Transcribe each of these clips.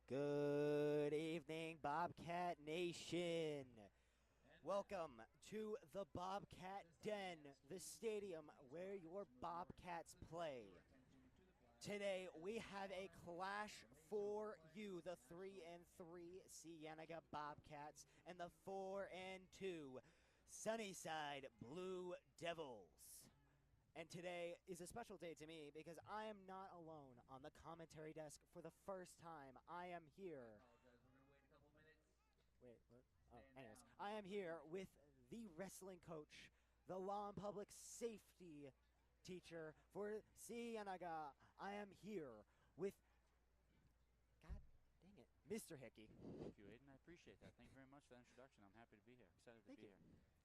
Good evening, Bobcat Nation. Welcome to the Bobcat Den, the stadium where your Bobcats play. Today we have a clash for you, the 3-3 Cienega Bobcats and the 4-2 Sunnyside Blue Devils. And today is a special day to me because I am not alone on the commentary desk for the first time. I am here. Wait, what? Oh, anyways, I am here with the wrestling coach, the law and public safety teacher for Cienega. I am here with, God dang it, Mr. Hickey. Thank you, Aiden. I appreciate that. Thank you very much for that introduction. I'm happy to be here. Excited to be here.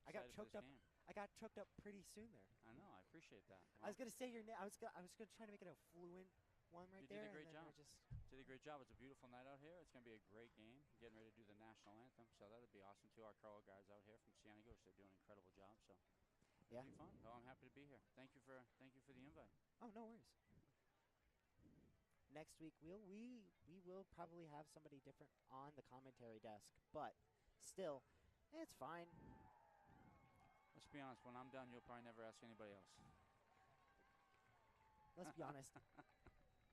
I got choked up pretty soon there. I know. I appreciate that. Well, I was gonna say your name. I was gonna try to make it a fluent one right there. You did a great job. Did a great job. It's a beautiful night out here. It's gonna be a great game. Getting ready to do the national anthem, so that'll be awesome too. Our Carl guys out here from Cienega, which they're doing an incredible job. So yeah, it'll be fun. Well, I'm happy to be here. Thank you for the invite. Oh, no worries. Next week we will probably have somebody different on the commentary desk, but still, it's fine. Let's be honest. When I'm done, you'll probably never ask anybody else. Let's be honest.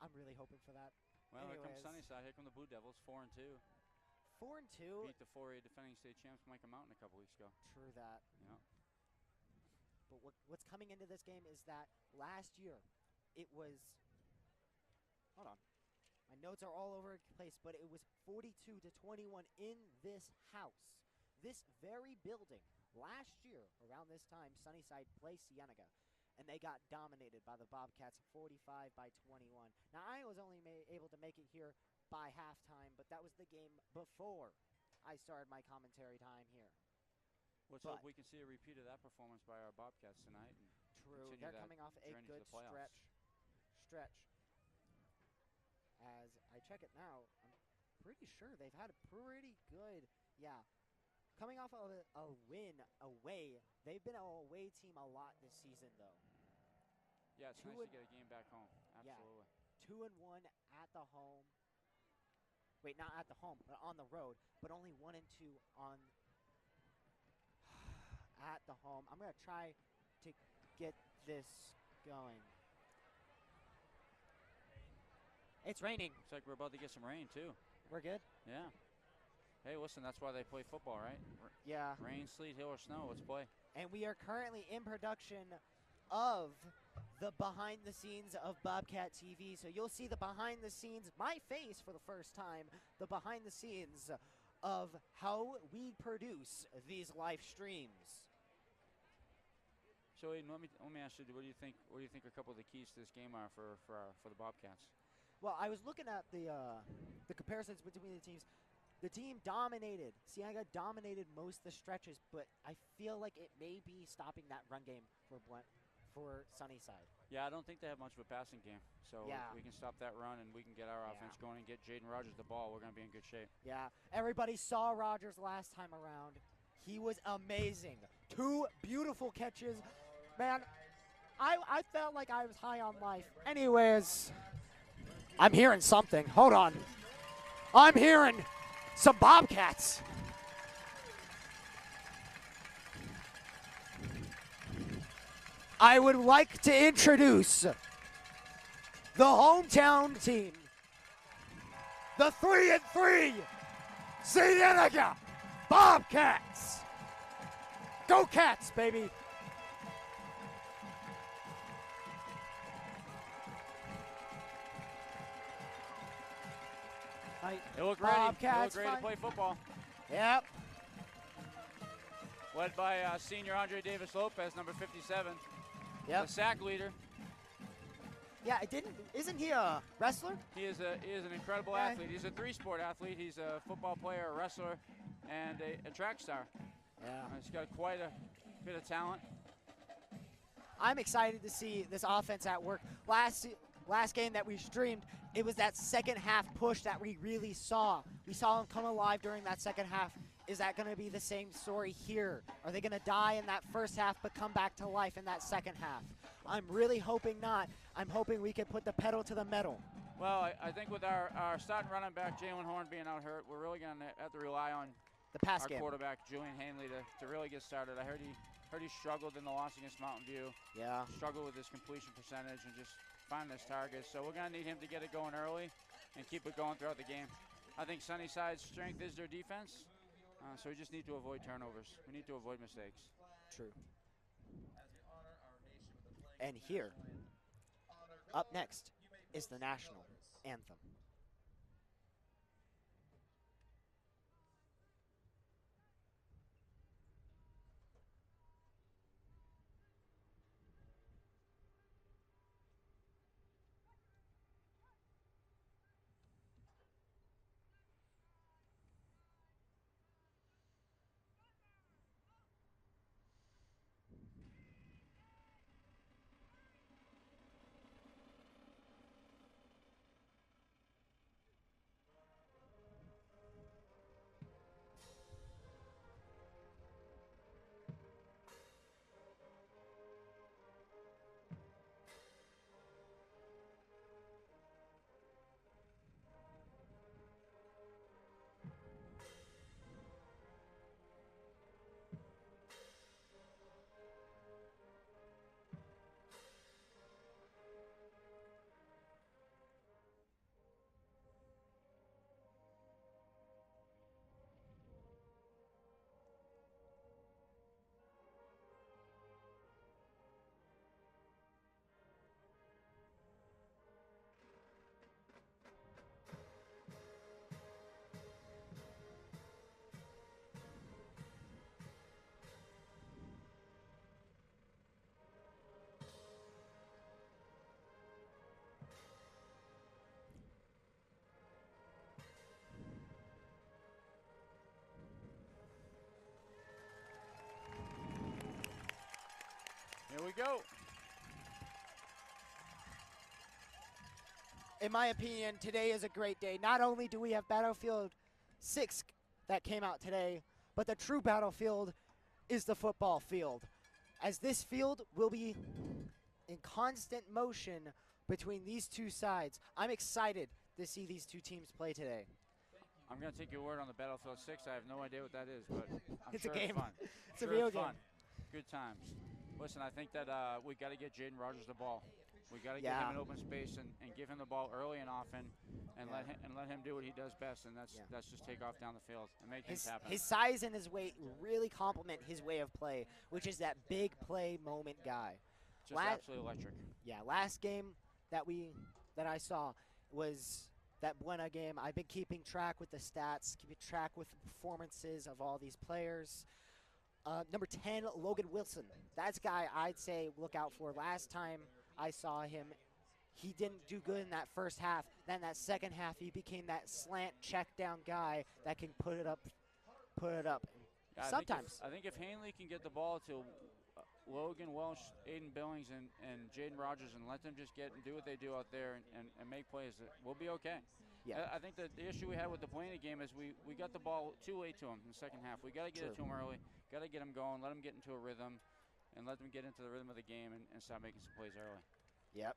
I'm really hoping for that. Well, anyways, here comes Sunnyside. Here come the Blue Devils, 4-2. 4-2. Beat the 4A defending state champs Micah Mountain a couple weeks ago. True that. Yeah. But what's coming into this game is that last year, it was. Hold on. My notes are all over the place, but it was 42-21 in this house, this very building. Last year, around this time, Sunnyside played Cienega, and they got dominated by the Bobcats 45-21. Now, I was only able to make it here by halftime, but that was the game before I started my commentary time here. Let's hope we can see a repeat of that performance by our Bobcats tonight. And true. They're coming off a good stretch. As I check it now, I'm pretty sure they've had a pretty good, coming off of a win away. They've been an away team a lot this season, though. Yeah, it's nice to get a game back home. Absolutely. Yeah, 2-1 at the home. Wait, not at the home, but on the road. But only 1-2 on at the home. I'm gonna try to get this going. It's raining. Looks like we're about to get some rain too. We're good? Yeah. Hey, listen, that's why they play football, right? Yeah. Rain, sleet, hail, or snow, let's play. And we are currently in production of the behind the scenes of Bobcat TV. So you'll see the behind the scenes, my face for the first time, the behind the scenes of how we produce these live streams. So Aiden, let me ask you, what do you think a couple of the keys to this game are for the Bobcats? Well, I was looking at the comparisons between the teams. The team dominated. Cienega dominated most of the stretches, but I feel like it may be stopping that run game for Sunnyside. Yeah, I don't think they have much of a passing game. So we can stop that run and we can get our offense going and get Jaden Rogers the ball. We're going to be in good shape. Yeah, everybody saw Rogers last time around. He was amazing. 2 beautiful catches. Man, I felt like I was high on life. Anyways, I'm hearing something. Hold on. I'm hearing some Bobcats. I would like to introduce the hometown team, the 3-3 Cienega Bobcats. Go Cats, baby. They look ready. They look ready to play football. Yep. Led by senior Andre Davis Lopez, number 57. Yep. The sack leader. Yeah, isn't he a wrestler? He is an incredible athlete. He's a 3-sport athlete. He's a football player, a wrestler, and a track star. Yeah. He's got quite a bit of talent. I'm excited to see this offense at work. Last game that we streamed, it was that second half push that we really saw. We saw them come alive during that second half. Is that going to be the same story here? Are they going to die in that first half but come back to life in that second half? I'm really hoping not. I'm hoping we can put the pedal to the metal Well, I think with our starting running back, Jalen Horn, being out hurt, we're really going to have to rely on The pass our game. quarterback, Julian Hanley, to really get started. I heard he struggled in the loss against Mountain View. Yeah. Struggled with his completion percentage and just finding his targets. So we're going to need him to get it going early and keep it going throughout the game. I think Sunnyside's strength is their defense, so we just need to avoid turnovers. We need to avoid mistakes. True. And here, up next, is the national anthem. Here we go. In my opinion, today is a great day. Not only do we have Battlefield 6 that came out today, but the true battlefield is the football field, as this field will be in constant motion between these two sides. I'm excited to see these two teams play today. I'm going to take your word on the Battlefield 6. I have no idea what that is, but I'm It's sure a game. it's fun. It's a real game. Fun. Good times. Listen, I think that we got to get Jaden Rogers the ball. We got to get him in open space and give him the ball early and often, and let him do what he does best, and that's just take off down the field and make things happen. His size and his weight really complement his way of play, which is that big play moment guy. Just absolutely electric. Yeah, last game that I saw was that Buena game. I've been keeping track with the stats, keeping track with the performances of all these players. Number 10, Logan Wilson. That's a guy I'd say look out for. Last time I saw him, he didn't do good in that first half. Then that second half, he became that slant check down guy that can put it up. Yeah, Sometimes. I think if Hanley can get the ball to Logan Welsh, Aiden Billings, and Jaden Rogers, and let them just get and do what they do out there and make plays, we'll be okay. Yeah. I think that the issue we had with the Buena game is we got the ball too late to him in the second half. We got to get it to him early, got to get him going, let him get into a rhythm, and let them get into the rhythm of the game and start making some plays early. Yep.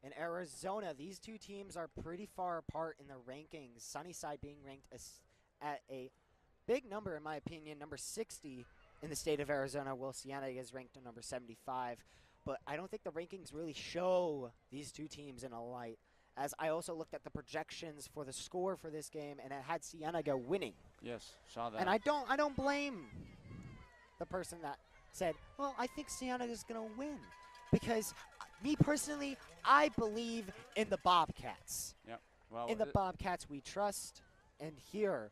In Arizona, these two teams are pretty far apart in the rankings. Sunnyside being ranked at a big number, in my opinion, number 60 in the state of Arizona, while Cienega is ranked at number 75. But I don't think the rankings really show these two teams in a light, as I also looked at the projections for the score for this game, and it had Cienega winning. Yes, saw that. And I don't blame the person that said, well, I think Cienega's going to win. Because me personally, I believe in the Bobcats. Yep. Well, In the Bobcats we trust, and here.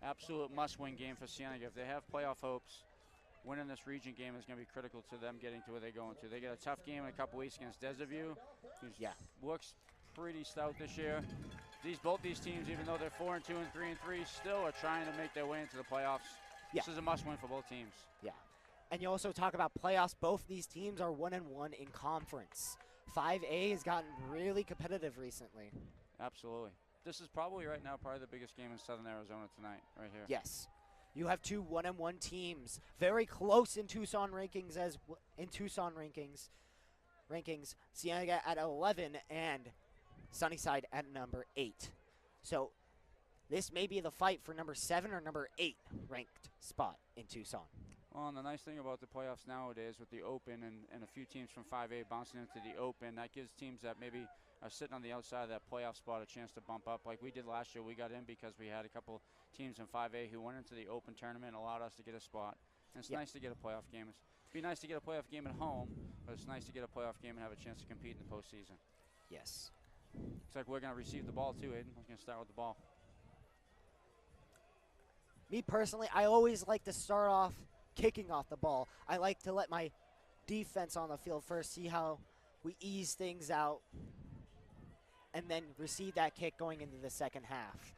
Absolute must-win game for Cienega. If they have playoff hopes, winning this region game is going to be critical to them getting to where they're going to. They got a tough game in a couple weeks against Desaview, who looks pretty stout this year. Both these teams, even though they're 4-2 and 3-3, still are trying to make their way into the playoffs. Yeah. This is a must-win for both teams. Yeah. And you also talk about playoffs. Both these teams are 1-1 in conference. 5A has gotten really competitive recently. Absolutely. This is probably right now the biggest game in Southern Arizona tonight, right here. Yes. You have two 1-1 teams, very close in Tucson rankings Cienega at 11 and Sunnyside at number 8. So this may be the fight for number 7 or number 8 ranked spot in Tucson. Well, and the nice thing about the playoffs nowadays with the Open and a few teams from 5A bouncing into the Open, that gives teams that maybe are sitting on the outside of that playoff spot a chance to bump up. Like we did last year, we got in because we had a couple teams in 5A who went into the Open tournament and allowed us to get a spot. And it's nice to get a playoff game. It'd be nice to get a playoff game at home, but it's nice to get a playoff game and have a chance to compete in the postseason. Yes. Looks like we're going to receive the ball too, Aiden. We're going to start with the ball. Me personally, I always like to start off kicking off the ball. I like to let my defense on the field first, see how we ease things out, and then receive that kick going into the second half.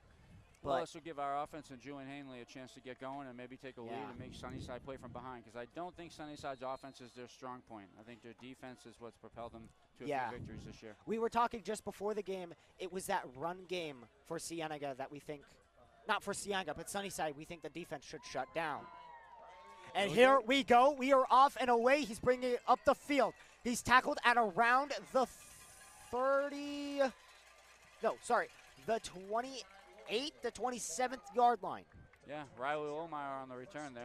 Well, this will give our offense and Julian Hanley a chance to get going and maybe take a lead and make Sunnyside play from behind, because I don't think Sunnyside's offense is their strong point. I think their defense is what's propelled them to a few victories this year. We were talking just before the game, it was that run game for Cienega that we think, not for Cienega, but Sunnyside, we think the defense should shut down. And here we go. We are off and away. He's bringing it up the field. He's tackled at around the 28th, the 27th yard line. Yeah, Riley Olmeyer on the return there.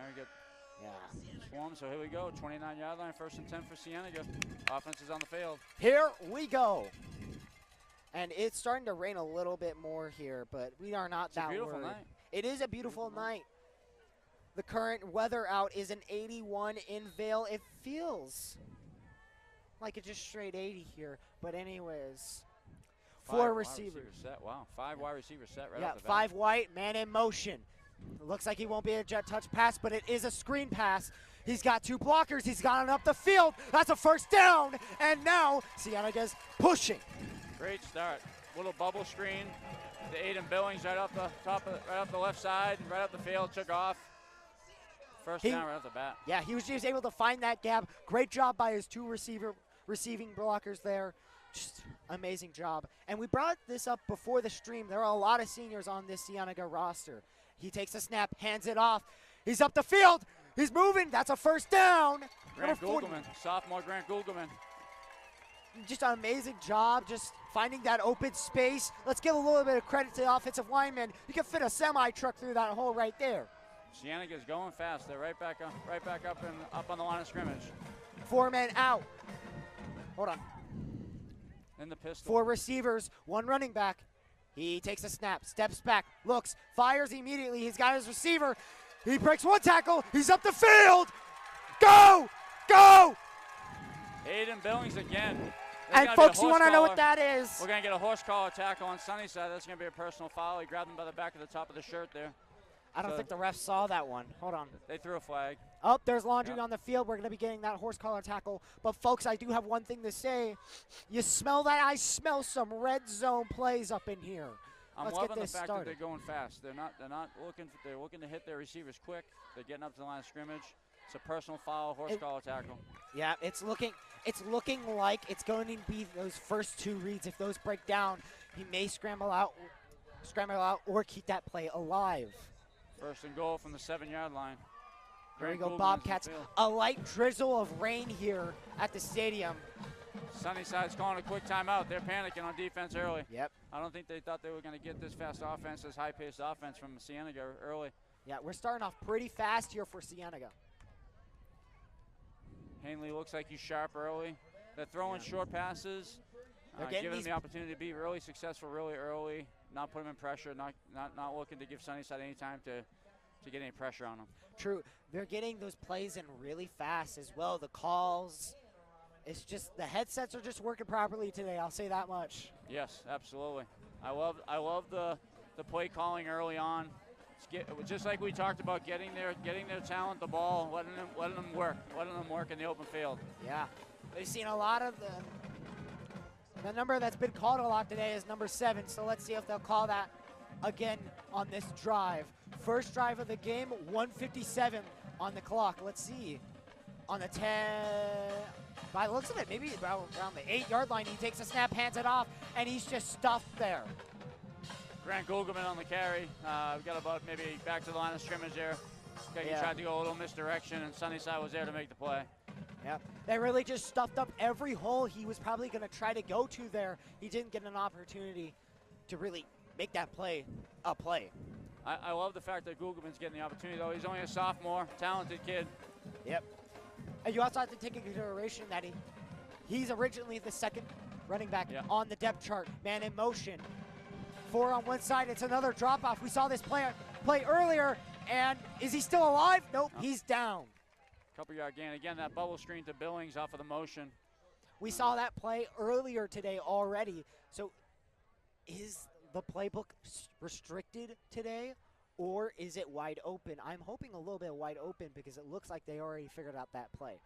Swarm, so here we go. 29-yard line, 1st and 10 for Cienega. Offense is on the field. Here we go. And it's starting to rain a little bit more here, but we are not that worried. It's a beautiful night. It is a beautiful night. The current weather out is an 81 in Vail. It feels like it's just straight 80 here. But anyways, 4 receivers. Wow, 5 wide receivers set right off the bat. 5 white, man in motion. It looks like he won't be a jet touch pass, but it is a screen pass. He's got 2 blockers. He's gotten up the field. That's a first down. And now Cienega's pushing. Great start. Little bubble screen to Aiden Billings right off the top, right off the left side, right up the field, took off. First down right off the bat. Yeah, he was just able to find that gap. Great job by his 2 receiving blockers there. Just amazing job. And we brought this up before the stream. There are a lot of seniors on this Cienega roster. He takes a snap, hands it off. He's up the field. He's moving. That's a first down. Grant Gulgaman, sophomore Grant Gulgaman. Just an amazing job, just finding that open space. Let's give a little bit of credit to the offensive lineman. You can fit a semi-truck through that hole right there. Cienega's going fast. They're right back up on the line of scrimmage. 4 men out. Hold on. In the pistol. 4 receivers, 1 running back. He takes a snap, steps back, looks, fires immediately. He's got his receiver. He breaks 1 tackle. He's up the field. Go! Go! Aiden Billings again. And folks, you want to know what that is? We're going to get a horse collar tackle on Sunnyside. That's going to be a personal foul. He grabbed him by the back of the top of the shirt there. I don't think the refs saw that one. Hold on. They threw a flag. Oh, there's laundry on the field. We're going to be getting that horse collar tackle. But, folks, I do have one thing to say. You smell that? I smell some red zone plays up in here. I'm loving the fact that they're going fast. They're not looking. They're looking to hit their receivers quick. They're getting up to the line of scrimmage. It's a personal foul, horse collar tackle. Yeah, it's looking like it's going to be those first 2 reads. If those break down, he may scramble out, or keep that play alive. 1st and goal from the 7-yard line. There we go, Bobcats. A light drizzle of rain here at the stadium. Sunnyside's calling a quick timeout. They're panicking on defense early. Yep. I don't think they thought they were going to get this fast offense, this high-paced offense from Cienega early. Yeah, we're starting off pretty fast here for Cienega. Hanley looks like he's sharp early. They're throwing short passes. Giving them the opportunity to be really successful really early, not put them in pressure, not looking to give Sunnyside any time to get any pressure on them. True. They're getting those plays in really fast as well. The calls, it's just the headsets are just working properly today. I'll say that much. Yes, absolutely. I love the play calling early on. Just like we talked about, getting their talent the ball, letting them work in the open field. Yeah, they've seen a lot of the number that's been called a lot today is number 7. So let's see if they'll call that again on this drive. First drive of the game, 1:57 on the clock. Let's see. On the 10, by the looks of it, maybe around the 8-yard line, he takes a snap, hands it off, and he's just stuffed there. Grant Gulgaman on the carry. We got about maybe back to the line of scrimmage there. He tried to go a little misdirection, and Sunnyside was there to make the play. Yep. They really just stuffed up every hole he was probably going to try to go to there. He didn't get an opportunity to really make that play a play. I love the fact that Gugelman's getting the opportunity, though. He's only a sophomore, talented kid. Yep. And you also have to take into consideration that he's originally the second running back on the depth chart. Man in motion. 4 on one side. It's another drop-off. We saw this play earlier, and is he still alive? Nope, he's down. Couple-yard gain. Again, that bubble screen to Billings off of the motion. We saw that play earlier today already. So is the playbook restricted today, or is it wide open? I'm hoping a little bit wide open because it looks like they already figured out that play.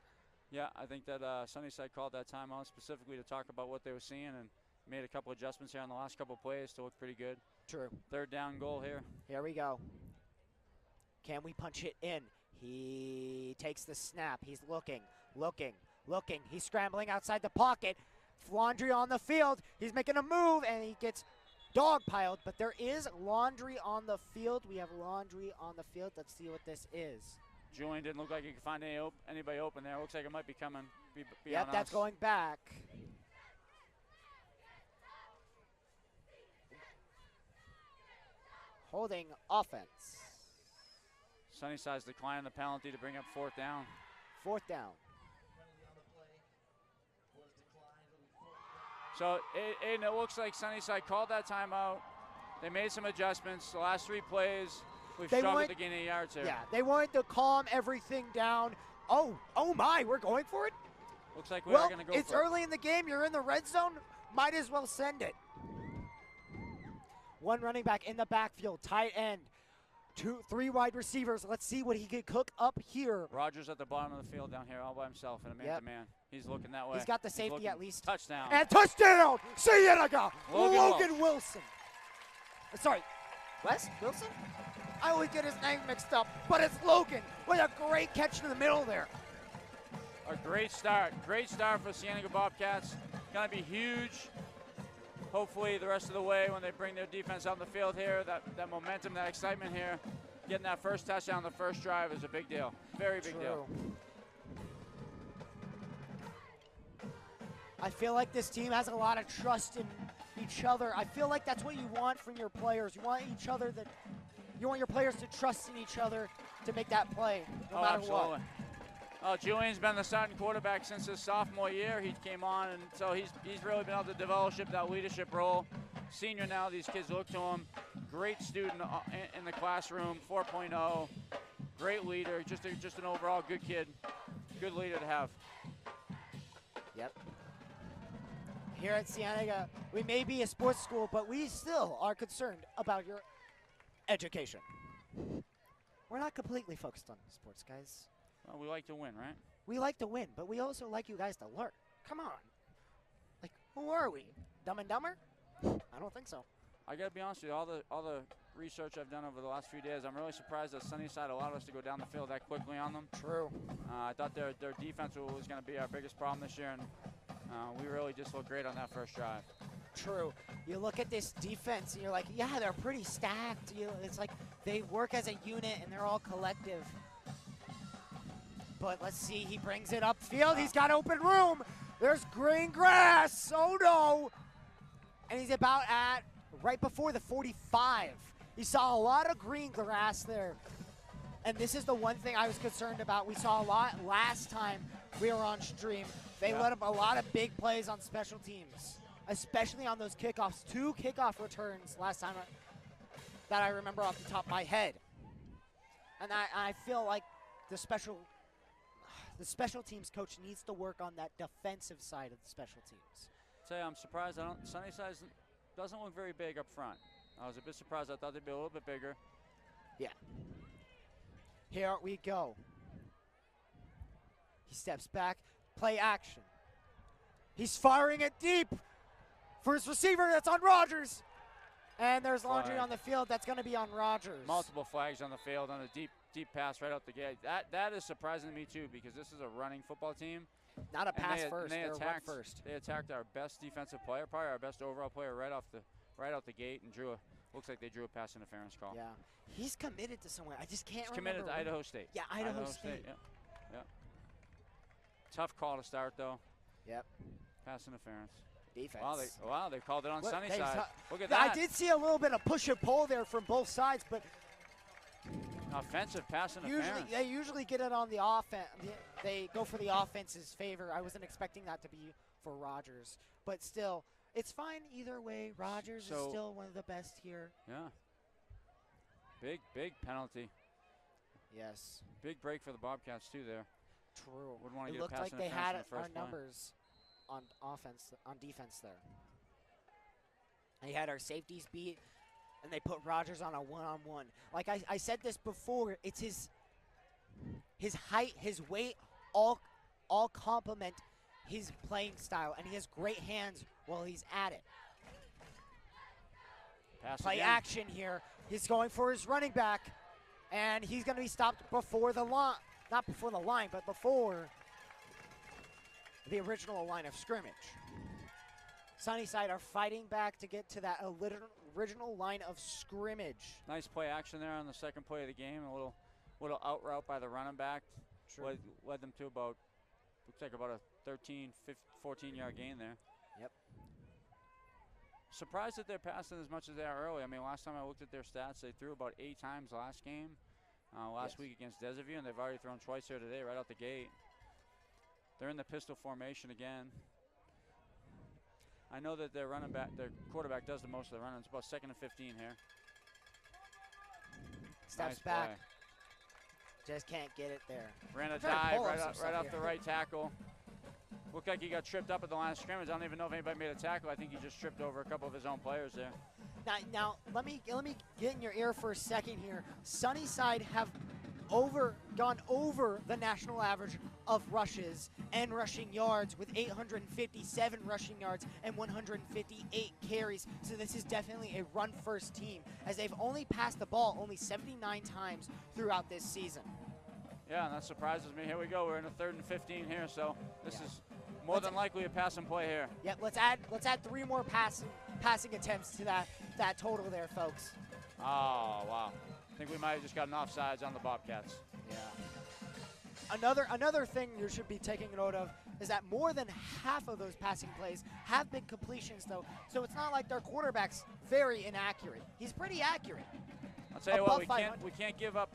Yeah, I think that Sunnyside called that timeout specifically to talk about what they were seeing and made a couple adjustments here on the last couple of plays to look pretty good. True. 3rd down goal here. Here we go. Can we punch it in? He takes the snap. He's looking. He's scrambling outside the pocket. Laundry on the field. He's making a move, and he gets dogpiled. But there is laundry on the field. We have laundry on the field. Let's see what this is. Julian didn't look like he could find anybody open there. Looks like it might be coming. Yep, that's going back. Holding offense. Sunnyside's declining the penalty to bring up 4th down. 4th down. So, Aiden, it looks like Sunnyside called that timeout. They made some adjustments. The last 3 plays, we've struggled to gain 8 yards here. Yeah, they wanted to calm everything down. Oh my, we're going for it? Looks like we're going to go for it. It's early in the game. You're in the red zone. Might as well send it. 1 running back in the backfield, tight end. 3 wide receivers. Let's see what he can cook up here. Rogers at the bottom of the field down here all by himself in a man-to-man. He's looking that way. He's got the safety at least. Touchdown. And touchdown! Cienega! Logan Wilson. Sorry, Wes Wilson? I always get his name mixed up, but it's Logan with a great catch to the middle there. A great start. Great start for Cienega Bobcats. Going to be huge. Hopefully the rest of the way when they bring their defense out on the field here, that momentum, that excitement here, getting that first touchdown on the first drive is a big deal. Very big deal. I feel like this team has a lot of trust in each other. I feel like that's what you want from your players. You want your players to trust in each other to make that play, no matter what. Oh, Julian's been the starting quarterback since his sophomore year. He came on, and so he's really been able to develop that leadership role. Senior now, these kids look to him. Great student in the classroom, 4.0. Great leader, just an overall good kid. Good leader to have. Yep. Here at Cienega, we may be a sports school, but we still are concerned about your education. We're not completely focused on sports, guys. Well, we like to win, right? We like to win, but we also like you guys to learn. Come on. Like, who are we? Dumb and Dumber? I don't think so. I got to be honest with you, all the research I've done over the last few days, I'm really surprised that Sunnyside allowed us to go down the field that quickly on them. True. I thought their defense was going to be our biggest problem this year, and we really just looked great on that first drive. True. You look at this defense, and you're like, yeah, they're pretty stacked. It's like they work as a unit, and they're all collective. But let's see, he brings it upfield. He's got open room. There's green grass. Oh, no. And he's about at right before the 45. He saw a lot of green grass there. And this is the one thing I was concerned about. We saw a lot last time we were on stream. They let up a lot of big plays on special teams, especially on those kickoffs. 2 kickoff returns last time that I remember off the top of my head. And I feel like the special teams coach needs to work on that defensive side of the special teams. Say, I'm surprised Sunnyside doesn't look very big up front. I was a bit surprised. I thought they'd be a little bit bigger. Yeah. Here we go. He steps back, play action. He's firing it deep for his receiver. That's on Rogers. And there's laundry on the field. That's going to be on Rogers. Multiple flags on the field on a deep pass right out the gate. That is surprising to me too, because this is a running football team. Not a pass first. They're a run first. They attacked our best defensive player, probably our best overall player, right out the gate, and looks like they drew a pass interference call. Yeah, he's committed to somewhere. I just can't remember. Committed to Idaho State. Yeah, Idaho State. Yeah. Tough call to start, though. Yep. Pass interference. Defense. Wow, they called it on Look, Sunnyside. Look at yeah, that. I did see a little bit of push and pull there from both sides, but Offensive pass interference. they usually get it on the offense. They go for the offense's favor. I wasn't expecting that to be for Rogers, but still, it's fine either way. Rogers is still one of the best here. Yeah. Big penalty. Yes. Big break for the Bobcats too there. True. Wouldn't want to It get looked a pass like they interference had in the our first play. numbers on defense there. They had our safeties beat, and they put Rogers on a one-on-one. Like I said this before, it's his height, his weight, all complement his playing style, and he has great hands while he's at it. Pass Play again. action here. He's going for his running back, and he's going to be stopped before the line. Not before the line, but before the original line of scrimmage. Sunnyside are fighting back to get to that original line of scrimmage. Nice play action there on the second play of the game. A little out route by the running back. Led them to about, looks like about a 13, 14-yard gain there. Yep. Surprised that they're passing as much as they are early. I mean, last time I looked at their stats, they threw about 8 times last game, last week against Desavue, and they've already thrown twice here today right out the gate. They're in the pistol formation again. I know that their quarterback does the most of the running. It's about 2nd and 15 here. Steps Nice back. play. Just can't get it there. Ran a Trying to dive pull up right some off stuff the here. right tackle. Looked like he got tripped up at the line of scrimmage. I don't even know if anybody made a tackle. I think he just tripped over a couple of his own players there. Now let me get in your ear for a second here. Sunnyside have gone over the national average of rushes and rushing yards with 857 rushing yards and 158 carries. So this is definitely a run-first team, as they've only passed the ball only 79 times throughout this season. Yeah, and that surprises me. Here we go. We're in a 3rd and 15 here, so this is more than likely a pass and play here. Yep, let's add 3 more passing attempts to that total there, folks. Oh, wow. I think we might have just gotten offsides on the Bobcats. Yeah. Another thing you should be taking note of is that more than half of those passing plays have been completions, though. So it's not like their quarterback's very inaccurate. He's pretty accurate. I'll tell you what, Above we can't give up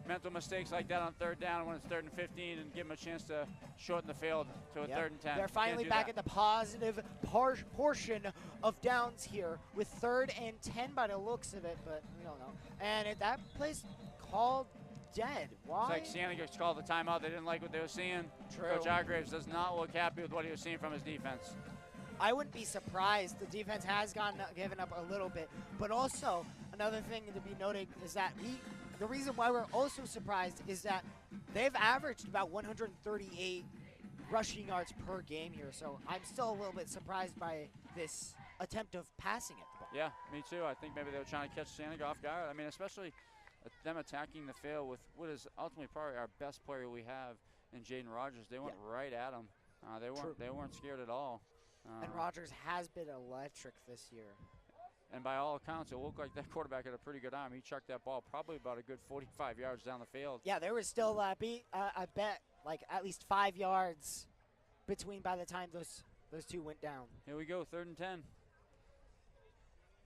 mental mistakes like that on 3rd down when it's 3rd and 15 and give them a chance to shorten the field to a 3rd and 10. They're finally back at the positive portion of downs here with 3rd and 10 by the looks of it, but we don't know. And that play's called dead. Why? It's like Cienega called the timeout. They didn't like what they were seeing. True. Coach Hargraves does not look happy with what he was seeing from his defense. I wouldn't be surprised. The defense has given up a little bit, but also another thing to be noted is that the reason why we're also surprised is that they've averaged about 138 rushing yards per game here. So I'm still a little bit surprised by this attempt of passing it. Yeah, me too. I think maybe they were trying to catch Cienega off guard. I mean, especially them attacking the field with what is ultimately probably our best player we have in Jaden Rogers. They went right at him. They weren't scared at all. And Rogers has been electric this year. And by all accounts, it looked like that quarterback had a pretty good arm. He chucked that ball probably about a good 45 yards down the field. Yeah, there was still, I bet, like at least 5 yards between by the time those two went down. Here we go, 3rd and 10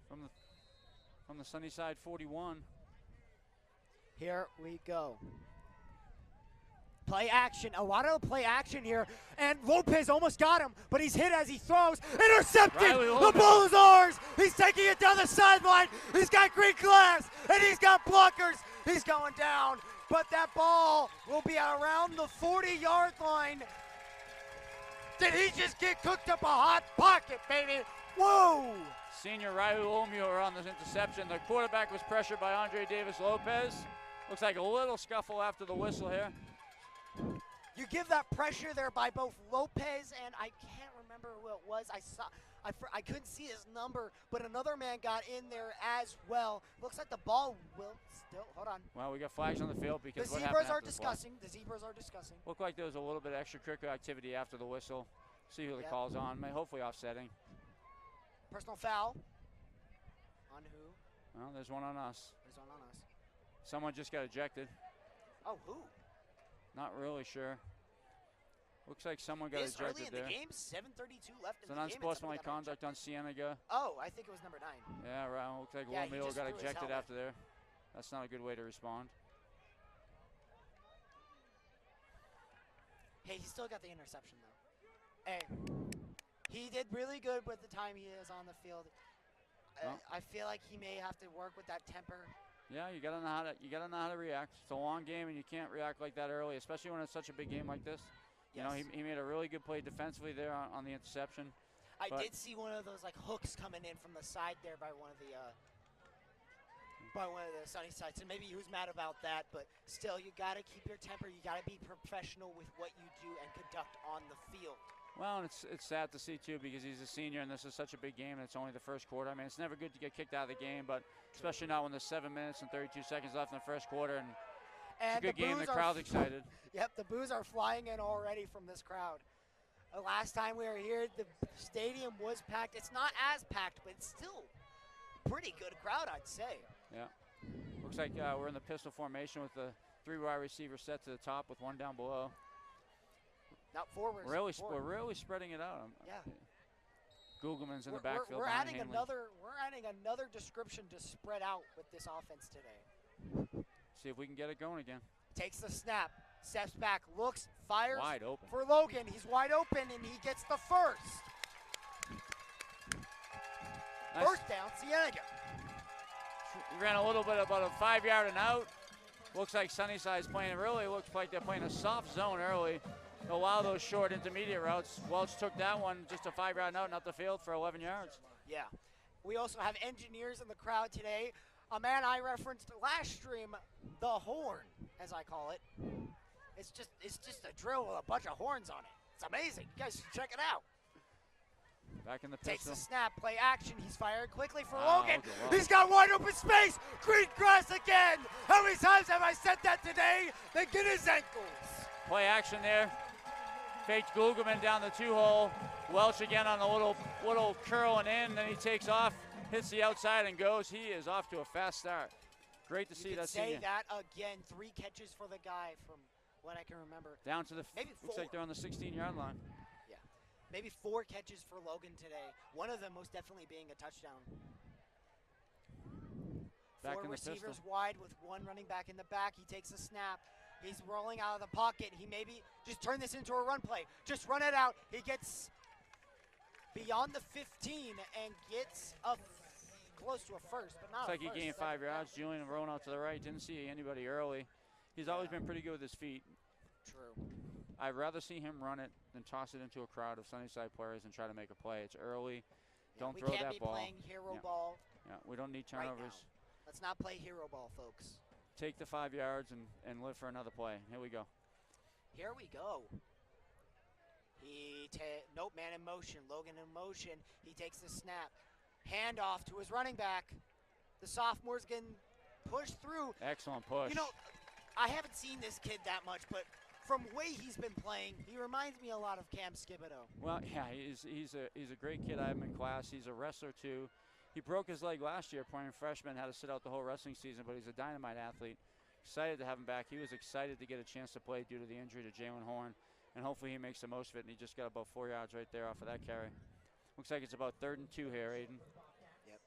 from the Sunnyside 41. Here we go. Play action, a lot of play action here, and Lopez almost got him, but he's hit as he throws. Intercepted! The ball is ours! He's taking it down the sideline. He's got green glass, and he's got blockers. He's going down, but that ball will be around the 40-yard line. Did he just get cooked up a hot pocket, baby? Whoa! Senior Raul Olmuir on this interception. The quarterback was pressured by Andre Davis Lopez. Looks like a little scuffle after the whistle here. You give that pressure there by both Lopez and I can't remember who it was. I couldn't see his number, but another man got in there as well. Looks like the ball will still, hold on. Well, we got flags on the field because the what zebras happened are after discussing. The zebras are discussing. Looked like there was a little bit of extracurricular activity after the whistle. See who the call's on. Hopefully offsetting. Personal foul. On who? Well, there's one on us. There's one on us. Someone just got ejected. Oh, who? Not really sure. Looks like someone got This ejected early in there. the game, 7:32 left It's in an the game. unsportsmanlike conduct on Cienega. Oh, I think it was number 9. Yeah, right. Looks like Yeah, he Romeo just got threw his ejected helmet. after there. That's not a good way to respond. Hey, he still got the interception though. Hey, he did really good with the time he is on the field. Well. I feel like he may have to work with that temper. Yeah, you gotta know how to react. It's a long game, and you can't react like that early, especially when it's such a big game like this. You know, he made a really good play defensively there on the interception. I did see one of those like hooks coming in from the side there by one of the Sunnyside. So maybe he was mad about that, but still, you gotta keep your temper. You gotta be professional with what you do and conduct on the field. Well, and it's sad to see too, because he's a senior and this is such a big game and it's only the first quarter. I mean, it's never good to get kicked out of the game, but especially not when there's 7 minutes and 32 seconds left in the first quarter, and it's a good game. The crowd's excited. Yep, the boos are flying in already from this crowd. Last time we were here, the stadium was packed. It's not as packed, but it's still pretty good crowd, I'd say. Yeah. Looks like we're in the pistol formation with the 3 wide receivers set to the top with 1 down below. Not forward. We're really spreading it out. Yeah. Googleman's in the backfield. We're adding another description to spread out with this offense today. See if we can get it going again. Takes the snap, steps back, looks, fires. Wide open. For Logan. He's wide open, and he gets the first. Nice. First down, Cienega. He ran a little bit about a 5-yard and out. Looks like Sunnyside's playing, really looks like they're playing a soft zone early. They'll allow those short intermediate routes. Welch took that one, just a 5-yard out and up the field for 11 yards. Yeah. We also have engineers in the crowd today. A man I referenced last stream, the horn, as I call it. It's just a drill with a bunch of horns on it. It's amazing. You guys should check it out. Back in the Takes pistol. the snap, play action. He's fired quickly for Logan. Well. He's got wide open space. Green grass again. How many times have I said that today? They get his ankles. Play action there. Faked Googleman down the 2-hole. Welch again on a little curl and in. Then he takes off, hits the outside and goes. He is off to a fast start. Great to see that Say senior. that again. 3 catches for the guy from what I can remember. Down to the, maybe 4. looks like they're on the 16-yard line. Yeah, maybe 4 catches for Logan today. One of them most definitely being a touchdown. Back 4 in the receivers pistol. wide with 1 running back in the back. He takes a snap. He's rolling out of the pocket. He maybe just turn this into a run play. Just run it out. He gets beyond the 15 and gets close to a first, but not Looks like a first. he gained 5 yards. Julian rolling out to the right. Didn't see anybody early. He's always been pretty good with his feet. True. I'd rather see him run it than toss it into a crowd of Sunnyside players and try to make a play. It's early. Don't throw that ball. We can't be playing hero ball. Yeah, we don't need Right turnovers. now. Let's not play hero ball, folks. Take the 5 yards and live for another play. Here we go. Here we go. Nope, man in motion. Logan in motion. He takes the snap. Handoff to his running back. The sophomore's getting pushed through. Excellent push. You know, I haven't seen this kid that much, but from the way he's been playing, he reminds me a lot of Cam Skibido. Well, yeah, he's a great kid. I have him in class. He's a wrestler too. He broke his leg last year playing freshman, had to sit out the whole wrestling season, but he's a dynamite athlete. Excited to have him back. He was excited to get a chance to play due to the injury to Jalen Horn, and hopefully he makes the most of it, and he just got about 4 yards right there off of that carry. Looks like it's about 3rd and 2 here, Aiden. Yep.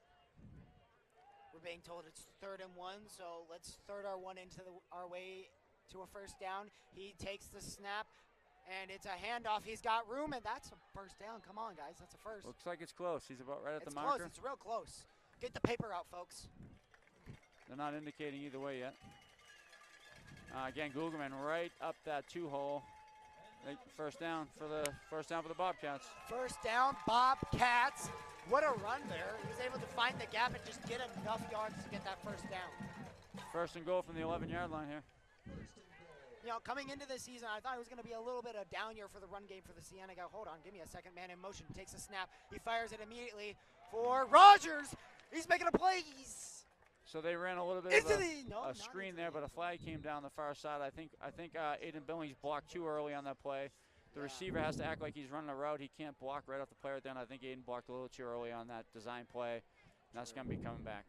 We're being told it's 3rd and 1, so let's third our one into our way to a first down. He takes the snap, and it's a handoff. He's got room, and that's a first down. Come on, guys. That's a first. Looks like it's close. He's about right at the It's marker. close. It's real close. Get the paper out, folks. They're not indicating either way yet. Again, Googleman right up that 2-hole. First down for the Bobcats. First down, Bobcats. What a run there. He was able to find the gap and just get enough yards to get that first down. First and goal from the 11-yard line here. You know, coming into this season, I thought it was going to be a little bit of down year for the run game for the Cienega. Hold on, give me a second. Man in motion, takes a snap. He fires it immediately for Rogers. He's making a play. So they ran a little bit of a screen there, but a flag came down the far side. I think Aiden Billings blocked too early on that play. The receiver has to act like he's running a route. He can't block right off the play right then. I think Aiden blocked a little too early on that design play. And that's going to be coming back.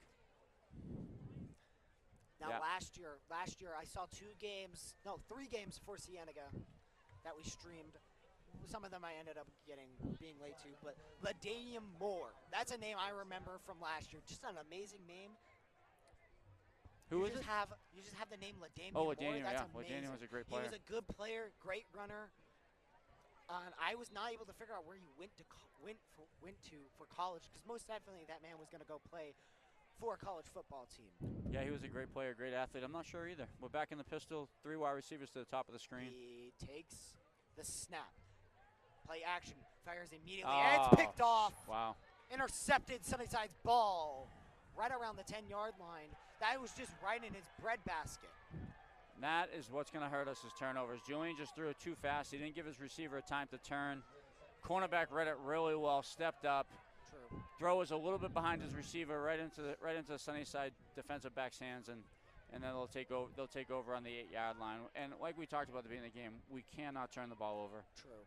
Now last year I saw 3 games for Cienega that we streamed. some of them I ended up being late to, but Ladanium Moore. That's a name I remember from last year. Just an amazing name. Who is it? You just have the name Ladanium Oh, Moore. Ladanium, That's yeah. amazing. Ladanium was a great player. He was a good player, great runner. And I was not able to figure out where he went to for college, because most definitely that man was going to go play for a college football team. Yeah, he was a great player, great athlete. I'm not sure either. We're back in the pistol, 3 wide receivers to the top of the screen. He takes the snap. Play action, fires immediately, and it's picked off. Wow. Intercepted Sunnyside's ball right around the 10-yard line. That was just right in his breadbasket. That is what's going to hurt us is turnovers. Julian just threw it too fast. He didn't give his receiver time to turn. Cornerback read it really well, stepped up. True. Throw was a little bit behind his receiver, right into the Sunnyside defensive back's hands, and then they'll take over on the 8-yard line. And like we talked about at the beginning of the game, we cannot turn the ball over. True.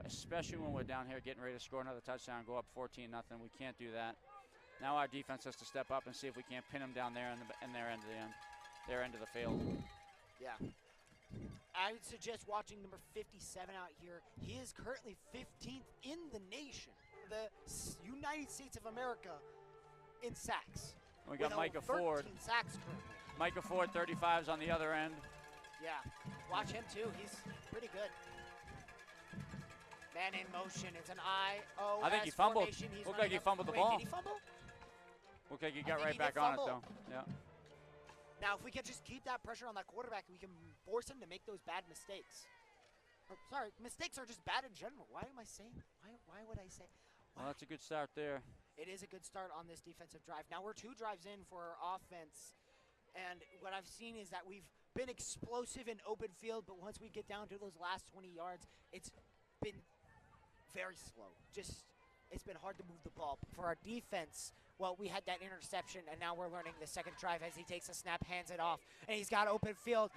Especially when we're down here getting ready to score another touchdown, go up 14-0. We can't do that. Now our defense has to step up and see if we can't pin them down there in their end of the field. Yeah. I would suggest watching number 57 out here. He is currently 15th in the nation, the United States of America, in sacks. We got Micah Ford. 13 sacks currently. Micah Ford, 35's on the other end. Yeah, watch him too. He's pretty good. Man in motion. It's an I-O-S I think he fumbled. formation. He's Looked like he fumbled the Wait, ball. did he fumble? Looked like he got think right he back did on it, fumble. though. Yeah. Now, if we can just keep that pressure on that quarterback, we can force him to make those bad mistakes. Sorry, mistakes are just bad in general. Why am I saying? Why would I say? Well, that's a good start there. It is a good start on this defensive drive. Now we're 2 drives in for our offense, and what I've seen is that we've been explosive in open field, but once we get down to those last 20 yards, it's been very slow. It's been hard to move the ball. For our defense, well, we had that interception, and now we're learning the second drive as he takes a snap, hands it off, and he's got open field.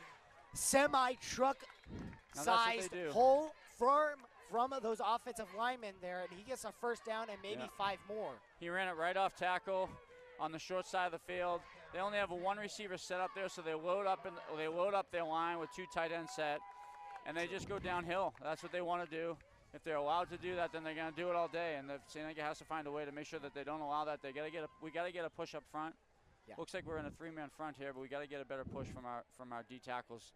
Semi-truck-sized hole from those offensive linemen there, and he gets a first down and maybe 5 more. He ran it right off tackle on the short side of the field. They only have a 1 receiver set up there, so they load up their line with 2 tight ends set, and they just go downhill. That's what they want to do. If they're allowed to do that, then they're going to do it all day. And the Cienega has to find a way to make sure that they don't allow that. We got to get a push up front. Yeah. Looks like we're in a 3-man front here, but we got to get a better push from our D tackles.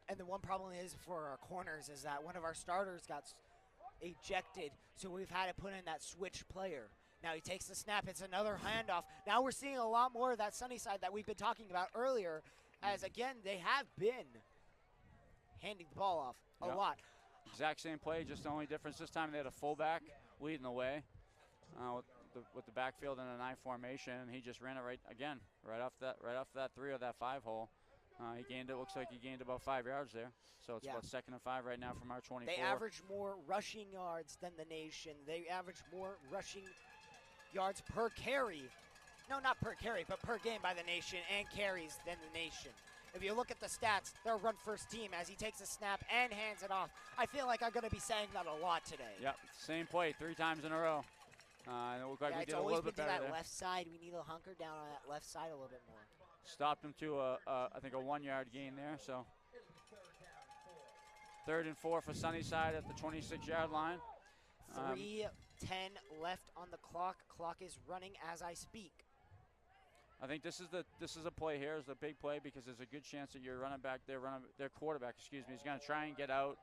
And the one problem is for our corners is that one of our starters got ejected, so we've had to put in that switch player. Now he takes the snap. It's another handoff. Now we're seeing a lot more of that Sunnyside that we've been talking about earlier, as again they have been handing the ball off a lot. Exact same play, just the only difference this time they had a fullback leading the way with the backfield in an I formation, and he just ran it right off that 3 or that 5 hole. Looks like he gained about 5 yards there. So it's about 2nd and 5 right now from our 24. They average more rushing yards than the nation. They average more rushing yards per carry. No, not per carry, but per game by the nation, and carries than the nation. If you look at the stats, they're run first team as he takes a snap and hands it off. I feel like I'm going to be saying that a lot today. Yep, same play 3 times in a row. And it looked like we did a little bit better there. It's always been to that left side. We need to hunker down on that left side a little bit more. Stopped him to I think a 1-yard gain there. So 3rd and 4 for Sunnyside at the 26-yard line. 3:10 left on the clock. Clock is running as I speak. I think this is a play here, is the big play, because there's a good chance that your their quarterback, is going to try and get out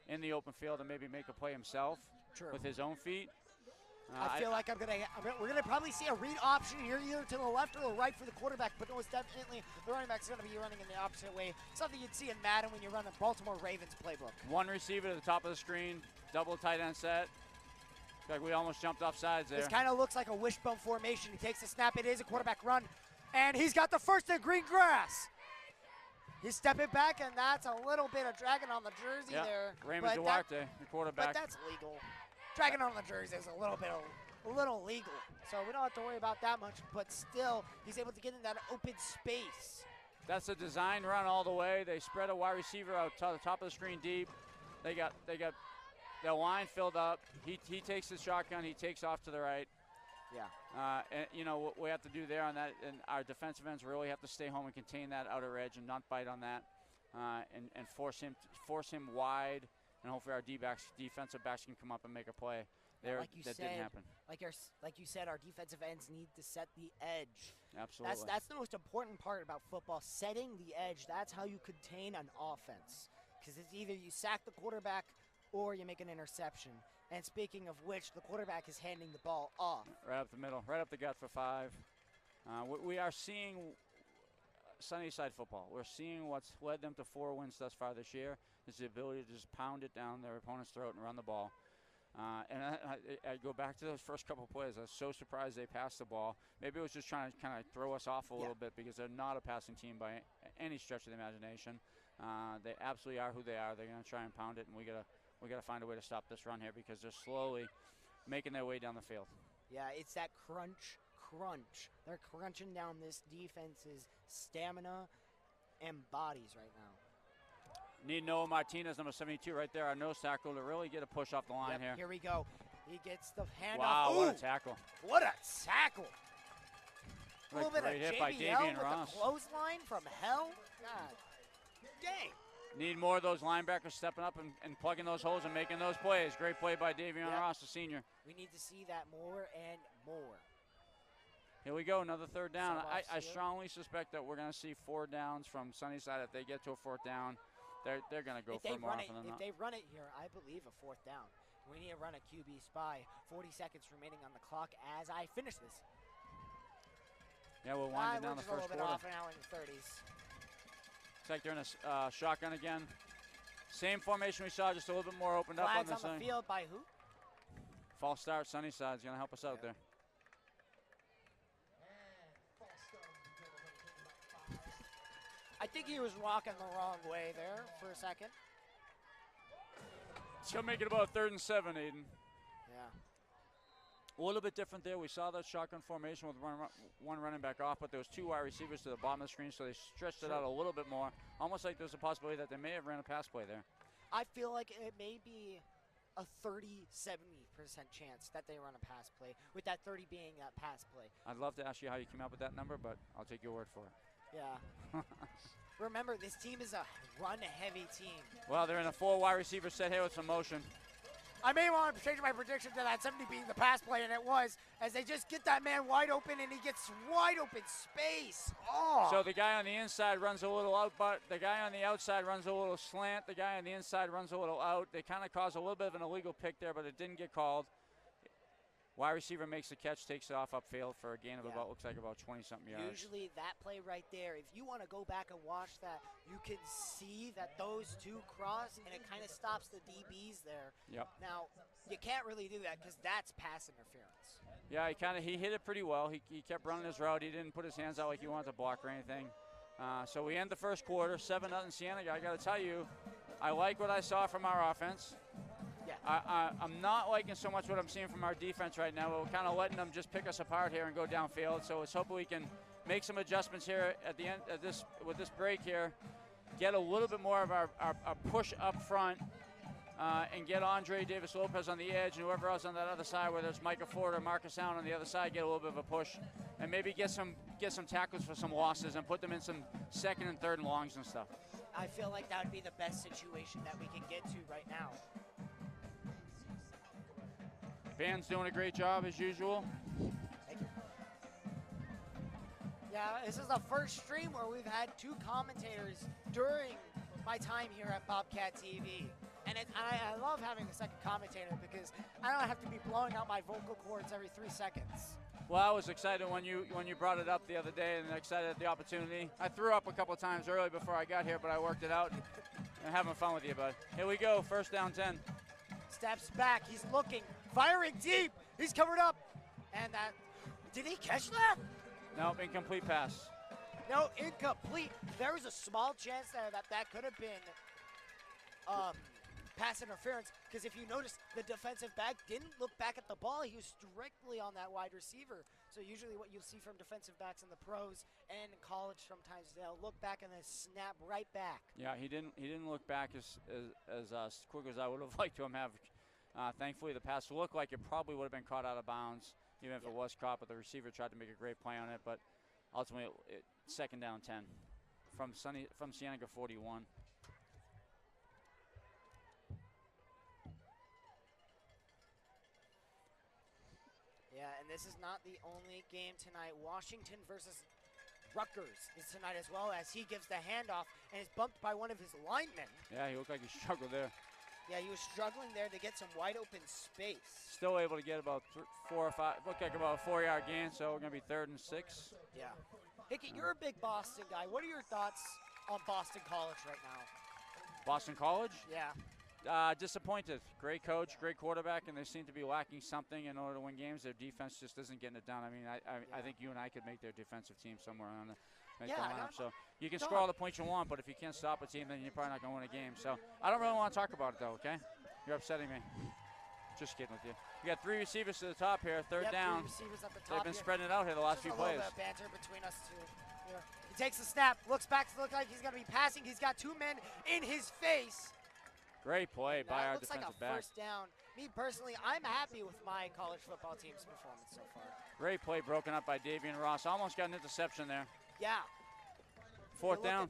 in the open field and maybe make a play himself with his own feet. I feel like we're gonna probably see a read option here, either to the left or the right for the quarterback, but most definitely the running back's gonna be running in the opposite way. Something you'd see in Madden when you run a Baltimore Ravens playbook. 1 receiver to the top of the screen, double tight end set. Like we almost jumped off sides there. This kind of looks like a wishbone formation. He takes the snap. It is a quarterback run, and he's got the first in green grass. He's stepping back, and that's a little bit of dragging on the jersey there. Raymond Duarte, the quarterback. But that's legal. Dragging on the jersey is a little legal, so we don't have to worry about that much. But still, he's able to get in that open space. That's a design run all the way. They spread a wide receiver out to the top of the screen deep. They got their line filled up. He takes the shotgun. He takes off to the right. Yeah. And you know what we have to do there on that, and our defensive ends really have to stay home and contain that outer edge and not bite on that, and force him wide and hopefully our defensive backs can come up and make a play. There, like you that said, didn't happen. Like you said, our defensive ends need to set the edge. Absolutely. That's the most important part about football, setting the edge. That's how you contain an offense. Because it's either you sack the quarterback or you make an interception. And speaking of which, the quarterback is handing the ball off. Right up the middle, right up the gut for 5. We are seeing Sunnyside football. We're seeing what's led them to 4 wins thus far this year is the ability to just pound it down their opponent's throat and run the ball. And I go back to those first couple of plays. I was so surprised they passed the ball. Maybe it was just trying to kind of throw us off a little bit because they're not a passing team by any stretch of the imagination. They absolutely are who they are. They're going to try and pound it, and we gotta find a way to stop this run here because they're slowly making their way down the field. Yeah, it's that crunch. They're crunching down this defense's stamina and bodies right now. Need Noah Martinez, number 72, right there, our nose tackle, to really get a push off the line here. Here we go. He gets the handoff. Wow, what a tackle. What a tackle. A little bit of hit by JBL Davian with Ross. the clothesline from hell. God dang. Need more of those linebackers stepping up and plugging those holes and making those plays. Great play by Davian Ross, the senior. We need to see that more and more. Here we go, another 3rd down. I strongly suspect that we're going to see 4 downs from Sunnyside. If they get to a 4th down, they're going to go for more often than not. If they run it here, I believe a 4th down. We need to run a QB spy. 40 seconds remaining on the clock as I finish this. Yeah, we're winding down the first quarter. A little bit off now in the 30s. Looks like they're in a shotgun again. Same formation we saw, just a little bit more opened up on this on the field by who? False start. Sunnyside's going to help us out there. I think he was walking the wrong way there for a second. It's going to make it about 3rd and 7, Aiden. Yeah. A little bit different there. We saw that shotgun formation with one running back off, but there was 2 wide receivers to the bottom of the screen, so they stretched it out a little bit more. Almost like there's a possibility that they may have ran a pass play there. I feel like it may be a 30-70% chance that they run a pass play, with that 30 being that pass play. I'd love to ask you how you came up with that number, but I'll take your word for it. Yeah. Remember, this team is a run-heavy team. Well, they're in a 4 wide receiver set here with some motion. I may want to change my prediction to that 70 being the pass play, and it was, as they just get that man wide open, and he gets wide open space. Oh! So the guy on the inside runs a little out, but the guy on the outside runs a little slant. The guy on the inside runs a little out. They kind of caused a little bit of an illegal pick there, but it didn't get called. Wide receiver makes the catch, takes it off upfield for a gain of looks like about 20-something yards. Usually that play right there, if you want to go back and watch that, you can see that those 2 cross, and it kind of stops the DBs there. Yep. Now, you can't really do that because that's pass interference. Yeah, he hit it pretty well. He kept running his route. He didn't put his hands out like he wanted to block or anything. So we end the first quarter, 7-0 Cienega. I got to tell you, I like what I saw from our offense. Yeah. I'm not liking so much what I'm seeing from our defense right now. We're kind of letting them just pick us apart here and go downfield. So let's hope we can make some adjustments here at the end of with this break here. Get a little bit more of our push up front and get Andre Davis-Lopez on the edge and whoever else on that other side, whether it's Micah Ford or Marcus Allen on the other side, get a little bit of a push and maybe get some tackles for some losses and put them in some 2nd and 3rd and longs and stuff. I feel like that would be the best situation that we can get to right now. Band's doing a great job as usual. Thank you. Yeah, this is the first stream where we've had 2 commentators during my time here at Bobcat TV. And I love having a second commentator because I don't have to be blowing out my vocal cords every 3 seconds. Well, I was excited when you brought it up the other day and excited at the opportunity. I threw up a couple of times early before I got here, but I worked it out and having fun with you, bud. Here we go, 1st down 10. Steps back, he's looking, firing deep, he's covered up. And that, did he catch that? No, incomplete pass. No, incomplete. There was a small chance there that could have been pass interference, because if you notice, the defensive back didn't look back at the ball. He was strictly on that wide receiver. So usually what you'll see from defensive backs in the pros and in college, sometimes they'll look back and then snap right back. Yeah, he didn't look back as quick as I would have liked to him have. Thankfully, the pass looked like it probably would have been caught out of bounds, even if it was caught, but the receiver tried to make a great play on it. But ultimately, 2nd down 10 from Cienega 41. And this is not the only game tonight. Washington versus Rutgers is tonight as well, as he gives the handoff and is bumped by one of his linemen. Yeah, he looked like he struggled there. Yeah, he was struggling there to get some wide open space. Still able to get about 4 or 5, looked like about a 4-yard gain, so we're going to be 3rd and 6. Yeah. Hickey, you're a big Boston guy. What are your thoughts on Boston College right now? Boston College? Yeah. Disappointed. Great coach, great quarterback, and they seem to be lacking something in order to win games. Their defense just isn't getting it done. I mean, I think you and I could make their defensive team somewhere on the lineup. So you can score all the points you want, but if you can't stop a team, then you're probably not going to win a game. So I don't really want to talk about it, though, okay? You're upsetting me. Just kidding with you. We got 3 receivers to the top here, third down. 3 receivers at the top. They've been spreading it out here the last few plays. Just a little bit of banter between us two. Yeah. He takes the snap, looks back to look like he's going to be passing. He's got 2 men in his face. Great play by our defensive back. Looks like a first down. Me personally, I'm happy with my college football team's performance so far. Great play broken up by Davian Ross. Almost got an interception there. Yeah. 4th down.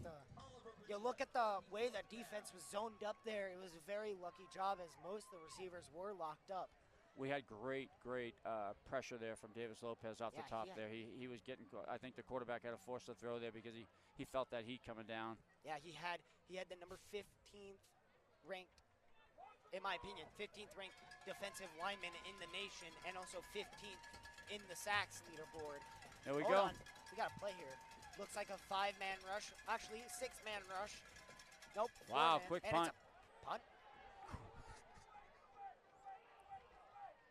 You look at the way that defense was zoned up there. It was a very lucky job, as most of the receivers were locked up. We had great pressure there from Davis Lopez off the top there. He was getting, I think the quarterback had to force the throw there because he felt that heat coming down. Yeah, he had the number 15th ranked, in my opinion, 15th ranked defensive lineman in the nation, and also 15th in the sacks leaderboard. There we go. We got a play here. Looks like a 5-man rush. Actually, 6-man rush. Nope. Wow, quick punt. Punt.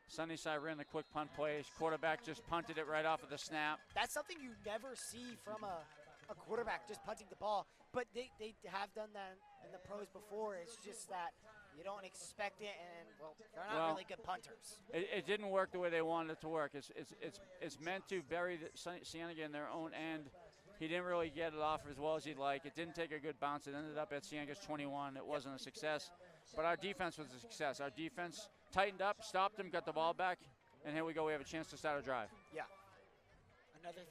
Sunnyside ran the quick punt plays. Quarterback just punted it right off of the snap. That's something you never see from a quarterback, just punting the ball. But they have done that in the pros before. It's just that you don't expect it, and, well, they're not really good punters. It didn't work the way they wanted it to work. It's meant to bury Cienega in their own end. He didn't really get it off as well as he'd like. It didn't take a good bounce. It ended up at Cienega's 21. It wasn't a success. But our defense was a success. Our defense tightened up, stopped him, got the ball back, and here we go. We have a chance to start a drive. Yeah. Another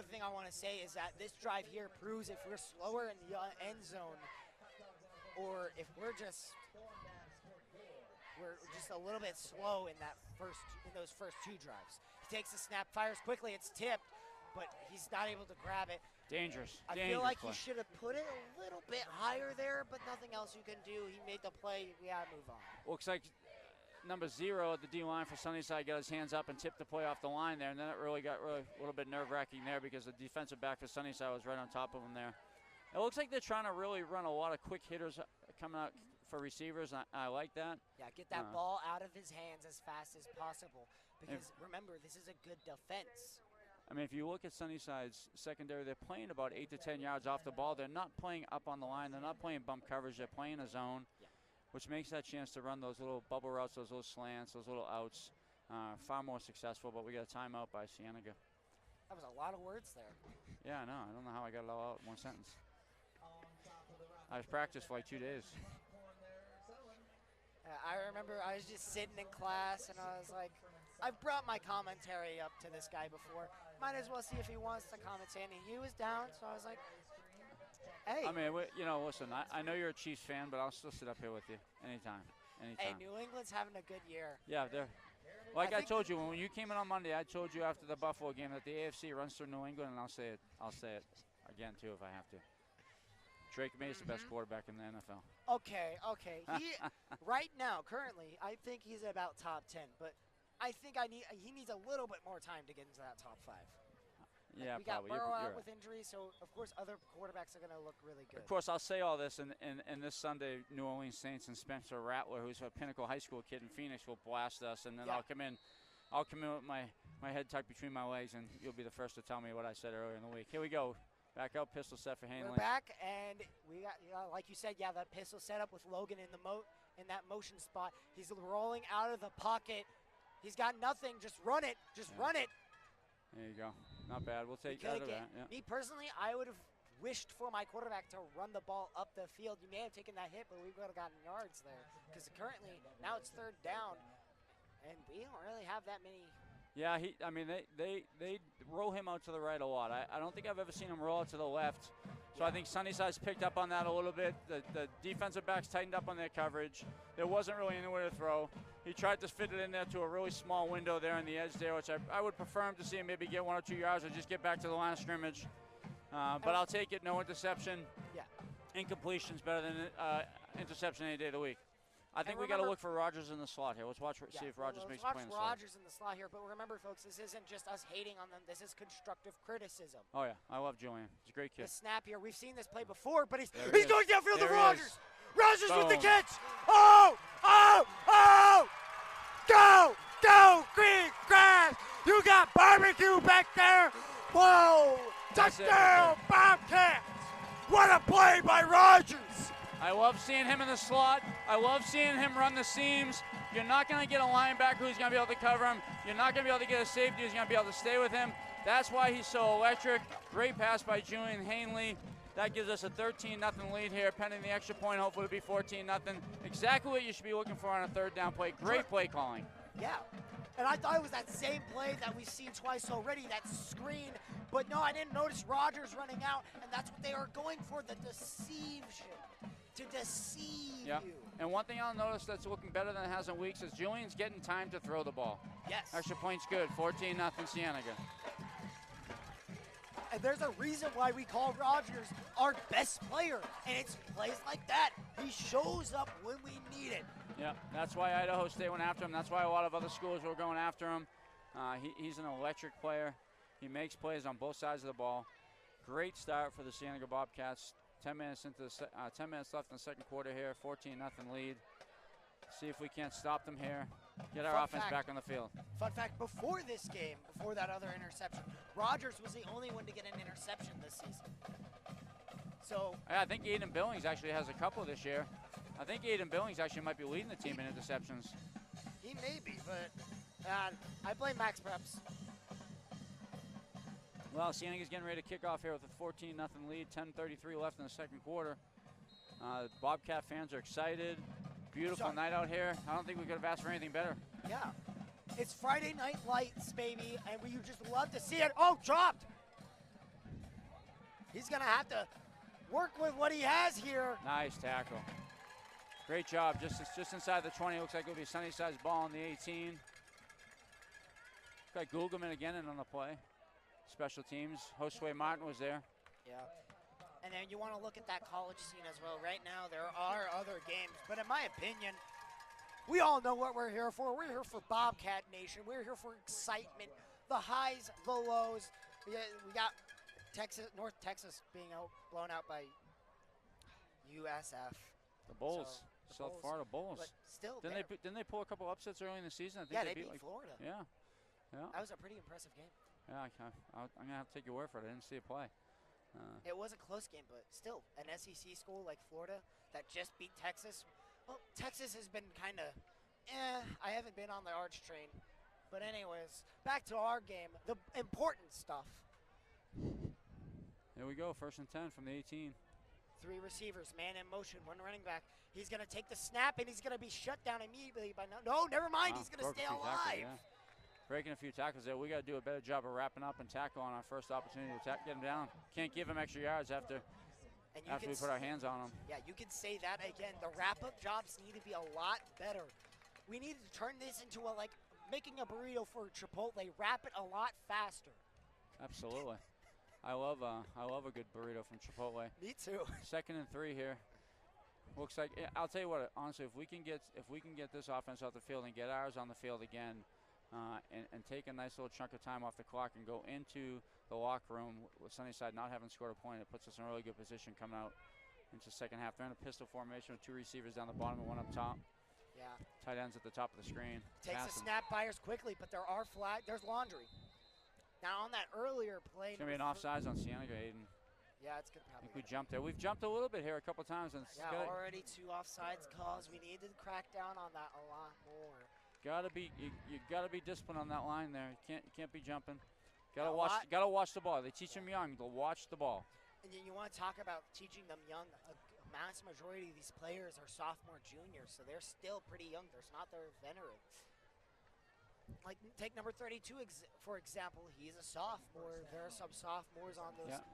thing I want to say is that this drive here proves if we're slower in the end zone, or if we're just a little bit slow in those first 2 drives. He takes the snap, fires quickly. It's tipped, but he's not able to grab it. Dangerous. I feel like he should have put it a little bit higher there, but nothing else you can do. He made the play. We got to move on. Looks like number 0 at the D-line for Sunnyside got his hands up and tipped the play off the line there, and then it really got a little bit nerve-wracking there because the defensive back for Sunnyside was right on top of him there. It looks like they're trying to really run a lot of quick hitters coming out for receivers. I like that. Yeah, get that ball out of his hands as fast as possible because, remember, this is a good defense. I mean, if you look at Sunnyside's secondary, they're playing about 8 to 10 yards off the ball. They're not playing up on the line. They're not playing bump coverage. They're playing a zone, which makes that chance to run those little bubble routes, those little slants, those little outs far more successful. But we got a timeout by Cienega. That was a lot of words there. Yeah, I know. I don't know how I got it all out in one sentence. I was practiced for like 2 days. I remember I was just sitting in class, and I was like, I've brought my commentary up to this guy before. Might as well see if he wants to commentate. And he was down, so I was like, hey. I mean, listen, I know you're a Chiefs fan, but I'll still sit up here with you anytime. Hey, New England's having a good year. Yeah, they're. Like I told you, when you came in on Monday, I told you after the Buffalo game that the AFC runs through New England, and I'll say it again, too, if I have to. Drake May is the best quarterback in the NFL. Okay. He right now, currently, I think he's about top 10, but I think he needs a little bit more time to get into that top 5. Yeah, we got probably. Burrow out right. with injury, so of course other quarterbacks are going to look really good. Of course, I'll say all this, and this Sunday, New Orleans Saints and Spencer Rattler, who's a Pinnacle High School kid in Phoenix, will blast us, and then I'll come in with my head tucked between my legs, and you'll be the first to tell me what I said earlier in the week. Here we go. Back out, pistol set for Hanley. We're back, and we got, like you said, that pistol set up with Logan in that motion spot. He's rolling out of the pocket. He's got nothing. Just run it. Run it. There you go. Not bad. We'll take that. Me personally, I would have wished for my quarterback to run the ball up the field. You may have taken that hit, but we would have gotten yards there. Because currently, now it's 3rd down, and we don't really have that many. Yeah, they roll him out to the right a lot. I don't think I've ever seen him roll out to the left. So I think Sunnyside's picked up on that a little bit. The defensive backs tightened up on their coverage. There wasn't really anywhere to throw. He tried to fit it in there to a really small window there on the edge there, which I would prefer him to see him maybe get 1 or 2 yards or just get back to the line of scrimmage. But I'll take it. No interception. Yeah. Incompletion's better than interception any day of the week. I think we got to look for Rodgers in the slot here. Let's see if Rodgers makes a play in the slot. Watch Rodgers in the slot here, but remember, folks, this isn't just us hating on them. This is constructive criticism. Oh, yeah. I love Julian. He's a great kid. The snap here, we've seen this play before, but he's he going downfield to There he Rodgers. is. Rodgers with the Boom. catch. Oh! Go, green grass. You got barbecue back there. Whoa! That's it. Touchdown, Bobcats. What a play by Rodgers. I love seeing him in the slot. I love seeing him run the seams. You're not going to get a linebacker who's going to be able to cover him. You're not going to be able to get a safety who's going to be able to stay with him. That's why he's so electric. Great pass by Julian Hanley. That gives us a 13-0 lead here, pending the extra point. Hopefully it'll be 14-0. Exactly what you should be looking for on a third down play. Great play calling. Yeah. And I thought it was that same play that we've seen twice already, that screen. But no, I didn't notice Rodgers running out, and that's what they are going for, the deception. To deceive you. And one thing I'll notice that's looking better than it has in weeks is Julian's getting time to throw the ball. Yes. Extra point's good. 14-0 Cienega. And there's a reason why we call Rodgers our best player, and it's plays like that. He shows up when we need it. Yeah, that's why Idaho State went after him. That's why a lot of other schools were going after him. He's an electric player. He makes plays on both sides of the ball. Great start for the Cienega Bobcats. 10 minutes left in the second quarter here. 14-0 lead. See if we can't stop them here. Get our offense back on the field. Fun fact, before this game, before that other interception, Rodgers was the only one to get an interception this season. So I think Aiden Billings actually has a couple this year. I think Aiden Billings actually might be leading the team in interceptions. He may be, but I blame Max Preps. Well, Cienega's getting ready to kick off here with a 14-0 lead, 10:33 left in the second quarter. Bobcat fans are excited. Beautiful night out here. I don't think we could have asked for anything better. Yeah. It's Friday Night Lights, baby, and we just love to see it. Oh, dropped. He's going to have to work with what he has here. Nice tackle. Great job. Just inside the 20. Looks like it'll be Sunnyside's ball on the 18. Got Gulgaman again in on the play. Special teams. Josue Martin was there. Yeah. And then you want to look at that college scene as well. Right now, there are other games. But in my opinion, we all know what we're here for. We're here for Bobcat Nation. We're here for excitement, the highs, the lows. We got North Texas being blown out by USF. The Bulls. South Florida Bulls. But still, didn't they pull a couple upsets early in the season? I think they beat Florida. Yeah. That was a pretty impressive game. Yeah, I'm going to have to take your word for it. I didn't see a play. It was a close game, but still, an SEC school like Florida that just beat Texas. Well, Texas has been kind of, I haven't been on the Arch train. But anyways, back to our game, the important stuff. Here we go, 1st and 10 from the 18. 3 receivers, man in motion, 1 running back. He's going to take the snap, and he's going to be shut down immediately by no, never mind, he's going to stay alive. Breaking a few tackles there. We got to do a better job of wrapping up and tackle on our first opportunity to get him down. Can't give him extra yards after we put our hands on him. Yeah, you can say that again. The wrap-up jobs need to be a lot better. We need to turn this into making a burrito for Chipotle. Wrap it a lot faster. Absolutely. I love a good burrito from Chipotle. Me too. 2nd and 3 here. Looks like I'll tell you what. Honestly, if we can get this offense off the field and get ours on the field again. And take a nice little chunk of time off the clock and go into the locker room with Sunnyside not having scored a point. It puts us in a really good position coming out into the second half. They're in a pistol formation with 2 receivers down the bottom and 1 up top. Yeah. Tight ends at the top of the screen. Takes the snap buyers quickly, but there's laundry. Now on that earlier play. It's going to be an offsides on Cienega, Aiden. Yeah, it's good. I think we jumped there. We've jumped a little bit here a couple times. And already 2 offsides calls. We need to crack down on that a lot more. You gotta be disciplined on that line there. You can't be jumping. Gotta watch the ball. They teach them young. They'll watch the ball. And you want to talk about teaching them young. A mass majority of these players are sophomore, juniors, so they're still pretty young. They're veterans. Like take number 32 for example. He's a sophomore. There are some sophomores on those. Yeah.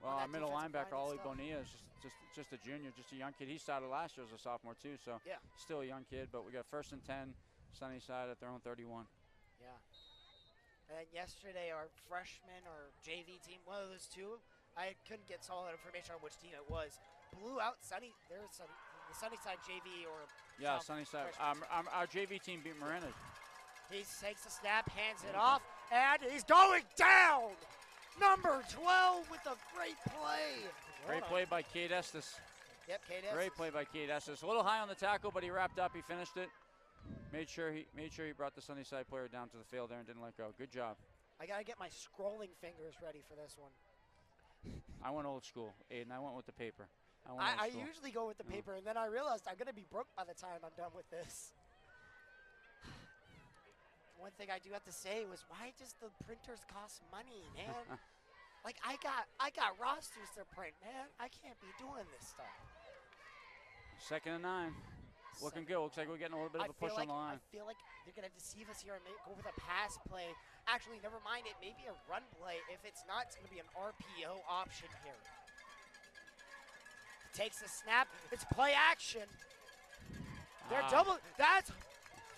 Well, our middle linebacker, Ollie Bonilla, is just a junior, just a young kid. He started last year as a sophomore too, so still a young kid. But we got 1st and 10. Sunnyside at their own 31. Yeah. And then yesterday, our freshman or JV team, one of those two, I couldn't get solid information on which team it was, blew out the Sunnyside JV or Yeah, Sunnyside. Our JV team beat Marina. He takes a snap, hands it off, and he's going down. Number 12 with a great play. Great play by Kate Estes. Yep, Kate Estes. Great play by Kate Estes. A little high on the tackle, but he wrapped up. He finished it. Made sure he brought the Sunnyside player down to the field there and didn't let go. Good job. I gotta get my scrolling fingers ready for this one. I went old school, Aiden. I went with the paper. I usually go with the paper, and then I realized I'm gonna be broke by the time I'm done with this. One thing I do have to say was, why does the printers cost money, man? Like I got rosters to print, man. I can't be doing this stuff. 2nd and 9. Looking good. Looks like we're getting a little bit of a push on the line. I feel like they're going to deceive us here and go with a pass play. Actually, never mind. It may be a run play. If it's not, it's going to be an RPO option here. Takes the snap. It's play action. They're double. That's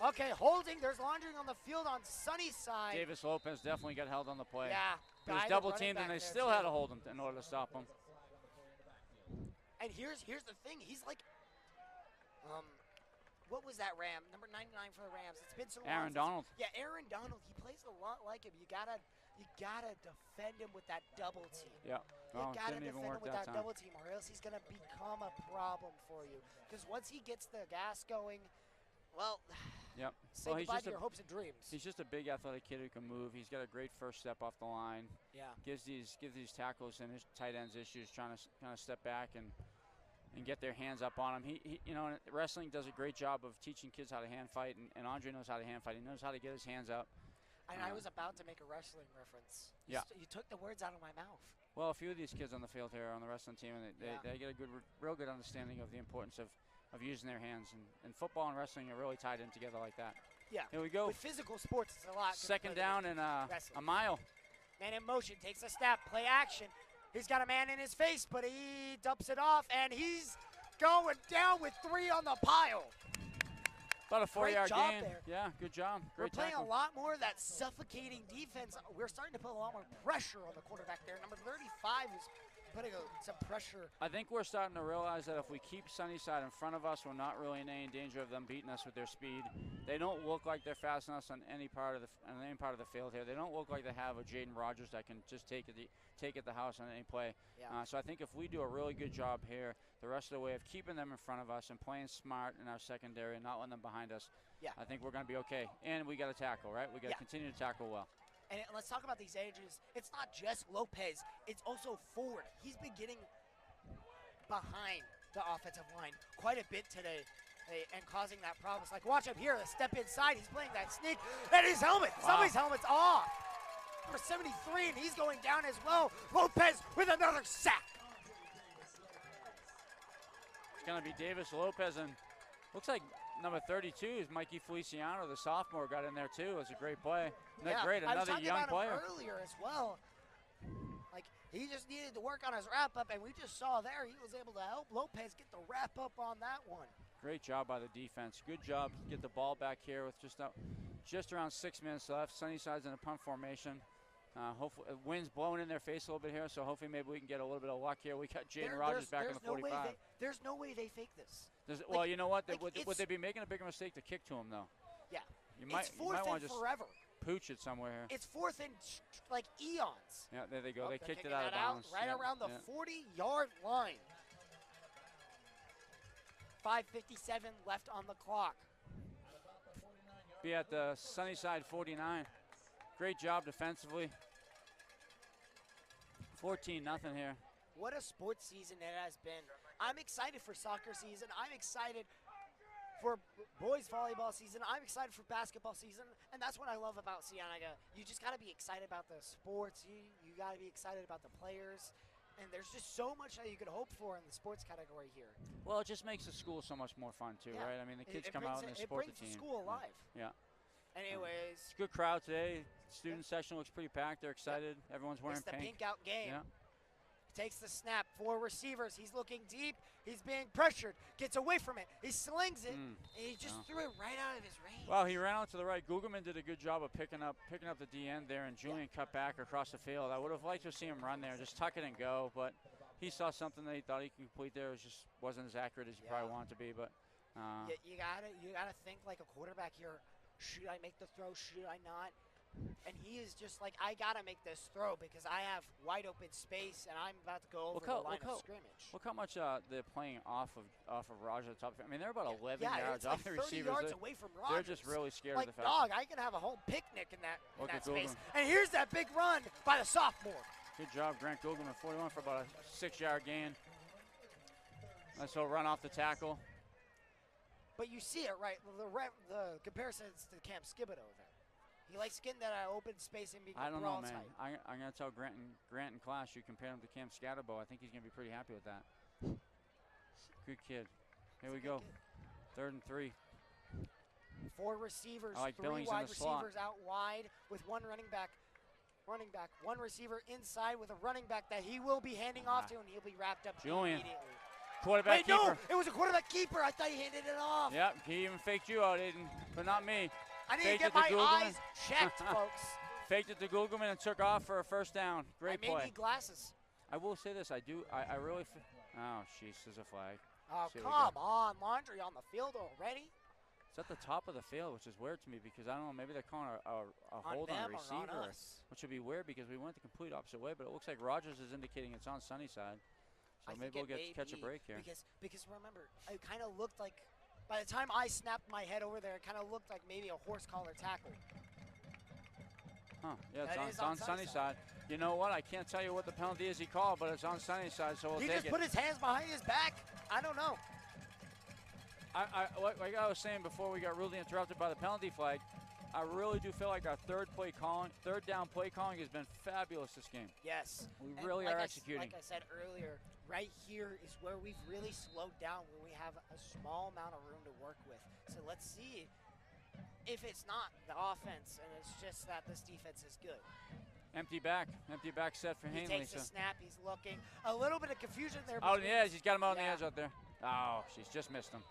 okay. Holding. There's laundering on the field on Sunnyside. Davis Lopez definitely got held on the play. Yeah. He was double teamed, and they still had to hold him in order to stop him. And here's the thing. He's like, what was that Ram? Number 99 for the Rams. It's been so long. Aaron Donald. Yeah, Aaron Donald. He plays a lot like him. You gotta defend him with that double team. Yeah. You gotta defend him with that double team, or else he's gonna become a problem for you. Because once he gets the gas going, well, yep. Say goodbye to your hopes and dreams. He's just a big athletic kid who can move. He's got a great first step off the line. Yeah. Gives these tackles and his tight ends issues, trying to kind of step back and get their hands up on him. He wrestling does a great job of teaching kids how to hand fight, and Andre knows how to hand fight. He knows how to get his hands up. And I was about to make a wrestling reference. Yeah. You took the words out of my mouth. Well, a few of these kids on the field here on the wrestling team, and they get a real good understanding of the importance of using their hands. And football and wrestling are really tied in together like that. Yeah. Here we go. With physical sports, it's a lot. 2nd down and a mile. Man in motion, takes a snap, play action. He's got a man in his face, but he dumps it off, and he's going down with 3 on the pile. About a 4-yard gain. There. Yeah, good job. Great We're playing tackle. a lot more of that suffocating defense. We're starting to put a lot more pressure on the quarterback there. Number 35 is putting some pressure. I think we're starting to realize that if we keep Sunnyside in front of us, we're not really in any danger of them beating us with their speed. They don't look like they're fast enough on any part of the field here. They don't look like they have a Jaden Rogers that can just take it the house on any play. Yeah. So I think if we do a really good job here the rest of the way of keeping them in front of us and playing smart in our secondary and not letting them behind us, I think we're going to be okay. And we got to tackle, right? We got to continue to tackle well. And let's talk about these edges. It's not just Lopez. It's also Ford. He's been getting behind the offensive line quite a bit today and causing that problem. It's like, watch him here. Step inside. He's playing that sneak. And his helmet. Wow. Somebody's helmet's off. Number 73, and he's going down as well. Lopez with another sack. It's going to be Davis Lopez, and looks like number 32 is Mikey Feliciano, the sophomore, got in there too. It was a great play. Great, another young player. I was talking about him earlier as well. Like, he just needed to work on his wrap-up, and we just saw there he was able to help Lopez get the wrap-up on that one. Great job by the defense. Good job to get the ball back here with just around 6 minutes left. Sunnyside's in a punt formation. Hopefully, wind's blowing in their face a little bit here, so hopefully maybe we can get a little bit of luck here. We got Jaden Rogers back in the 45. There's no way they fake this. Well, you know what? Would they be making a bigger mistake to kick to him, though? Yeah. You might want to just forever. Pooch it somewhere here. It's 4th and like eons. Yeah, there they go. They kicked it out of bounds. Right around the 40-yard line. 5:57 left on the clock. Be at the Sunnyside 49. Great job defensively. 14-0 here. What a sports season it has been. I'm excited for soccer season. I'm excited for boys volleyball season. I'm excited for basketball season. And that's what I love about Cienega. You just got to be excited about the sports. You got to be excited about the players. And there's just so much that you could hope for in the sports category here. Well, it just makes the school so much more fun, too, right? I mean, the kids come out and they support the team. It brings the school alive. Yeah. Anyways. It's a good crowd today. Student section looks pretty packed. They're excited. Everyone's wearing pink. It's the pink out game. Yeah. takes the snap. 4 receivers. He's looking deep. He's being pressured. Gets away from it. He slings it, and he just threw it right out of his range. Well, he ran out to the right. Gugelman did a good job of picking up the D end there, and Julian cut back across the field. I would have liked to see him run there, just tuck it and go, but he saw something that he thought he could complete there. It just wasn't as accurate as he probably wanted to be, but you gotta think like a quarterback here. Should I make the throw? Should I not? And he is just like, I gotta make this throw because I have wide open space and I'm about to go over the line of scrimmage. Look how much they're playing off of Roger at the top. I mean, they're about 11 yards off the like 30 receivers. yards away from Rogers. They're just really scared like, of the fact. Dog, I can have a whole picnic in that space. Gugelman. And here's that big run by the sophomore. Good job, Grant Gugelman, 41 for about a 6-yard gain. Nice little run off the tackle. But you see it, right? The comparison is to Cam Skibido there. He likes getting that open space and being I don't know, man. tight. I'm going to tell Grant in class you compare him to Cam Scatterbo. I think he's going to be pretty happy with that. Good kid. Here we go. 3rd and 3. 4 receivers, I like 3 Billings wide in the slot. receivers out wide with 1 running back. 1 receiver inside with a running back that he will be handing off to, and he'll be wrapped up Julian. immediately. Quarterback keeper. No, it was a quarterback keeper. I thought he handed it off. Yep, he even faked you out, Aiden, but not me. I need to get my eyes checked, folks. Faked it to Gugelman and took off for a first down. Great play. I may need glasses. I will say this. I really. Oh, jeez, there's a flag. Oh, come on. Laundry on the field already? It's at the top of the field, which is weird to me because I don't know. Maybe they're calling a hold on a receiver, or on us. which would be weird because we went the complete opposite way. But it looks like Rogers is indicating it's on Sunnyside. So maybe we'll get to catch a break here. Because remember, it kind of looked like, by the time I snapped my head over there, it kind of looked like maybe a horse collar tackle. Huh, yeah, it's on Sunnyside. You know what? I can't tell you what the penalty is he called, but it's on Sunnyside, so we'll take it. He just put his hands behind his back? I don't know. Like I was saying before we got rudely interrupted by the penalty flag, I really do feel like our third down play calling has been fabulous this game. Yes. We really are executing. Like I said earlier, right here is where we've really slowed down when we have a small amount of room to work with. So let's see if it's not the offense and it's just that this defense is good. Empty back set for Hanley. He takes the snap, he's looking. A little bit of confusion there. Out on the edge, he's got him out on the edge out there. Oh, she's just missed him.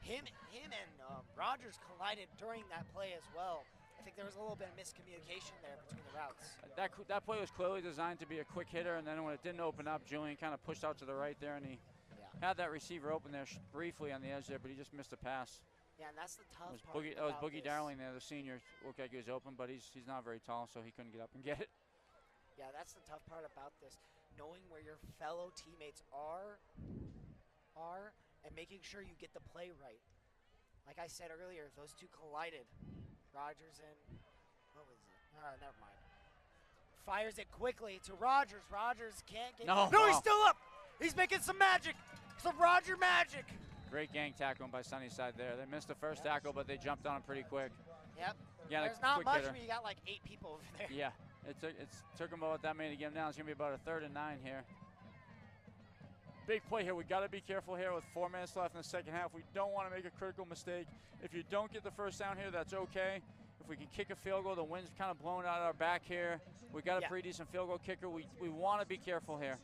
Him and Rogers collided during that play as well. I think there was a little bit of miscommunication there between the routes. That play was clearly designed to be a quick hitter, and then when it didn't open up, Julian kind of pushed out to the right there, and he had that receiver open there briefly on the edge there, but he just missed a pass. Yeah, and that's the tough part. That was Boogie Darling there, the senior. Looked like he was open, but he's not very tall, so he couldn't get up and get it. Yeah, that's the tough part about this. Knowing where your fellow teammates are, and making sure you get the play right. Like I said earlier, those two collided. Rogers and, what was it? Never mind. Fires it quickly to Rogers. Rogers can't get No, he's still up. He's making some magic. Some Roger magic. Great gang tackling by Sunnyside there. They missed the first tackle, but they jumped on him pretty quick. Yep. Yeah, there's not much hitter. when you got like 8 people over there. Yeah, it took them about that many to get him down. It's going to be about a 3rd and 9 here. Big play here. We got to be careful here with 4 minutes left in the second half. We don't want to make a critical mistake. If you don't get the first down here, that's okay. If we can kick a field goal, the wind's kind of blowing out our back here. We got a pretty decent field goal kicker. We want to be careful here.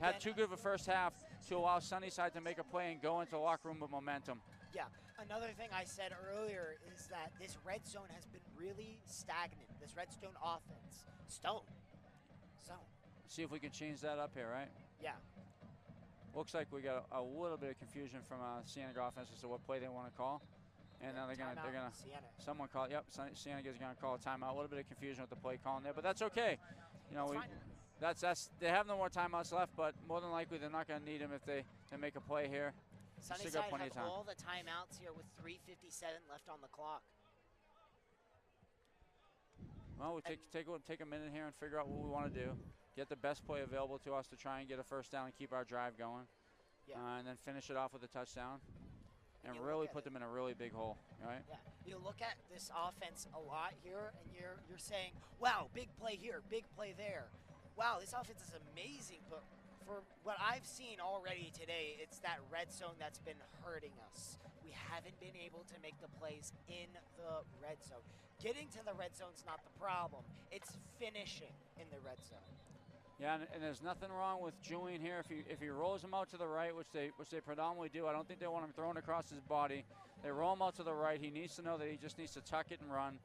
Had too good of a first half to allow Sunnyside to make a play and go into the locker room with momentum. Yeah, another thing I said earlier is that this red zone has been really stagnant. This red zone offense. Zone. See if we can change that up here, right? Yeah. Looks like we got a little bit of confusion from Cienega offense as to what play they want to call. And now they're gonna someone call it. Yep, Cienega's gonna call a timeout. A little bit of confusion with the play calling there, but that's okay. You know, that's they have no more timeouts left, but more than likely they're not gonna need them if they make a play here. Sunnyside has all the timeouts here with 3:57 left on the clock. Well, we take a minute here and figure out what we want to do. Get the best play available to us to try and get a first down and keep our drive going. Yeah. And then finish it off with a touchdown. And really put them in a really big hole, right? Yeah. You look at this offense a lot here, and you're saying, wow, big play here, big play there. Wow, this offense is amazing, but for what I've seen already today, it's that red zone that's been hurting us. We haven't been able to make the plays in the red zone. Getting to the red zone's not the problem. It's finishing in the red zone. Yeah, and there's nothing wrong with Julian here. If he rolls him out to the right, which they predominantly do, I don't think they want him thrown across his body. They roll him out to the right. He needs to know that he just needs to tuck it and run,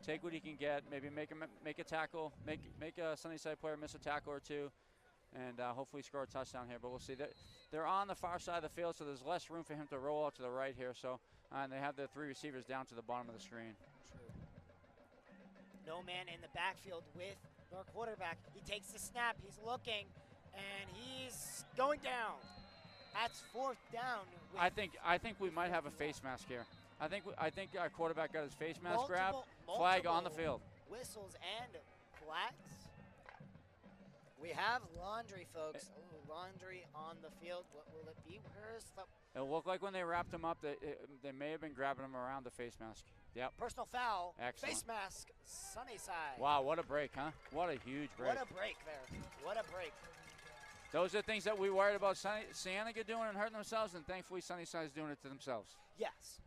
take what he can get. Maybe make a tackle, make a Sunnyside player miss a tackle or two, and hopefully score a touchdown here. But we'll see. They're on the far side of the field, so there's less room for him to roll out to the right here. So and they have their 3 receivers down to the bottom of the screen. No man in the backfield with their quarterback. He takes the snap. He's looking, and he's going down. That's 4th down. I think we might have a face mask here. I think our quarterback got his face mask grabbed. Flag on the field. Whistles and flags. We have laundry, folks. Ooh, laundry on the field. What will it be? Where's the... It looked like when they wrapped him up, they may have been grabbing him around the face mask. Yep. Personal foul. Excellent. Face mask. Sunnyside. Wow, what a break, huh? What a huge break. What a break there. What a break. Those are things that we worried about Cienega doing and hurting themselves, and thankfully Sunnyside's doing it to themselves. Yes.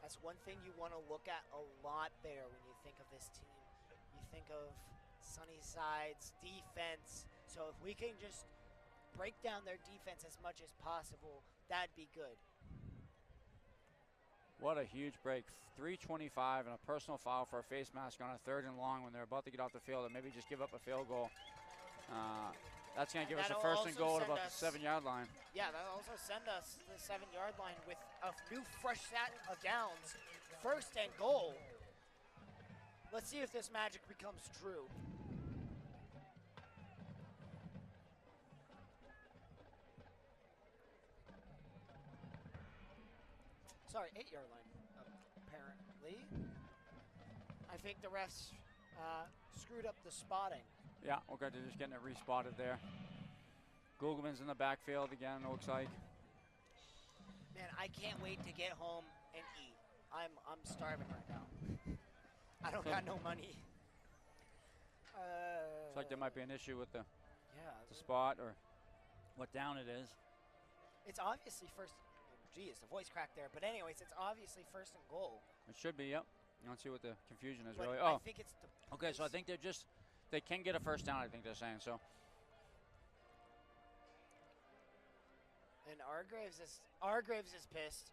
That's one thing you want to look at a lot there when you think of this team. You think of Sunnyside's defense. So if we can just break down their defense as much as possible, that'd be good. What a huge break. 3:25 and a personal foul for a face mask on a 3rd and long when they're about to get off the field and maybe just give up a field goal. That's going to give us a 1st and goal at about the 7-yard line. Yeah, that'll also send us the 7-yard line with a new fresh set of downs. 1st and goal. Let's see if this magic becomes true. Sorry, 8-yard line, apparently. I think the refs screwed up the spotting. Yeah, okay, they're just getting it respotted there. Gugelman's in the backfield again, it looks like. Man, I can't wait to get home and eat. I'm starving right now. I don't got no money. Looks like there might be an issue with the spot or what down it is. It's obviously first. Geez, the voice cracked there. But anyways, it's obviously 1st and goal. It should be, yep. You don't see what the confusion is But really. I think it's the. Okay, so I think they can get a 1st down, I think they're saying, so. And Hargraves is pissed.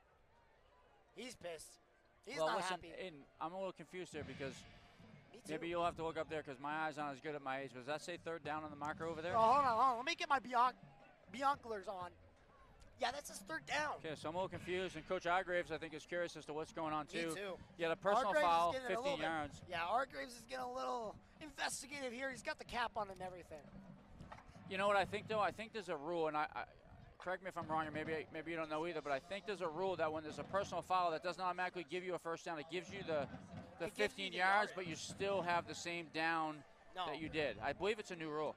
He's pissed. He's well, not listen, happy. Aiden, I'm a little confused here because Me too. maybe you'll have to look up there because my eyes aren't as good at my age. But does that say 3rd down on the marker over there? Oh, hold on. Let me get my binoculars on. Yeah, that's his 3rd down. Okay, so I'm a little confused, and Coach Hargraves, I think, is curious as to what's going on, too. Me too. Yeah, the personal foul, 15 yards. Yeah, Hargraves is getting a little investigative here. He's got the cap on and everything. You know what I think, though? I think there's a rule, and I correct me if I'm wrong, or maybe you don't know either, but I think there's a rule that when there's a personal foul, that doesn't automatically give you a 1st down. It gives you the 15 yards, but you still have the same down that you did. I believe it's a new rule.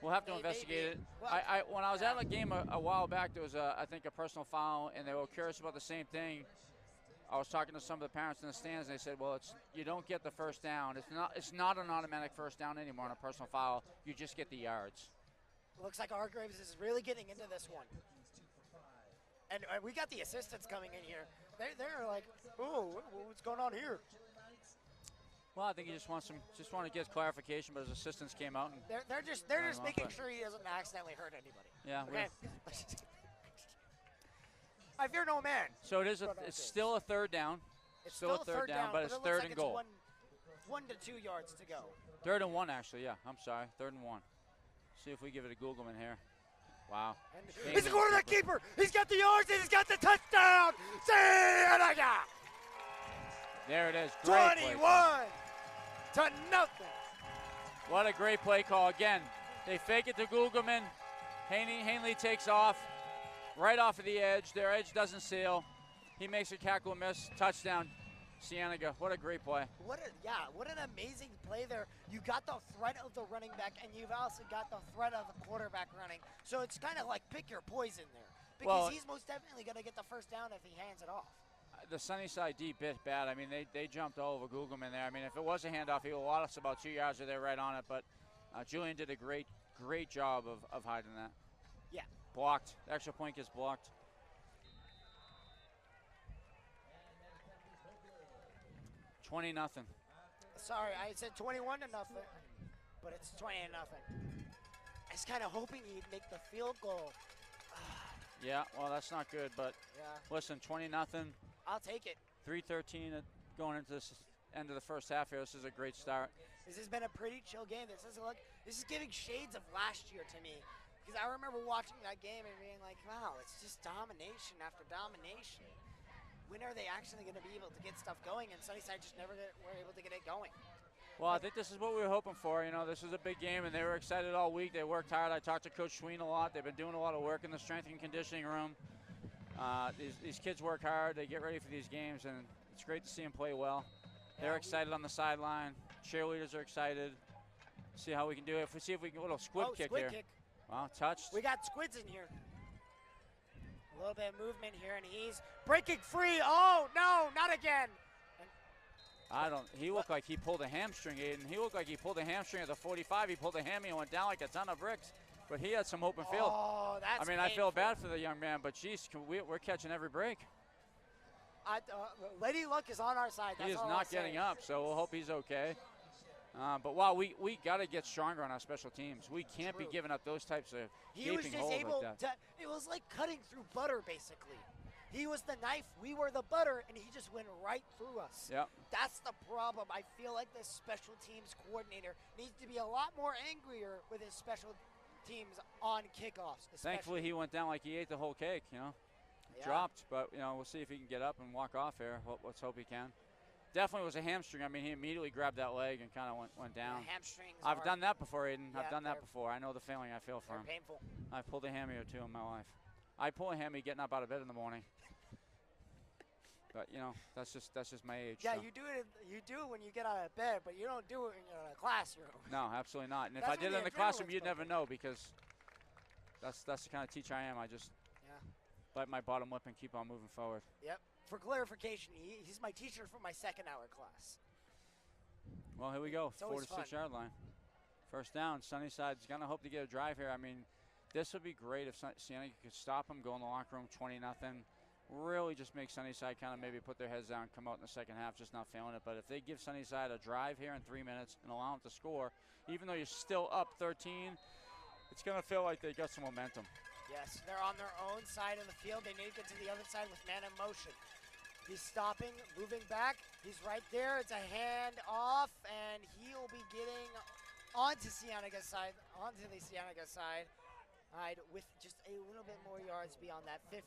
We'll have to investigate it. Well, when I was at a game a while back, there was, I think, a personal foul, and they were curious about the same thing. I was talking to some of the parents in the stands, and they said, well, you don't get the 1st down. It's not an automatic 1st down anymore on a personal foul. You just get the yards. Looks like Hargraves is really getting into this one. And we got the assistants coming in here. They're like, oh, what's going on here? Well, I think he just want to get clarification, but his assistants came out and they're just making sure he doesn't accidentally hurt anybody. Yeah. Okay. I fear no man. So it's still a 3rd down. It's still a 3rd down, but it's 3rd and goal. 1 to 2 yards to go. 3rd and 1, actually. Yeah, I'm sorry. 3rd and 1. See if we give it a Gugelman here. Wow. He's going to the keeper. He's got the yards and he's got the touchdown. Cienega. There it is. Great 21 play. to nothing. What a great play call. Again, they fake it to Gugelman. Hanley takes off right off of the edge. Their edge doesn't seal. He makes a tackle miss. Touchdown. Cienega. What a great play. What an amazing play there. You got the threat of the running back, and you've also got the threat of the quarterback running. So it's kind of like pick your poison there. Because he's most definitely going to get the 1st down if he hands it off. The Sunnyside D bit bad. I mean, they jumped all over Gugelman there. I mean, if it was a handoff, he would have lost about 2 yards or they're right on it. But Julian did a great job of hiding that. Yeah. Blocked. The extra point gets blocked. 20-0. Sorry, I said 21 to nothing. but it's 20-0. I was kind of hoping he'd make the field goal. Yeah, well, that's not good, but listen, 20-0. I'll take it. 3:13 going into this end of the first half here. This is a great start. This has been a pretty chill game. This is giving shades of last year to me. Because I remember watching that game and being like, wow, it's just domination after domination. When are they actually going to be able to get stuff going? And Sunnyside just never were able to get it going. Well, I think this is what we were hoping for. You know, this is a big game, and they were excited all week. They worked hard. I talked to Coach Sween a lot. They've been doing a lot of work in the strength and conditioning room. These kids work hard. They get ready for these games, and it's great to see them play well. They're excited on the sideline. Cheerleaders are excited. See how we can do it. See if we can get a little squid kick here. Kick. Well, touched. We got squids in here. A little bit of movement here, and he's breaking free. Oh, no, not again. He looked like he pulled a hamstring, Aiden. He looked like he pulled a hamstring at the 45. He pulled a hammy and went down like a ton of bricks. But he had some open field. Oh, that's I feel bad for the young man, but geez, we're catching every break. Lady Luck is on our side. That's he is all not getting up, so we'll hope he's okay. But wow, we got to get stronger on our special teams. We can't be giving up those types of gaping holes like that. It was like cutting through butter, basically. He was the knife, we were the butter, and he just went right through us. Yep. That's the problem. I feel like the special teams coordinator needs to be a lot more angrier with his special teams on kickoffs. Thankfully, he went down like he ate the whole cake, you know. Dropped, but, you know, we'll see if he can get up and walk off here. Let's hope he can. Definitely was a hamstring. I mean, he immediately grabbed that leg and kind of went down. Hamstrings I've done that before, Aiden. Yeah, I've done that before. I know the feeling I feel for him. Painful. I've pulled a hammy or two in my life. I pull a hammy getting up out of bed in the morning. But you know, that's just my age. Yeah, so. You do it when you get out of bed, but you don't do it in a classroom. No, absolutely not. And if I did it in the classroom, you'd never know, because that's the kind of teacher I am. I just bite my bottom lip and keep on moving forward. Yep. For clarification, he's my teacher for my second hour class. Well, here we go. 46-yard line. First down. Sunnyside's gonna hope to get a drive here. I mean, this would be great if Cienega could stop them, go in the locker room 20-0. Really just make Sunnyside kind of maybe put their heads down, come out in the second half, just not feeling it. But if they give Sunnyside a drive here in 3 minutes and allow them to score, even though you're still up 13, it's going to feel like they got some momentum. Yes, they're on their own side of the field. They need to get to the other side with man in motion. He's stopping, moving back. He's right there. It's a hand off, and he'll be getting onto the Cienega side, with just a little bit more yards beyond that 50.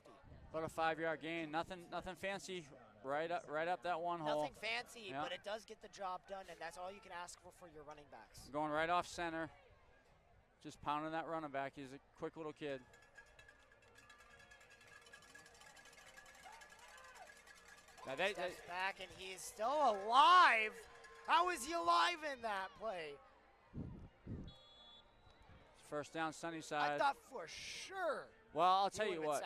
About a 5-yard gain. Nothing fancy. Right up that one hole. Nothing fancy, but it does get the job done, and that's all you can ask for your running backs. Going right off center. Just pounding that running back. He's a quick little kid. Now steps back, and he's still alive. How is he alive in that play? First down, Sunnyside. I thought for sure. Well, I'll tell you what.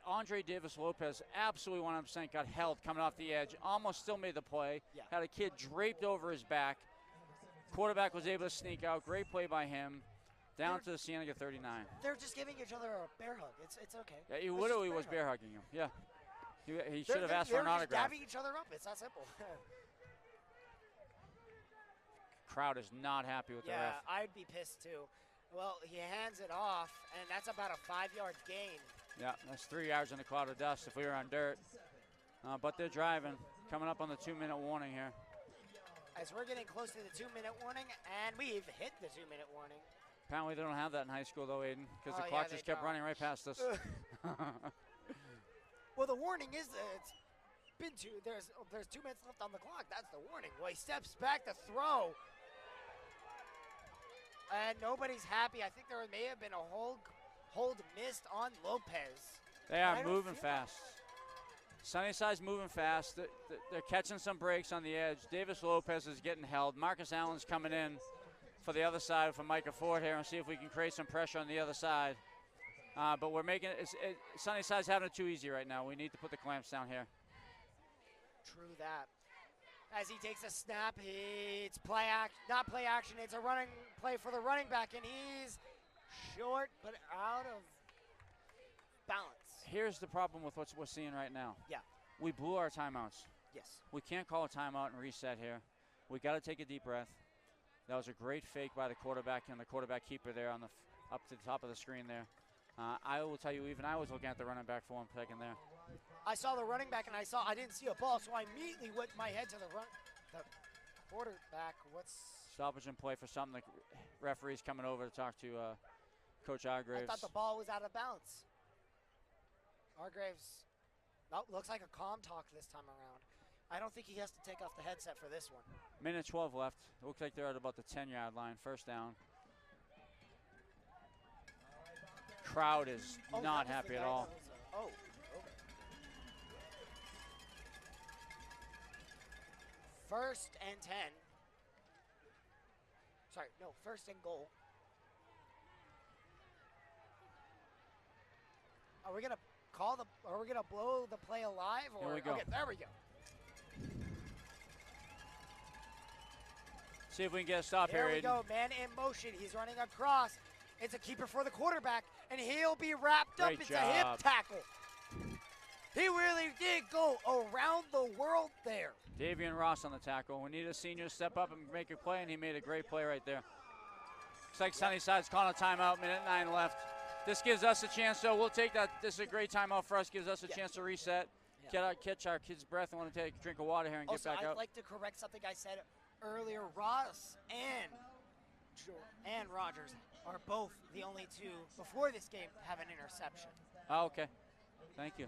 Andre Davis-Lopez absolutely 100% got held coming off the edge. Almost still made the play. Yeah. Had a kid draped over his back. Quarterback was able to sneak out. Great play by him. Down to the Cienega 39. They're just giving each other a bear hug. It's okay. Yeah, he literally was bear hugging him. Yeah. He should have asked for an autograph. They're dabbing each other up. It's that simple. Crowd is not happy with the ref. Yeah, I'd be pissed too. Well, he hands it off, and that's about a 5-yard gain. Yeah, that's 3 yards in a cloud of dust if we were on dirt. But they're driving. Coming up on the 2-minute warning here. As we're getting close to the 2-minute warning, and we've hit the 2-minute warning. Apparently they don't have that in high school, though, Aiden, because the clock just kept running right past us. Well, the warning is it's been there's 2 minutes left on the clock. That's the warning. Well, he steps back to throw. And nobody's happy. I think there may have been a hold missed on Lopez. They are moving fast. Sunnyside's moving fast. They're catching some breaks on the edge. Davis Lopez is getting held. Marcus Allen's coming in for the other side for Micah Ford here and see if we can create some pressure on the other side. But we're making Sunnyside's having it too easy right now. We need to put the clamps down here. True that. As he takes a snap, it's not play action. It's a running play for the running back, and he's short but out of balance. Here's the problem with what we're seeing right now. Yeah. We blew our timeouts. Yes. We can't call a timeout and reset here. We got to take a deep breath. That was a great fake by the quarterback and the quarterback keeper there on the up to the top of the screen there. I will tell you, even I was looking at the running back for 1 second there. I saw the running back, and I didn't see a ball, so I immediately went my head to the quarterback. What's stoppage and play for something? The referee's coming over to talk to Coach Hargraves. I thought the ball was out of bounds. Hargraves, nope, looks like a calm talk this time around. I don't think he has to take off the headset for this one. Minute 12 left. It looks like they're at about the 10-yard line. First down. Crowd is not happy at all. Okay. First and 10. Sorry, no, first and goal. Are we gonna are we gonna blow the play alive? Or Here we go. Okay, there we go. See if we can get a stop here. Here we go, man in motion. He's running across. It's a keeper for the quarterback, and he'll be wrapped up. It's a hip tackle. He really did go around the world there. Davian Ross on the tackle. We need a senior to step up and make a play, and he made a great play right there. Looks like Sunnyside's calling a timeout, minute 9 left. This gives us a chance, so we'll take that. This is a great timeout for us. Gives us a chance to reset, catch our kids' breath. I want to take a drink of water here and also, get back out. I'd like to correct something I said earlier. Ross and Rogers are both the only two before this game have an interception. Oh, okay. Thank you.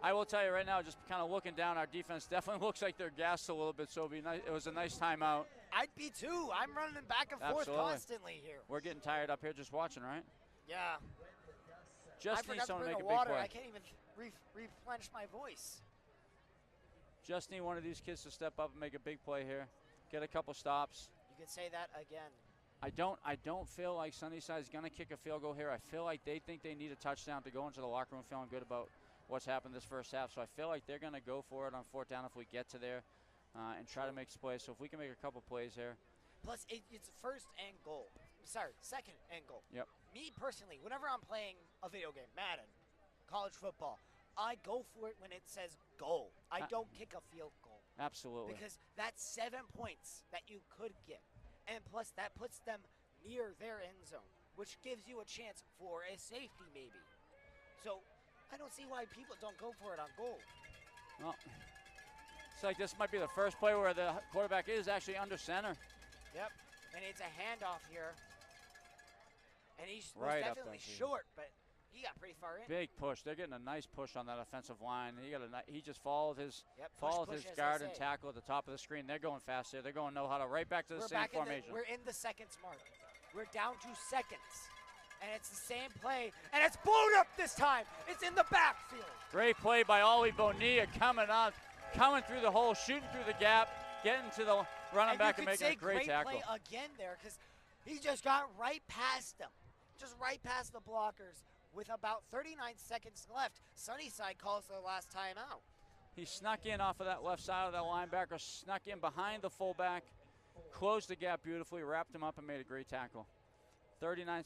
I will tell you right now, just kind of looking down, our defense definitely looks like they're gassed a little bit, so it was a nice timeout. I'd be too. I'm running back and forth constantly here. We're getting tired up here just watching, right? Yeah. Just need someone to make a big play. I can't even replenish my voice. Just need one of these kids to step up and make a big play here. Get a couple stops. You can say that again. I don't feel like Sunnyside's going to kick a field goal here. I feel like they think they need a touchdown to go into the locker room feeling good about what's happened this first half. So I feel like they're going to go for it on 4th down if we get to there and try to make some plays. So if we can make a couple plays here. Plus, it's first and goal. Sorry, second and goal. Yep. Me personally, whenever I'm playing a video game, Madden, college football, I go for it when it says goal. I don't kick a field goal. Absolutely. Because that's 7 points that you could get. And plus, that puts them near their end zone, which gives you a chance for a safety maybe. So I don't see why people don't go for it on goal. Well, it's like this might be the first play where the quarterback is actually under center. Yep, and it's a handoff here. And he's definitely short, but he got pretty far in. Big push. They're getting a nice push on that offensive line. He just followed his his guard and tackle at the top of the screen. They're going fast there. They're going no huddle right back to the same formation. We're in the seconds mark. We're down to seconds. And it's the same play, and it's blown up this time. It's in the backfield. Great play by Ollie Bonilla coming through the hole, shooting through the gap, getting to the running back and making a great tackle. Great play again there because he just got right past them, just right past the blockers. With about 39 seconds left, Sunnyside calls their last timeout. He snuck in off of that left side of that linebacker, snuck in behind the fullback, closed the gap beautifully, wrapped him up, and made a great tackle. 39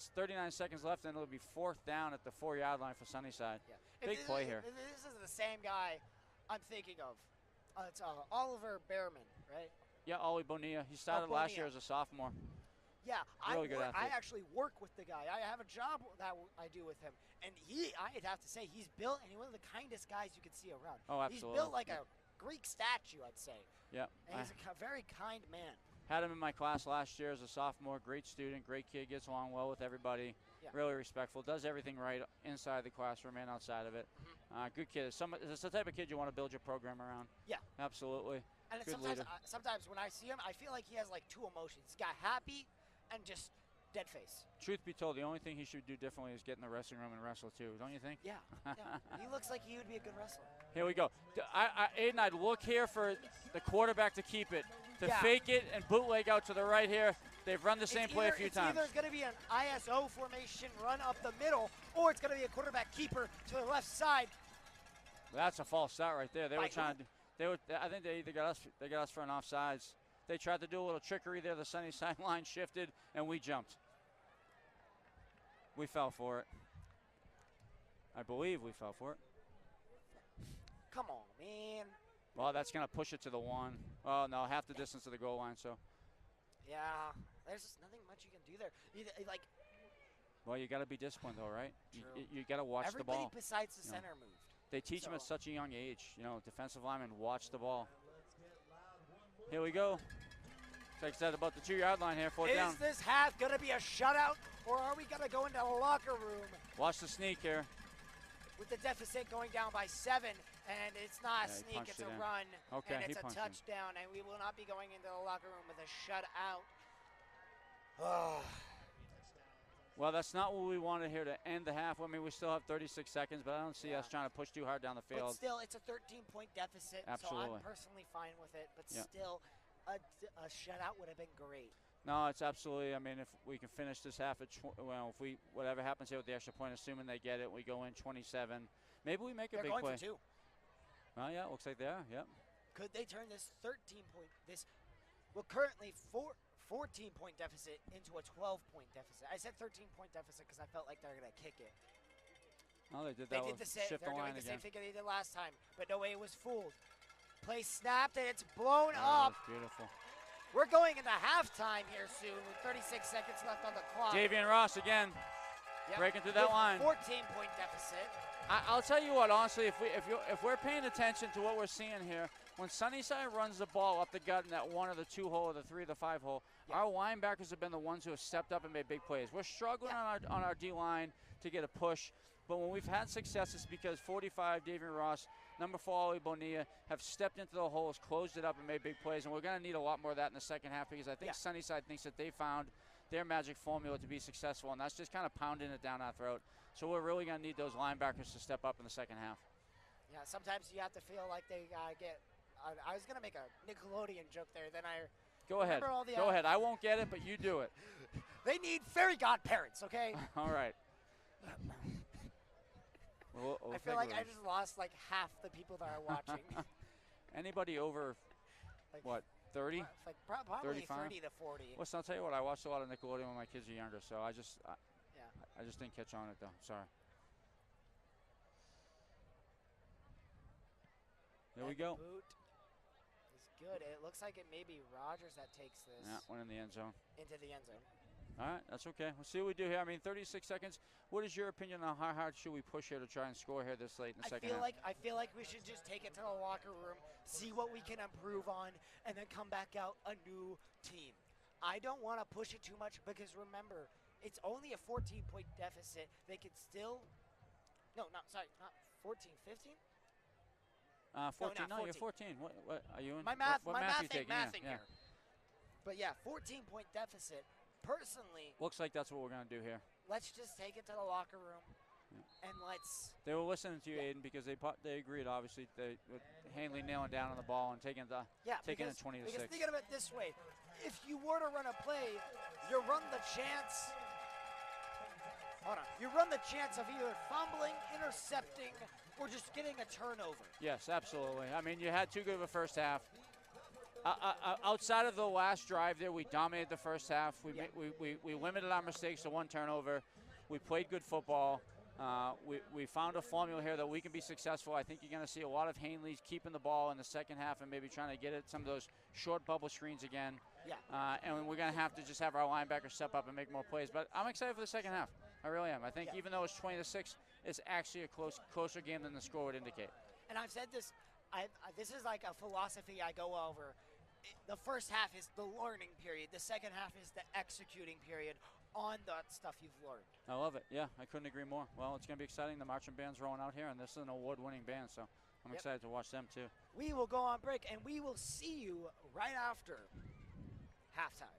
seconds left, and it'll be 4th down at the 4-yard line for Sunnyside. Yeah. Big play here. This is the same guy I'm thinking of. It's Oliver Behrman, right? Yeah, Ollie Bonilla. He started last year as a sophomore. Yeah, really good athlete. I actually work with the guy. I have a job that I do with him. And I'd have to say, he's built, and he's one of the kindest guys you can see around. Oh, absolutely. He's built like a Greek statue, I'd say. Yeah. And he's a very kind man. Had him in my class last year as a sophomore. Great student, great kid, gets along well with everybody. Yeah. Really respectful, does everything right inside the classroom and outside of it. Good kid. It's the type of kid you want to build your program around. Yeah. Absolutely. And sometimes when I see him, I feel like he has like two emotions. He's got happy and just dead face. Truth be told, the only thing he should do differently is get in the wrestling room and wrestle too, don't you think? Yeah. He looks like he would be a good wrestler. Here we go. Aiden, I'd look here for the quarterback to keep it, to fake it and bootleg out to the right here. They've run the same play a few times. It's either going to be an ISO formation run up the middle, or it's going to be a quarterback keeper to the left side. That's a false start right there. They were trying to. I think they either got us for an offsides. They tried to do a little trickery there. The Sunnyside line shifted, and we jumped. We fell for it. I believe we fell for it. Come on, man. Well, that's going to push it to the 1. Oh, no, half the distance to the goal line. So Yeah, there's just nothing much you can do there. Like Well, you got to be disciplined, though, right? True. You got to watch the everybody ball. besides the You know, center moved. They teach them at So- such a young age. You know, defensive linemen watch the ball. Here we go. Takes that about the 2-yard line here, fourth down. Is this half going to be a shutout, or are we going to go into the locker room Watch the sneak here. with the deficit going down by 7, and it's not a Yeah, he sneak, punched it's it a in. run, Okay, and he it's a punched in. touchdown, and we will not be going into the locker room with a shutout. Oh. Well, that's not what we wanted here to end the half. I mean, we still have 36 seconds, but I don't see us trying to push too hard down the But field. still, it's a 13-point deficit, so Absolutely. I'm personally fine with it, but Yeah. still, a shutout would have been great. No, it's absolutely. I mean, if we can finish this half at, if we whatever happens here with the extra point, assuming they get it, we go in 27. Maybe we make a They're big going play. for 2. Oh yeah, it looks like they are. Yep. Could they turn this currently 14-point deficit into a 12-point deficit? I said 13-point deficit because I felt like they're going to kick it. Oh, they did They that. did the same. Shift They're the doing line the again. same thing they did last time, but no way it was fooled. Play snapped and it's blown Oh, up. that's beautiful. We're going into halftime here soon with 36 seconds left on the clock. Davian Ross again, Yep. breaking through that With line. 14-point deficit. I'll tell you what, honestly, if we're paying attention to what we're seeing here, when Sunnyside runs the ball up the gut in that 1 or the 2 hole or the 3 or the 5 hole, our linebackers have been the ones who have stepped up and made big plays. We're struggling on our D line to get a push, but when we've had success, it's because 45, Davian Ross, number 4, Ali Bonilla, have stepped into the holes, closed it up, and made big plays. And we're going to need a lot more of that in the second half because I think Sunnyside thinks that they found their magic formula to be successful, and that's just kind of pounding it down our throat. So we're really going to need those linebackers to step up in the second half. Yeah, sometimes you have to feel like they get. I was going to make a Nickelodeon joke there, then I. Go ahead. Remember all the, Go ahead. I won't get it, but you do it. They need fairy godparents, okay? All right. We'll I feel like I just lost like half the people that are watching. Anybody over, Like, what, 30? It's like probably 35? 30 to 40. Listen, I'll tell you what, I watched a lot of Nickelodeon when my kids were younger, so I just Yeah. didn't catch on it, though. Sorry. There we And the go. boot is good. It looks like it may be Rogers that takes this Yeah, one in the end zone. into the end zone. All right, that's okay. We'll see what we do here. I mean, 36 seconds. What is your opinion on how hard should we push here to try and score here this late in the second half? I feel like we should just take it to the locker room, see what we can improve on, and then come back out a new team. I don't want to push it too much because remember, it's only a 14-point deficit. They could still, not 14, 15? 14. not No, you're 14. 14. What are you in? My math, what my math math you ain't taking? mathing Yeah. here. But yeah, 14-point deficit. Personally, Looks like that's what we're going to do here. let's just take it to the locker room and let's. They were listening to you, Aiden, because they agreed, obviously, with Hanley nailing down on the ball and taking Because it 20 to 6. Because think of it this way: if you were to run a play, you run the chance. Hold on. You run the chance of either fumbling, intercepting, or just getting a turnover. Yes, absolutely. I mean, you had too good of a first half. Outside of the last drive there, we dominated the first half. We limited our mistakes to 1 turnover. We played good football. We found a formula here that we can be successful. I think you're going to see a lot of Hanley's keeping the ball in the second half and maybe trying to get at some of those short bubble screens again. Yeah. And we're going to have to just have our linebackers step up and make more plays. But I'm excited for the second half. I really am. I think even though it's 20 to 6, it's actually a closer game than the score would indicate. And I've said this. This is like a philosophy I go over. The first half is the learning period. The second half is the executing period on that stuff you've learned. I love it. Yeah, I couldn't agree more. Well, it's going to be exciting. The marching band's rolling out here, and this is an award-winning band, so I'm excited to watch them too. We will go on break, and we will see you right after halftime.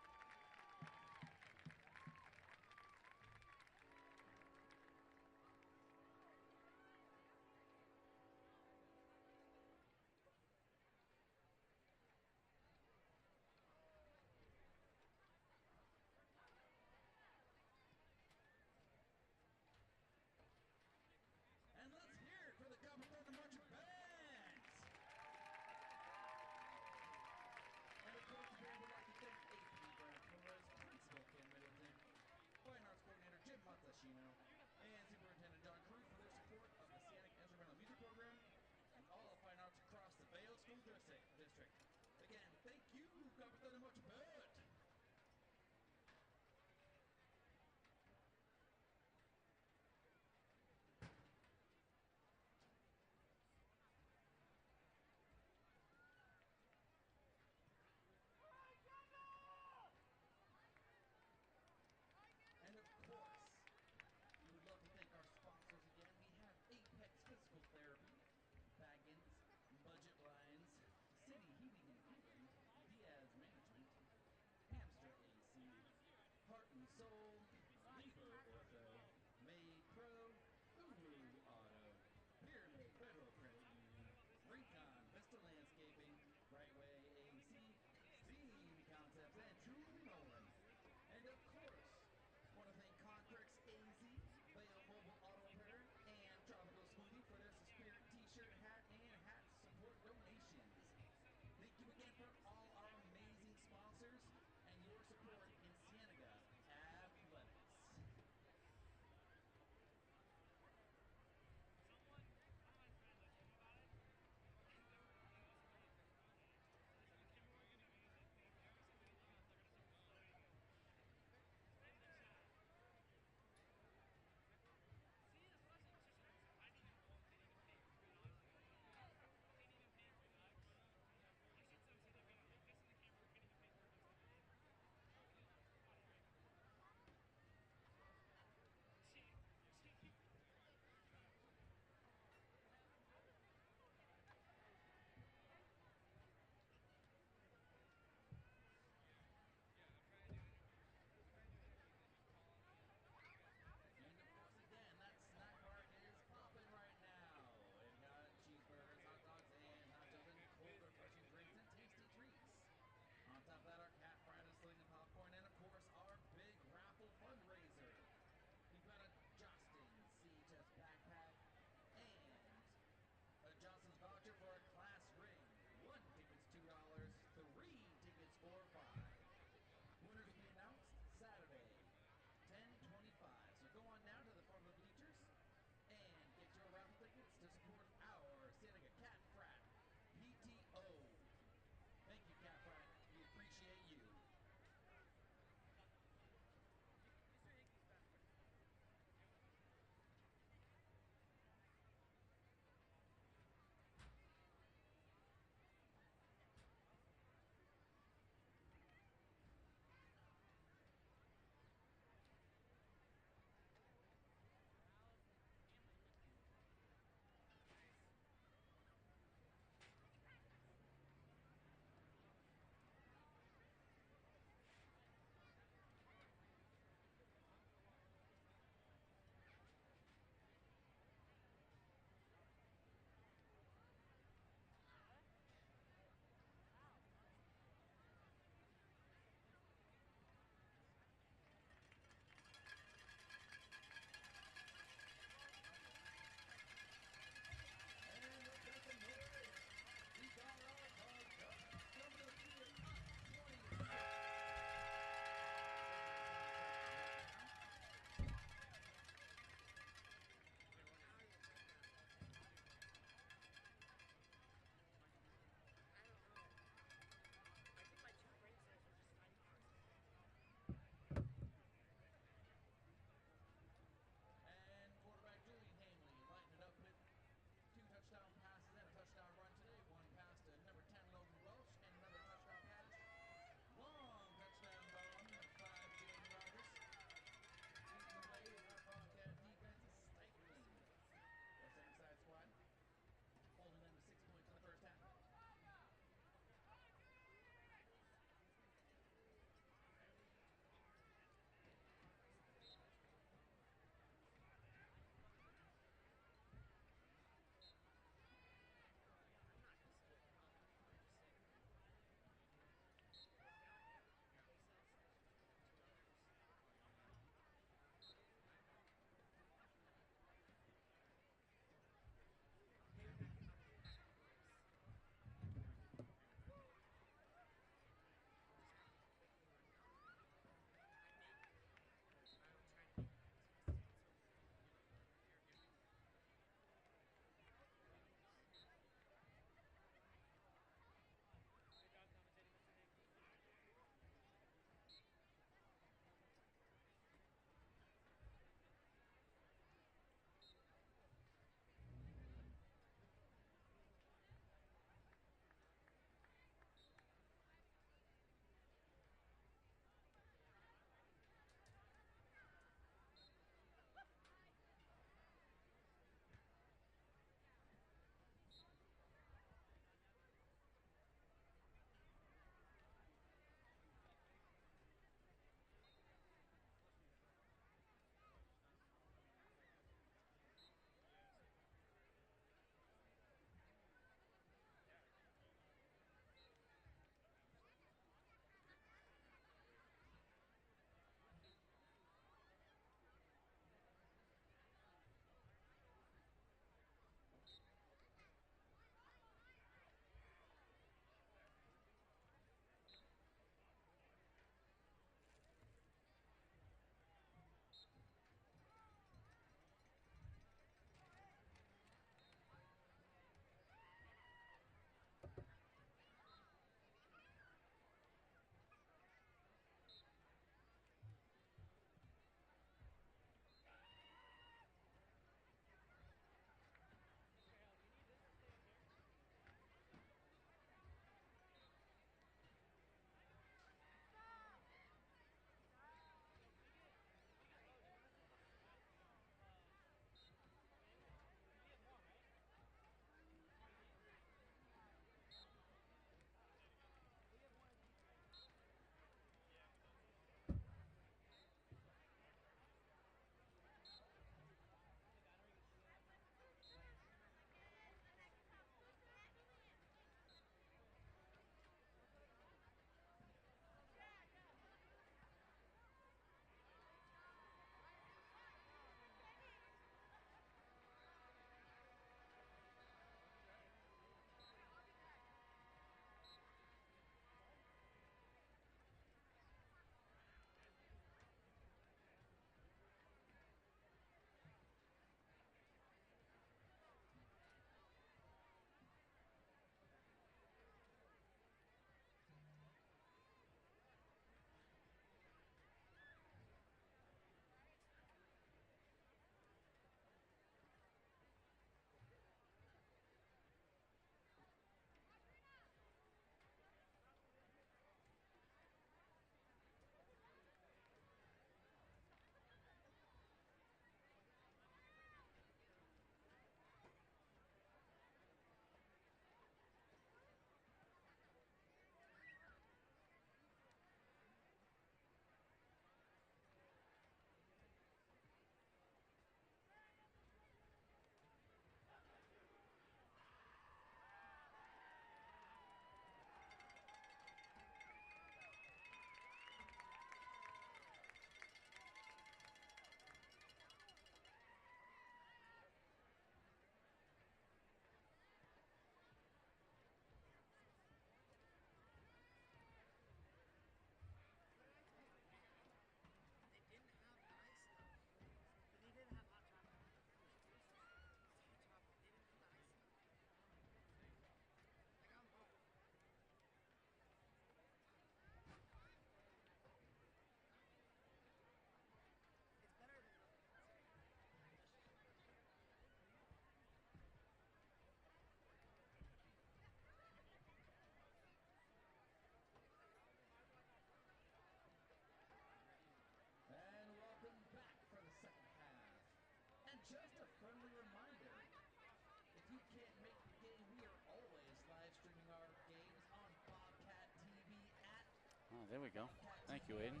there we go. Thank you, Aiden.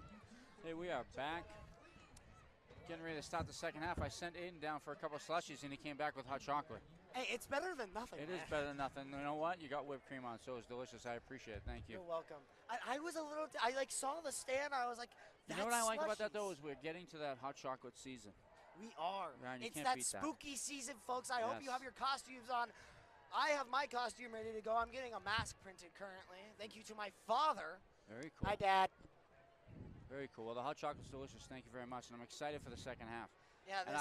Hey, we are back. Getting ready to start the second half. I sent Aiden down for a couple of slushies, and he came back with hot chocolate. Hey, it's better than nothing. It is better than nothing. You know what? You got whipped cream on, so it's delicious. I appreciate it. Thank you. You're welcome. I was a little, I like saw the stand. I was like, that's You know what I like about that, slushies. though, is we're getting to that hot chocolate season. We are. Ryan, you It's can't that beat that. spooky season, folks. I hope you Yes. have your costumes on. I have my costume ready to go. I'm getting a mask printed currently. Thank you to my father. Very cool. Hi, Dad. Very cool. Well, the hot chocolate's delicious. Thank you very much, and I'm excited for the second half. Yeah, And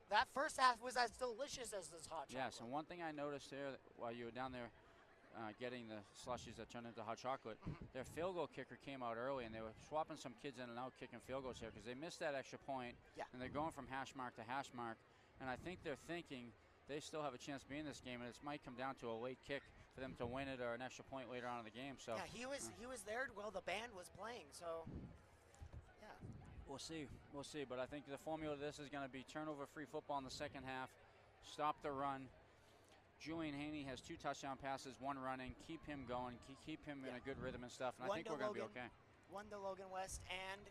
that first half was as delicious as this hot chocolate. Yes, and one thing I noticed here while you were down there getting the slushies that turned into hot chocolate, their field goal kicker came out early, and they were swapping some kids in and out kicking field goals here because they missed that extra point, and they're going from hash mark to hash mark, and I think they're thinking they still have a chance to be in this game, and it might come down to a late kick for them to win it or an extra point later on in the game. So yeah, he was there while the band was playing, so yeah. We'll see. But I think the formula of this is going to be turnover-free football in the second half, stop the run. Julian Haney has 2 touchdown passes, 1 running. Keep him going. Keep him in a good rhythm and stuff. And I think we're going to be okay. One to Logan West and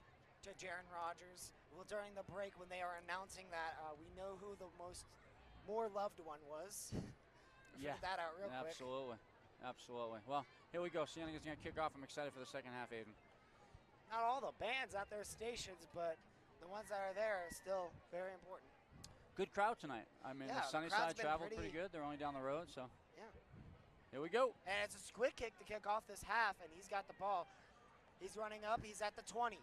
to Jaron Rogers. Well, during the break when they are announcing that, we know who the more loved one was. Yeah, figure that out real quick. Absolutely. Well, here we go. Cienega's going to kick off. I'm excited for the second half, Aiden. Not all the bands at their stations, but the ones that are there are still very important. Good crowd tonight. I mean, Yeah, the Sunnyside crowd's been traveled pretty good. They're only down the road, so. Yeah. Here we go. And it's a squid kick to kick off this half, and he's got the ball. He's running up. He's at the 20.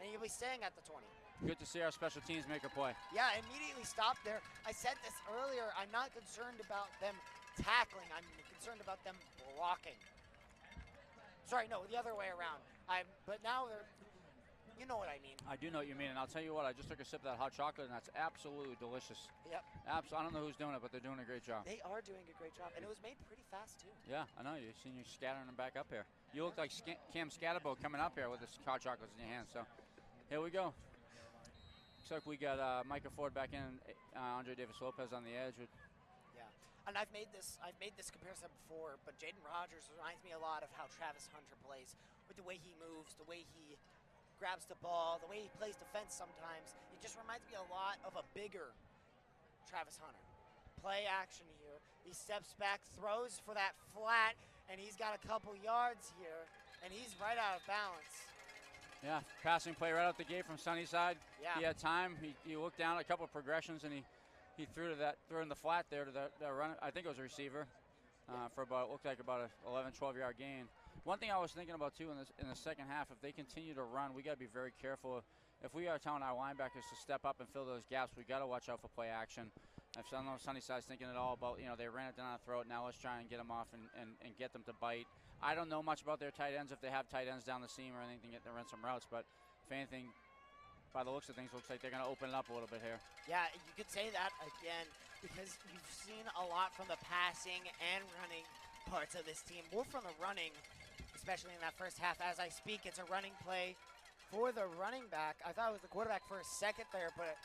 And he'll be staying at the 20. Good to see our special teams make a play. Yeah, immediately stopped there. I said this earlier. I'm not concerned about them tackling. I'm concerned about them blocking. Sorry, no, the other way around. But now they're, you know what I mean. I do know what you mean, and I'll tell you what, I just took a sip of that hot chocolate, and that's absolutely delicious. Yep. I don't know who's doing it, but they're doing a great job. They are doing a great job, and it was made pretty fast, too. Yeah, I know. You've seen you scattering them back up here. You look like Cam Scatterbo coming up here with the hot chocolates in your hand, so here we go. Looks like we got Micah Ford back in, Andre Davis Lopez on the edge. Yeah, and I've made this comparison before, but Jaden Rogers reminds me a lot of how Travis Hunter plays, with the way he moves, the way he grabs the ball, the way he plays defense sometimes. It just reminds me a lot of a bigger Travis Hunter. Play action here. He steps back, throws for that flat, and he's got a couple yards here, and he's right out of balance. Yeah, passing play right out the gate from Sunnyside. Yeah. He had time. He looked down at a couple of progressions, and he threw in the flat there to the run. I think it was a receiver for looked like about a 11, 12-yard gain. One thing I was thinking about too in the second half, if they continue to run, we got to be very careful. If we are telling our linebackers to step up and fill those gaps, we got to watch out for play action. I don't know if Sunnyside's thinking at all about, they ran it down our throat. Now let's try and get them off and get them to bite. I don't know much about their tight ends, if they have tight ends down the seam or anything to run some routes, but if anything, by the looks of things, looks like they're going to open it up a little bit here. Yeah, you could say that again because you've seen a lot from the passing and running parts of this team. More from the running, especially in that first half. As I speak, it's a running play for the running back. I thought it was the quarterback for a second there, but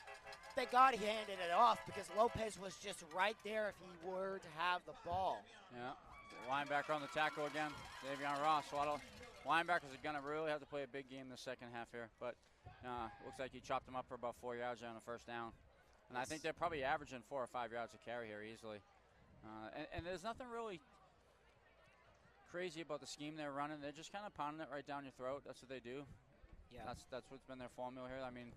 thank God he handed it off because Lopez was just right there if he were to have the ball. Yeah. Linebacker on the tackle again, Davion Ross. A lot of linebackers are going to really have to play a big game in the second half here, but looks like he chopped them up for about 4 yards there on the first down. And I think they're probably averaging 4 or 5 yards a carry here easily. And there's nothing really crazy about the scheme they're running. They're just kind of pounding it right down your throat. That's what they do. Yeah. That's what's been their formula here. I mean,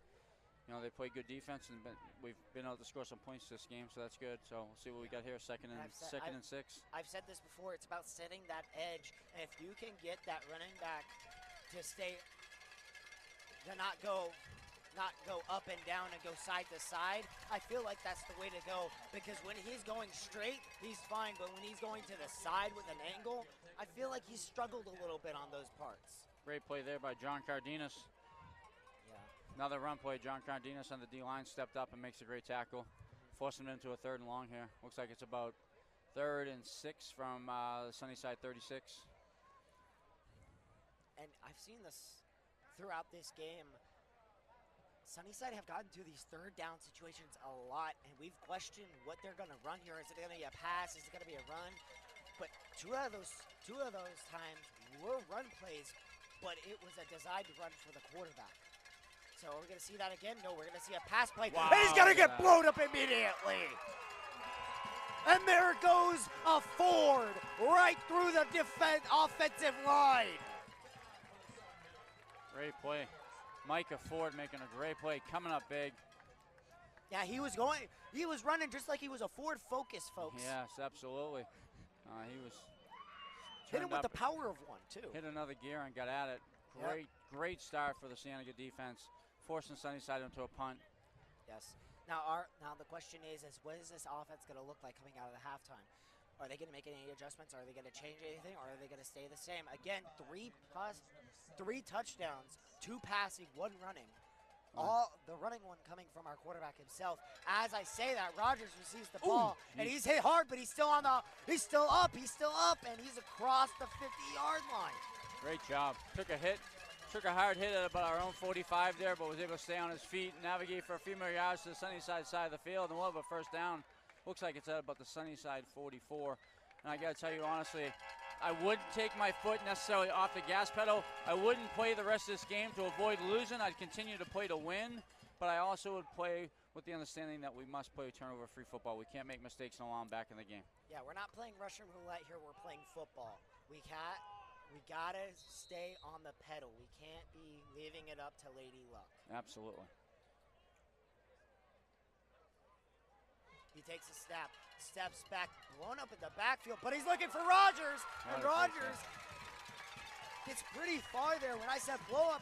they play good defense, and we've been able to score some points this game, so that's good. So we'll see what we got here, second and 6. I've said this before. It's about setting that edge, and if you can get that running back to stay, to not go up and down and go side to side, I feel like that's the way to go. Because when he's going straight, he's fine, but when he's going to the side with an angle, I feel like he's struggled a little bit on those parts. Great play there by John Cardenas. Another run play. John Cardenas on the D-line stepped up and makes a great tackle. Forcing him into a 3rd and long here. Looks like it's about 3rd and 6 from the Sunnyside 36. And I've seen this throughout this game. Sunnyside have gotten to these 3rd down situations a lot, and we've questioned what they're going to run here. Is it going to be a pass? Is it going to be a run? But two of those times were run plays but it was a designed run for the quarterback. So we're going to see that again? No, we're going to see a pass play. Wow, And he's going to get blown up immediately. And there goes a Ford right through the offensive line. Great play. Micah Ford making a great play, coming up big. Yeah, he was running just like he was a Ford Focus, folks. Yes, absolutely. He was hit him with the power of one, too. Hit another gear and got at it. Great start for the Cienega defense, forcing Sunnyside into a punt. Yes. Now the question is what is this offense going to look like coming out of the halftime? Are they going to make any adjustments? Are they going to change anything? Or are they going to stay the same? Again, 3 touchdowns, 2 passing, 1 running. All the running one coming from our quarterback himself. As I say that, Rogers receives the ball, and he's hit hard, but he's still up, and he's across the 50-yard line. Great job. Took a hard hit at about our own 45 there, but was able to stay on his feet, navigate for a few more yards to the Sunnyside side of the field, and we'll have a first down. Looks like it's at about the Sunnyside 44. And I got to tell you honestly, I wouldn't take my foot necessarily off the gas pedal. I wouldn't play the rest of this game to avoid losing. I'd continue to play to win, but I also would play with the understanding that we must play turnover-free football. We can't make mistakes and allow them back in the game. Yeah, we're not playing Russian roulette here. We're playing football. We got to stay on the pedal. We can't be leaving it up to Lady Luck. Absolutely. He takes a snap, steps back, blown up in the backfield, but he's looking for Rogers, and Rogers gets pretty far there. When I said blown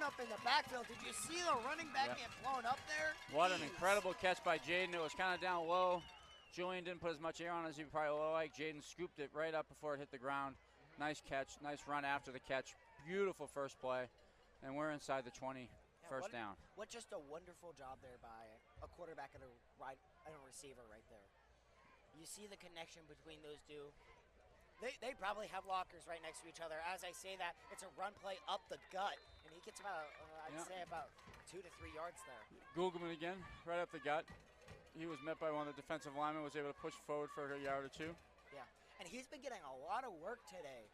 up in the backfield, did you see the running back get blown up there? What an incredible catch by Jaden. It was kind of down low. Julian didn't put as much air on as he probably would like. Jaden scooped it right up before it hit the ground. Nice catch, nice run after the catch. Beautiful first play, and we're inside the 20, first down. What just a wonderful job there by a quarterback and a receiver right there. You see the connection between those two. They probably have lockers right next to each other. As I say that, it's a run play up the gut, and he gets about, I'd say about 2 to 3 yards there. Googleman again, right up the gut. He was met by one of the defensive linemen, was able to push forward for a yard or 2. Yeah, and he's been getting a lot of work today.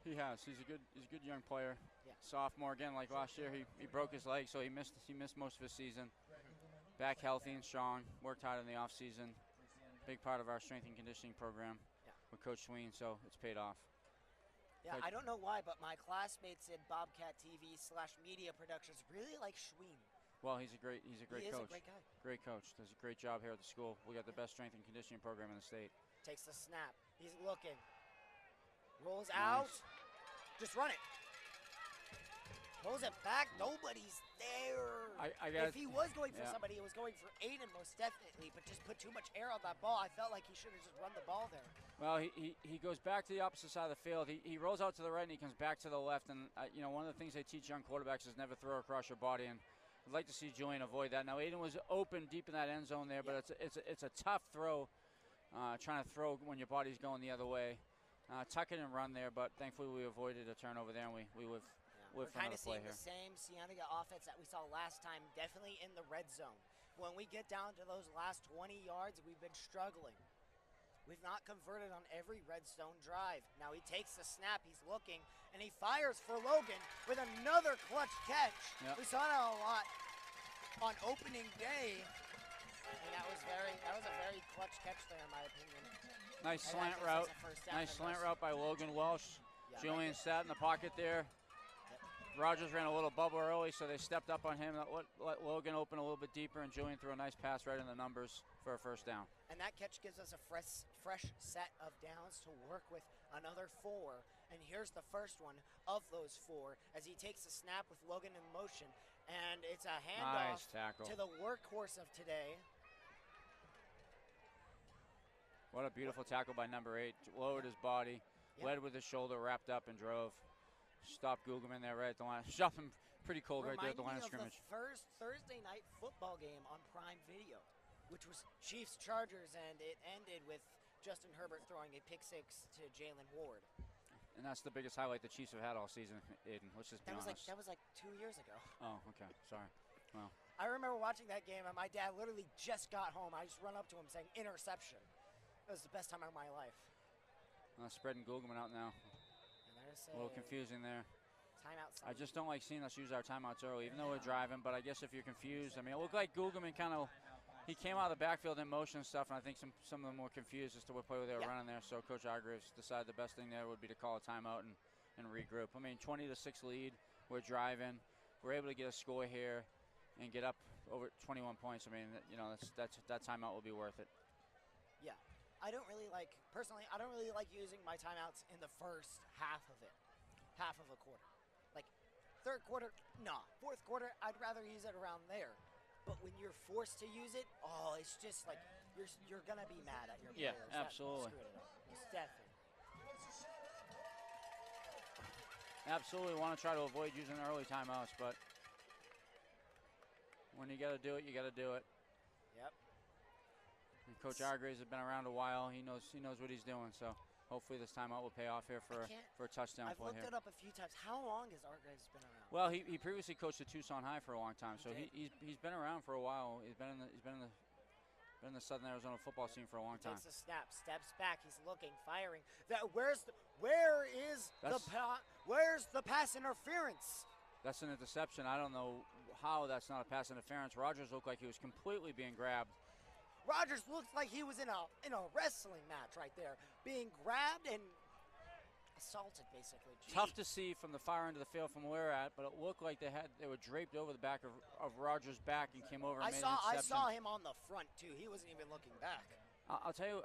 He has. He's a good young player. Yeah. Sophomore again, like last year, he broke his leg, so he missed most of his season. Back healthy and strong. Worked hard in the off season. Big part of our strength and conditioning program with Coach Sween, so it's paid off. Yeah, I don't know why, but my classmates in Bobcat TV/media productions really like Sween. Well, he's a great coach. He is a great guy. Great coach. Does a great job here at the school. We got the best strength and conditioning program in the state. Takes the snap. He's looking. Rolls out. Just run it. Pulls it back. Nobody's there. If he was going for somebody, he was going for Aiden most definitely, but just put too much air on that ball. I felt like he should have just run the ball there. Well, he goes back to the opposite side of the field. He rolls out to the right and he comes back to the left. And one of the things they teach young quarterbacks is never throw across your body. And I'd like to see Julian avoid that. Now Aiden was open deep in that end zone there, but it's a tough throw, trying to throw when your body's going the other way. Tuck it and run there, but thankfully we avoided a turnover there, and we live We're for kind another of play seeing here. the same Cienega offense that we saw last time, definitely in the red zone. When we get down to those last 20 yards, we've been struggling. We've not converted on every red zone drive. Now he takes the snap, he's looking, and he fires for Logan with another clutch catch. Yep. We saw that a lot on opening day, and that was a very clutch catch there, in my opinion. Nice slant route. Nice slant route by Logan Welsh. Yeah, Julian sat in the pocket there. Rogers ran a little bubble early, so they stepped up on him. Let Logan open a little bit deeper, and Julian threw a nice pass right in the numbers for a first down. And that catch gives us a fresh set of downs to work with, another 4. And here's the first one of those 4 as he takes the snap with Logan in motion. And it's a handoff to the workhorse of today. What a beautiful tackle by number 8. Lowered his body, led with his shoulder, wrapped up, and drove. Stopped Googleman there right at the line. Stopped him pretty cold right there at the line of scrimmage. The first Thursday night football game on Prime Video, which was Chiefs-Chargers, and it ended with Justin Herbert throwing a pick-6 to Jalen Ward. And that's the biggest highlight the Chiefs have had all season, Aiden. Let's just be honest. That was like 2 years ago. Oh, okay. Sorry. Well, I remember watching that game, and my dad literally just got home. I just run up to him saying, interception. It was the best time of my life. spreading Googleman out now. A little confusing there. That's Timeout sign. I just don't like seeing us use our timeouts early, even though we're driving. But I guess if you're confused, I mean, it looked like Gugelman he came out of the backfield in motion and stuff, and I think some of them were confused as to what play they were running there. So Coach Hargraves decided the best thing there would be to call a timeout and regroup. I mean, 20-6 lead. We're driving. We're able to get a score here and get up over 21 points. I mean, you know, that timeout will be worth it. Yeah. I don't really like using my timeouts in the first half of it. Half of a quarter. Like, third quarter, nah. Fourth quarter, I'd rather use it around there. But when you're forced to use it, it's just like you're going to be mad at your players. Yeah, absolutely. It's definitely. Absolutely want to try to avoid using early timeouts, but when you got to do it, you got to do it. Yep. And Coach Hargraves has been around a while. He knows what he's doing. So hopefully this timeout will pay off here for a touchdown play here. I've looked it up a few times. How long has Hargraves been around? Well, he previously coached at Tucson High for a long time, so he's been around for a while. He's been in the Southern Arizona football scene for a long time. Takes a snap, steps back. He's looking, firing. Where's the pass interference? That's an interception. I don't know how that's not a pass interference. Rogers looked like he was completely being grabbed. Rogers looks like he was in a wrestling match right there, being grabbed and assaulted, basically. Gee. Tough to see from the far end of the field from where we're at, but it looked like they were draped over the back of Rogers' back and came over and made an interception. I saw him on the front, too. He wasn't even looking back. I'll tell you,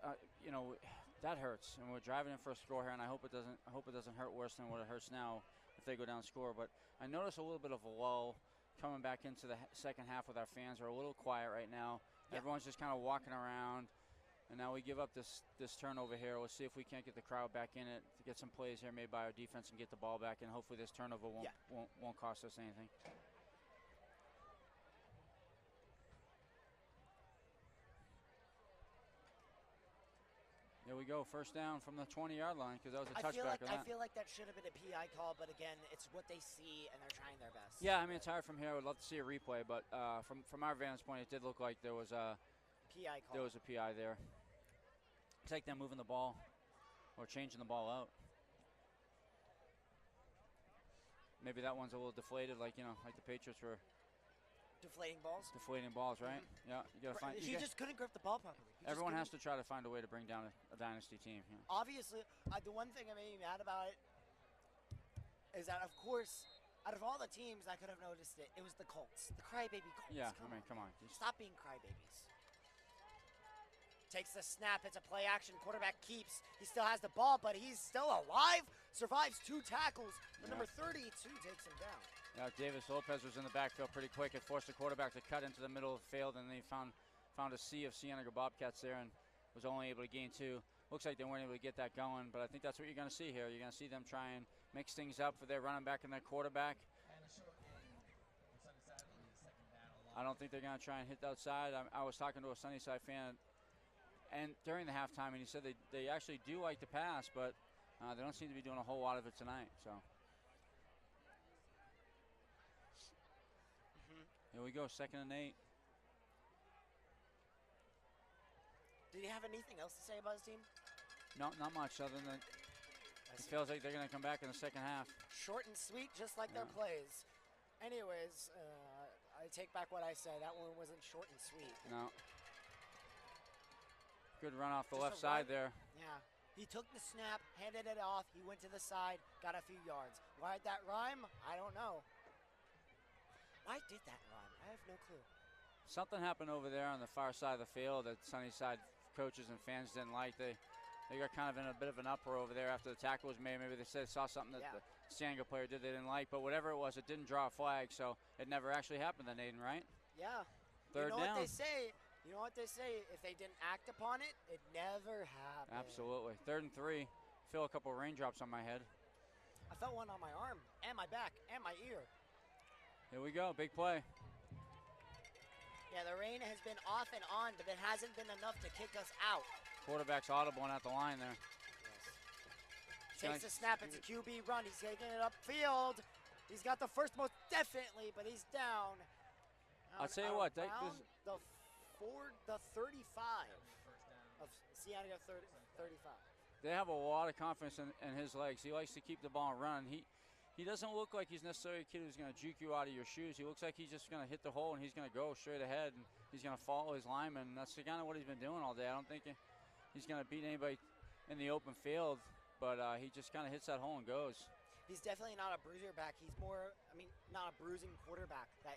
that hurts, and we're driving in for a score here, and I hope it doesn't hurt worse than what it hurts now if they go down score. But I noticed a little bit of a lull coming back into the second half with our fans. Are a little quiet right now. Yeah. Everyone's just kind of walking around. And now we give up this turnover here. We'll see if we can't get the crowd back in it to get some plays here made by our defense and get the ball back. And hopefully this turnover won't cost us anything. There we go. First down from the 20-yard line because that was a touchback. I feel like that should have been a PI call, but again, it's what they see and they're trying their best. Yeah, I mean, it's hard from here. I would love to see a replay, but from our vantage point, it did look like there was a PI call. There was a PI there. It's like them moving the ball or changing the ball out. Maybe that one's a little deflated, like the Patriots were. Deflating balls? Deflating balls, right? Mm-hmm. Yeah, you gotta find. He just couldn't grip the ball properly. Everyone has to try to find a way to bring down a dynasty team. Yeah. Obviously, the one thing that made me mad about it is that, of course, out of all the teams I could have noticed it was the Colts, the crybaby Colts. Yeah, come on. Stop being crybabies. Takes the snap, it's a play action, quarterback keeps. He still has the ball, but he's still alive. Survives 2 tackles. The number 32 takes him down. Yeah, Davis Lopez was in the backfield pretty quick. It forced the quarterback to cut into the middle of the field, and they found a sea of Cienega Bobcats there and was only able to gain 2. Looks like they weren't able to get that going, but I think that's what you're going to see here. You're going to see them try and mix things up for their running back and their quarterback. I don't think they're going to try and hit the outside. I was talking to a Sunnyside fan and during the halftime, and he said they actually do like to pass, but they don't seem to be doing a whole lot of it tonight. So Here we go, 2nd and 8. Did he have anything else to say about his team? No, not much other than it feels like they're going to come back in the second half. Short and sweet, just like their plays. Anyways, I take back what I said. That one wasn't short and sweet. No. Good run off the left side there. Yeah. He took the snap, handed it off. He went to the side, got a few yards. Why did that rhyme? I don't know. Why did that rhyme? I have no clue. Something happened over there on the far side of the field that Sunnyside coaches and fans didn't like. They got kind of in a bit of an uproar over there after the tackle was made. Maybe they saw something that the Cienega player did they didn't like. But whatever it was, it didn't draw a flag, so it never actually happened then, Aiden, right? Yeah. Third down. You know what they say? If they didn't act upon it, it never happened. Absolutely. 3rd and 3. Feel a couple of raindrops on my head. I felt one on my arm and my back and my ear. Here we go. Big play. Yeah, the rain has been off and on, but it hasn't been enough to kick us out. Quarterback's audible at the line there. Yes. Takes the snap. It's a QB run. He's taking it upfield. He's got the first most definitely, but he's down. I'll tell you what. The 35 of Cienega 35. They have a lot of confidence in his legs. He likes to keep the ball running. he doesn't look like he's necessarily a kid who's going to juke you out of your shoes. He looks like he's just going to hit the hole and he's going to go straight ahead and he's going to follow his lineman. And that's kind of what he's been doing all day. I don't think he's going to beat anybody in the open field, but he just kind of hits that hole and goes. He's definitely not a bruiser back. He's more, not a bruising quarterback that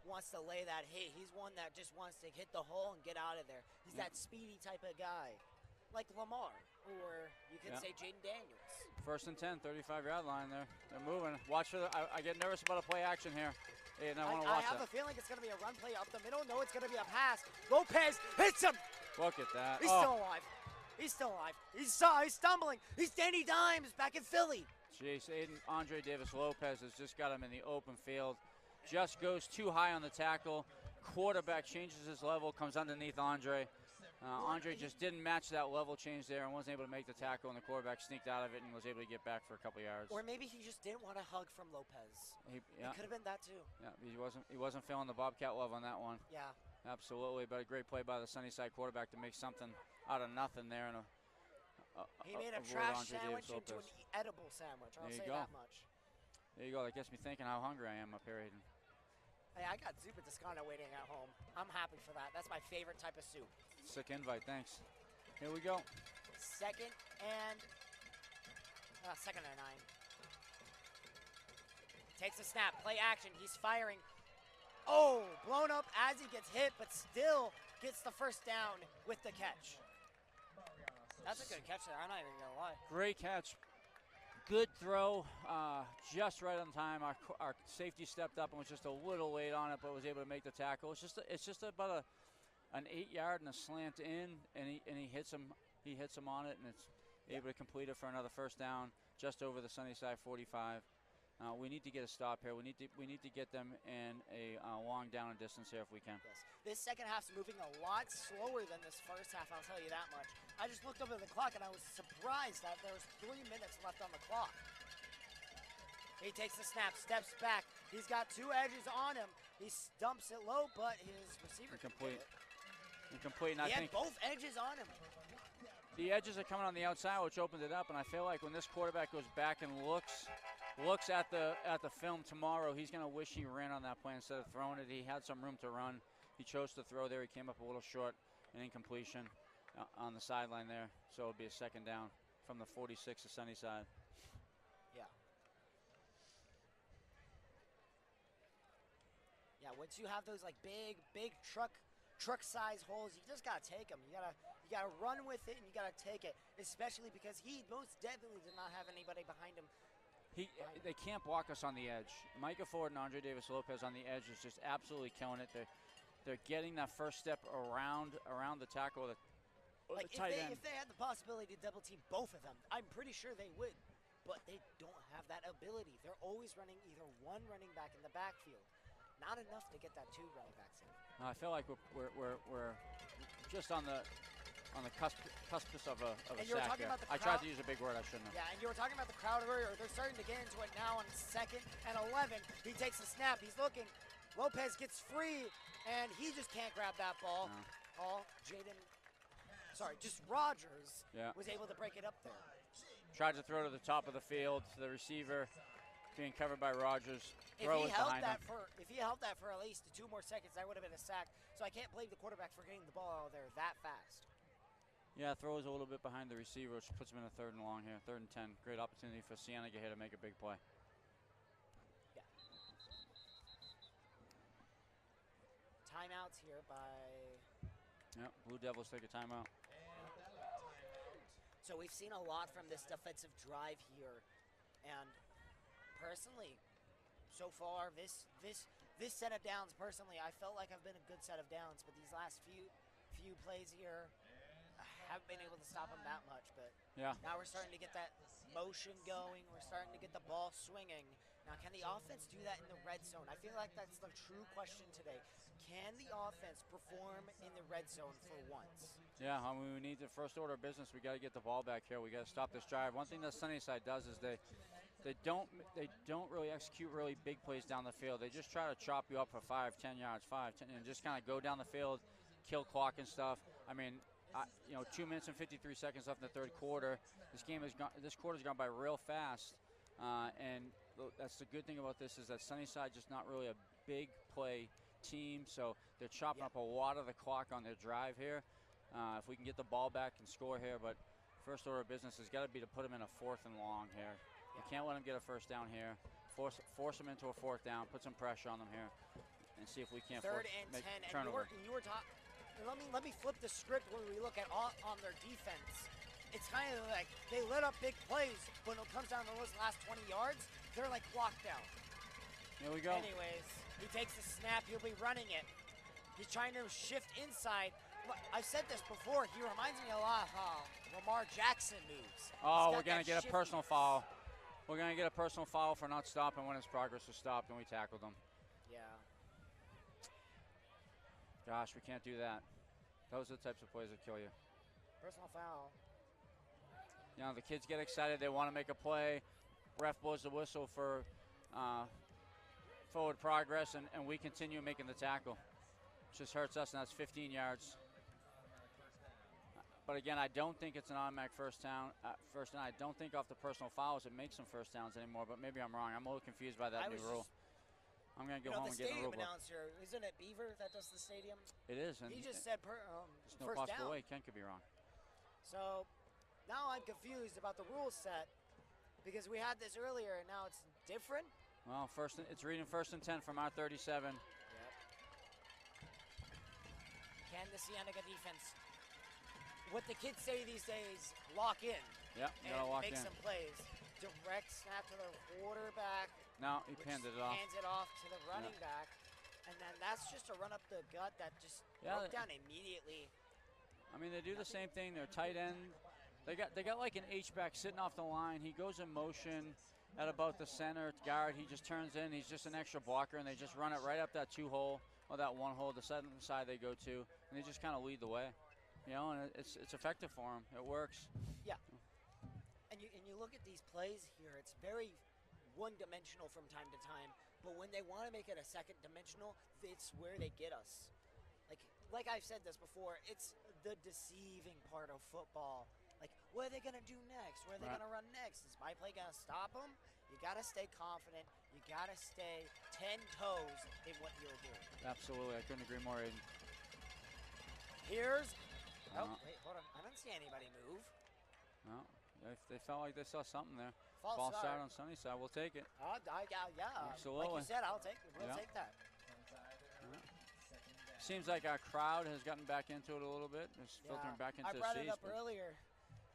wants to lay that hit. He's one that just wants to hit the hole and get out of there. He's that speedy type of guy, like Lamar, or you could say Jaden Daniels. 1st and 10, 35-yard line there. They're moving. Watch for the, I get nervous about a play action here. And I want to watch I have a feeling it's going to be a run play up the middle. No, it's going to be a pass. Lopez hits him. Look at that. He's still alive. He's still alive. He's stumbling. He's Danny Dimes back in Philly. Jeez, Andre Davis-Lopez has just got him in the open field. Just goes too high on the tackle. Quarterback changes his level, comes underneath Andre. Andre just didn't match that level change there and wasn't able to make the tackle, and the quarterback sneaked out of it and was able to get back for a couple yards. Or maybe he just didn't want a hug from Lopez. It could have been that too. Yeah, he wasn't feeling the Bobcat love on that one. Yeah. Absolutely, but a great play by the Sunnyside quarterback to make something out of nothing there. And he made a trash sandwich into an edible sandwich, I'll say that much. There you go. That gets me thinking how hungry I am up here, Aiden. Hey, I got soup at Toscana waiting at home. I'm happy for that. That's my favorite type of soup. Sick invite, thanks. Here we go. Second and 9. Takes a snap, play action, he's firing. Oh, blown up as he gets hit, but still gets the first down with the catch. That's a good catch there, I'm not even gonna lie. Great catch. Good throw, just right on time. Our safety stepped up and was just a little late on it, but was able to make the tackle. It's just about an 8-yard and a slant in, and he hits him. He hits him on it, and it's able to complete it for another first down, just over the Sunnyside 45. We need to get a stop here. We need to get them in a long down and distance here if we can. Yes. This second half's moving a lot slower than this first half, I'll tell you that much. I just looked over the clock and I was surprised that there was 3 minutes left on the clock. He takes the snap, steps back. He's got 2 edges on him. He stumps it low, but his receiver Incomplete. Incomplete, and he I had think both edges on him. The edges are coming on the outside, which opened it up, and I feel like when this quarterback goes back and looks at the film tomorrow, he's going to wish he ran on that play instead of throwing it. He had some room to run. He chose to throw there. He came up a little short, an incompletion on the sideline there. So it'll be a second down from the 46 of Sunnyside. Yeah. Yeah, once you have those like big truck size holes, you just gotta take them. You gotta run with it and you gotta take it, especially because he most definitely did not have anybody behind him. They can't block us on the edge. Micah Ford and Andre Davis-Lopez on the edge is just absolutely killing it. They're getting that first step around the tackle. Like if they had the possibility to double team both of them, I'm pretty sure they would, but they don't have that ability. They're always running either one running back in the backfield, not enough to get that 2 running backs in. I feel like we're just on the cusp of a sack here. I tried to use a big word I shouldn't have. Yeah, and you were talking about the crowd earlier. They're starting to get into it now on 2nd and 11. He takes a snap. He's looking. Lopez gets free, and he just can't grab that ball. No. Rogers was able to break it up there. Tried to throw to the top of the field to the receiver, being covered by Rogers. If he held that for at least 2 more seconds, that would have been a sack. So I can't blame the quarterback for getting the ball out of there that fast. Yeah, throws a little bit behind the receiver, which puts him in a 3rd and long here. 3rd and 10. Great opportunity for Cienega here to make a big play. Yeah. Timeouts here by... Yep, Blue Devils take a timeout. So we've seen a lot from this defensive drive here. And personally, so far, this set of downs, personally, I felt like I've been a good set of downs. But these last few plays here, haven't been able to stop them that much, but now we're starting to get that motion going. We're starting to get the ball swinging. Now, can the offense do that in the red zone? I feel like that's the true question today. Can the offense perform in the red zone for once? Yeah, I mean, we need the first order of business. We got to get the ball back here. We got to stop this drive. One thing that Sunnyside does is they don't really execute really big plays down the field. They just try to chop you up for 5, 10 yards, 5, 10, and just kind of go down the field, kill clock and stuff. I mean, 2 minutes and 53 seconds left in the 3rd quarter. This quarter's gone by real fast. And that's the good thing about this is that Sunnyside just not really a big play team, so they're chopping up a lot of the clock on their drive here. If we can get the ball back and score here, but first order of business has got to be to put them in a 4th and long here. You can't let them get a first down here. Force them into a 4th down, put some pressure on them here, and see if we can't make 3rd and 10. turnover. And you were talking. Let me flip the script when we look at on their defense. It's kind of like they lit up big plays, but when it comes down to those last 20 yards, they're like locked down. Here we go. Anyways, he takes the snap. He'll be running it. He's trying to shift inside. I've said this before. He reminds me a lot of how Lamar Jackson moves. Oh, we're going to get a personal foul. We're going to get a personal foul for not stopping when his progress was stopped, and we tackled him. Yeah. Gosh, we can't do that. Those are the types of plays that kill you. Personal foul. You know, the kids get excited. They want to make a play. Ref blows the whistle for forward progress, and we continue making the tackle. It just hurts us, and that's 15 yards. But again, I don't think it's an automatic first down. I don't think off the personal fouls it makes some first downs anymore, but maybe I'm wrong. I'm a little confused by that new rule. I'm going to go home and get in the rule book. The stadium announcer, isn't it Beaver that does the stadium? It is. And he just said there's no first possible down. way Ken could be wrong. So now I'm confused about the rule set because we had this earlier and now it's different. Well, it's reading 1st and 10 from our 37. Yep. Can the Cienega defense, what the kids say these days, lock in? Yep, you gotta lock in. Make some plays. Direct snap to the quarterback. No, he panned it off. Hands it off to the running back. And then that's just a run up the gut that just broke down immediately. I mean, they do the same thing. They're tight end. They got like an H-back sitting off the line. He goes in motion at about the center guard. He just turns in. He's just an extra blocker, and they just run it right up that 2-hole or that 1-hole, the second side they go to, and they just kind of lead the way. You know, and it's effective for them. It works. Yeah. And you look at these plays here, it's very one-dimensional from time to time, but when they want to make it a second-dimensional, it's where they get us. Like I've said this before, it's the deceiving part of football. Like, what are they going to do next? Where are they going to run next? Is my play going to stop them? You got to stay confident. You got to stay 10 toes in what you're doing. Absolutely. I couldn't agree more, Aiden. Here's... Oh, wait, hold on. I don't see anybody move. No. They felt like they saw something there. False start on Sunnyside. We'll take it. Yeah. Absolutely. Like you said, I'll take it. We'll take that. Yeah. Seems like our crowd has gotten back into it a little bit. It's filtering back into the seats. I brought it up earlier.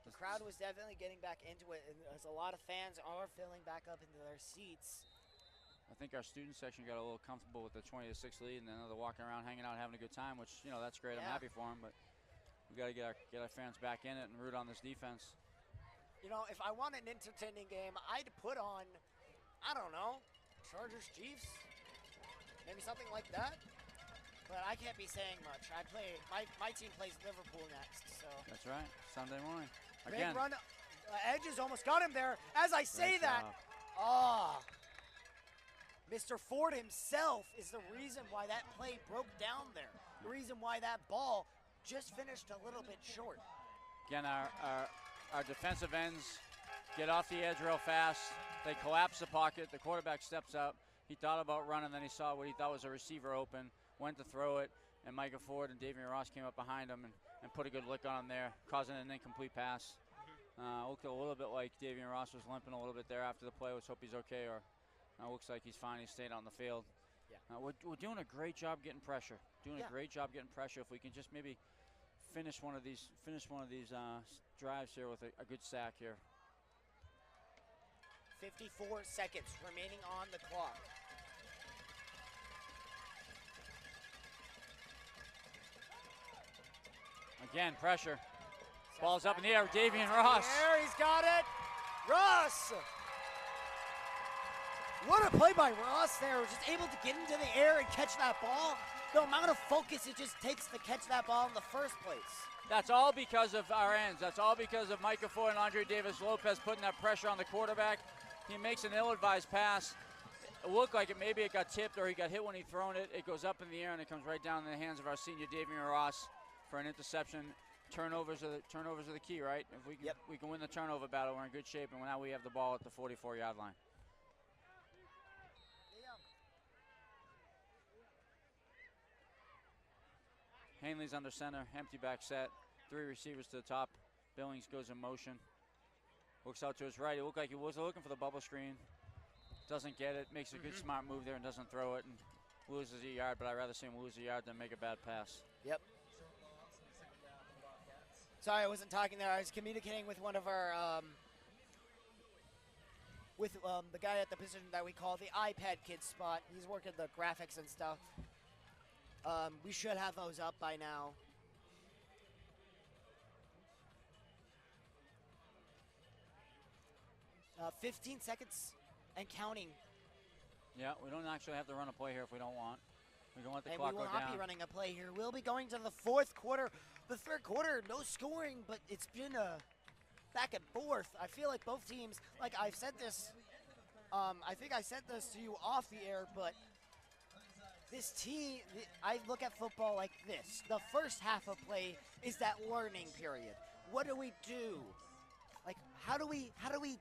The crowd was definitely getting back into it, and as a lot of fans are filling back up into their seats. I think our student section got a little comfortable with the 20-6 lead, and then they're walking around, hanging out, having a good time, which, you know, that's great. I'm happy for them, but we got to get our fans back in it and root on this defense. You know, if I want an entertaining game, I'd put on, I don't know, Chargers Chiefs, maybe something like that. But I can't be saying much. My team plays Liverpool next, so. That's right, Sunday morning. Again. Big run, Edges almost got him there. As I say that, Mr. Ford himself is the reason why that play broke down there. The reason why that ball just finished a little bit short. Again, our defensive ends get off the edge real fast. They collapse the pocket. The quarterback steps up. He thought about running, then he saw what he thought was a receiver open, went to throw it, and Micah Ford and Davian Ross came up behind him and put a good lick on him there, causing an incomplete pass. Looked a little bit like Davian Ross was limping a little bit there after the play. Let's hope he's okay, or looks like he's fine. He stayed on the field. Yeah. We're doing a great job getting pressure. A great job getting pressure. If we can just maybe finish one of these drives here with a good sack here. 54 seconds remaining on the clock. Again, pressure. Ball's up in the air. Davian Ross. There, he's got it. Ross. What a play by Ross there. Just able to get into the air and catch that ball. The amount of focus it just takes to catch that ball in the first place. That's all because of our ends. That's all because of Micah Ford and Andre Davis-Lopez putting that pressure on the quarterback. He makes an ill-advised pass. It looked like maybe it got tipped or he got hit when he thrown it. It goes up in the air and it comes right down in the hands of our senior Davian Ross for an interception. Turnovers are the key, right? If we can, we can win the turnover battle, we're in good shape, and now we have the ball at the 44-yard line. Langley's under center, empty back set. 3 receivers to the top. Billings goes in motion. Looks out to his right. It looked like he was looking for the bubble screen. Doesn't get it. Makes a good, smart move there and doesn't throw it. And loses a yard, but I'd rather see him lose a yard than make a bad pass. Yep. Sorry, I wasn't talking there. I was communicating with one of our, the guy at the position that we call the iPad kid spot. He's working the graphics and stuff. We should have those up by now. 15 seconds and counting. Yeah, we don't actually have to run a play here if we don't want. We can let the And clock we go will down. not be running a play here. We'll be going to the fourth quarter. The third quarter, no scoring, but it's been a back and forth. I feel like both teams, like I've said this, I think I said this to you off the air, but this team, I look at football like this. The first half of play is that learning period. What do we do? Like, how do we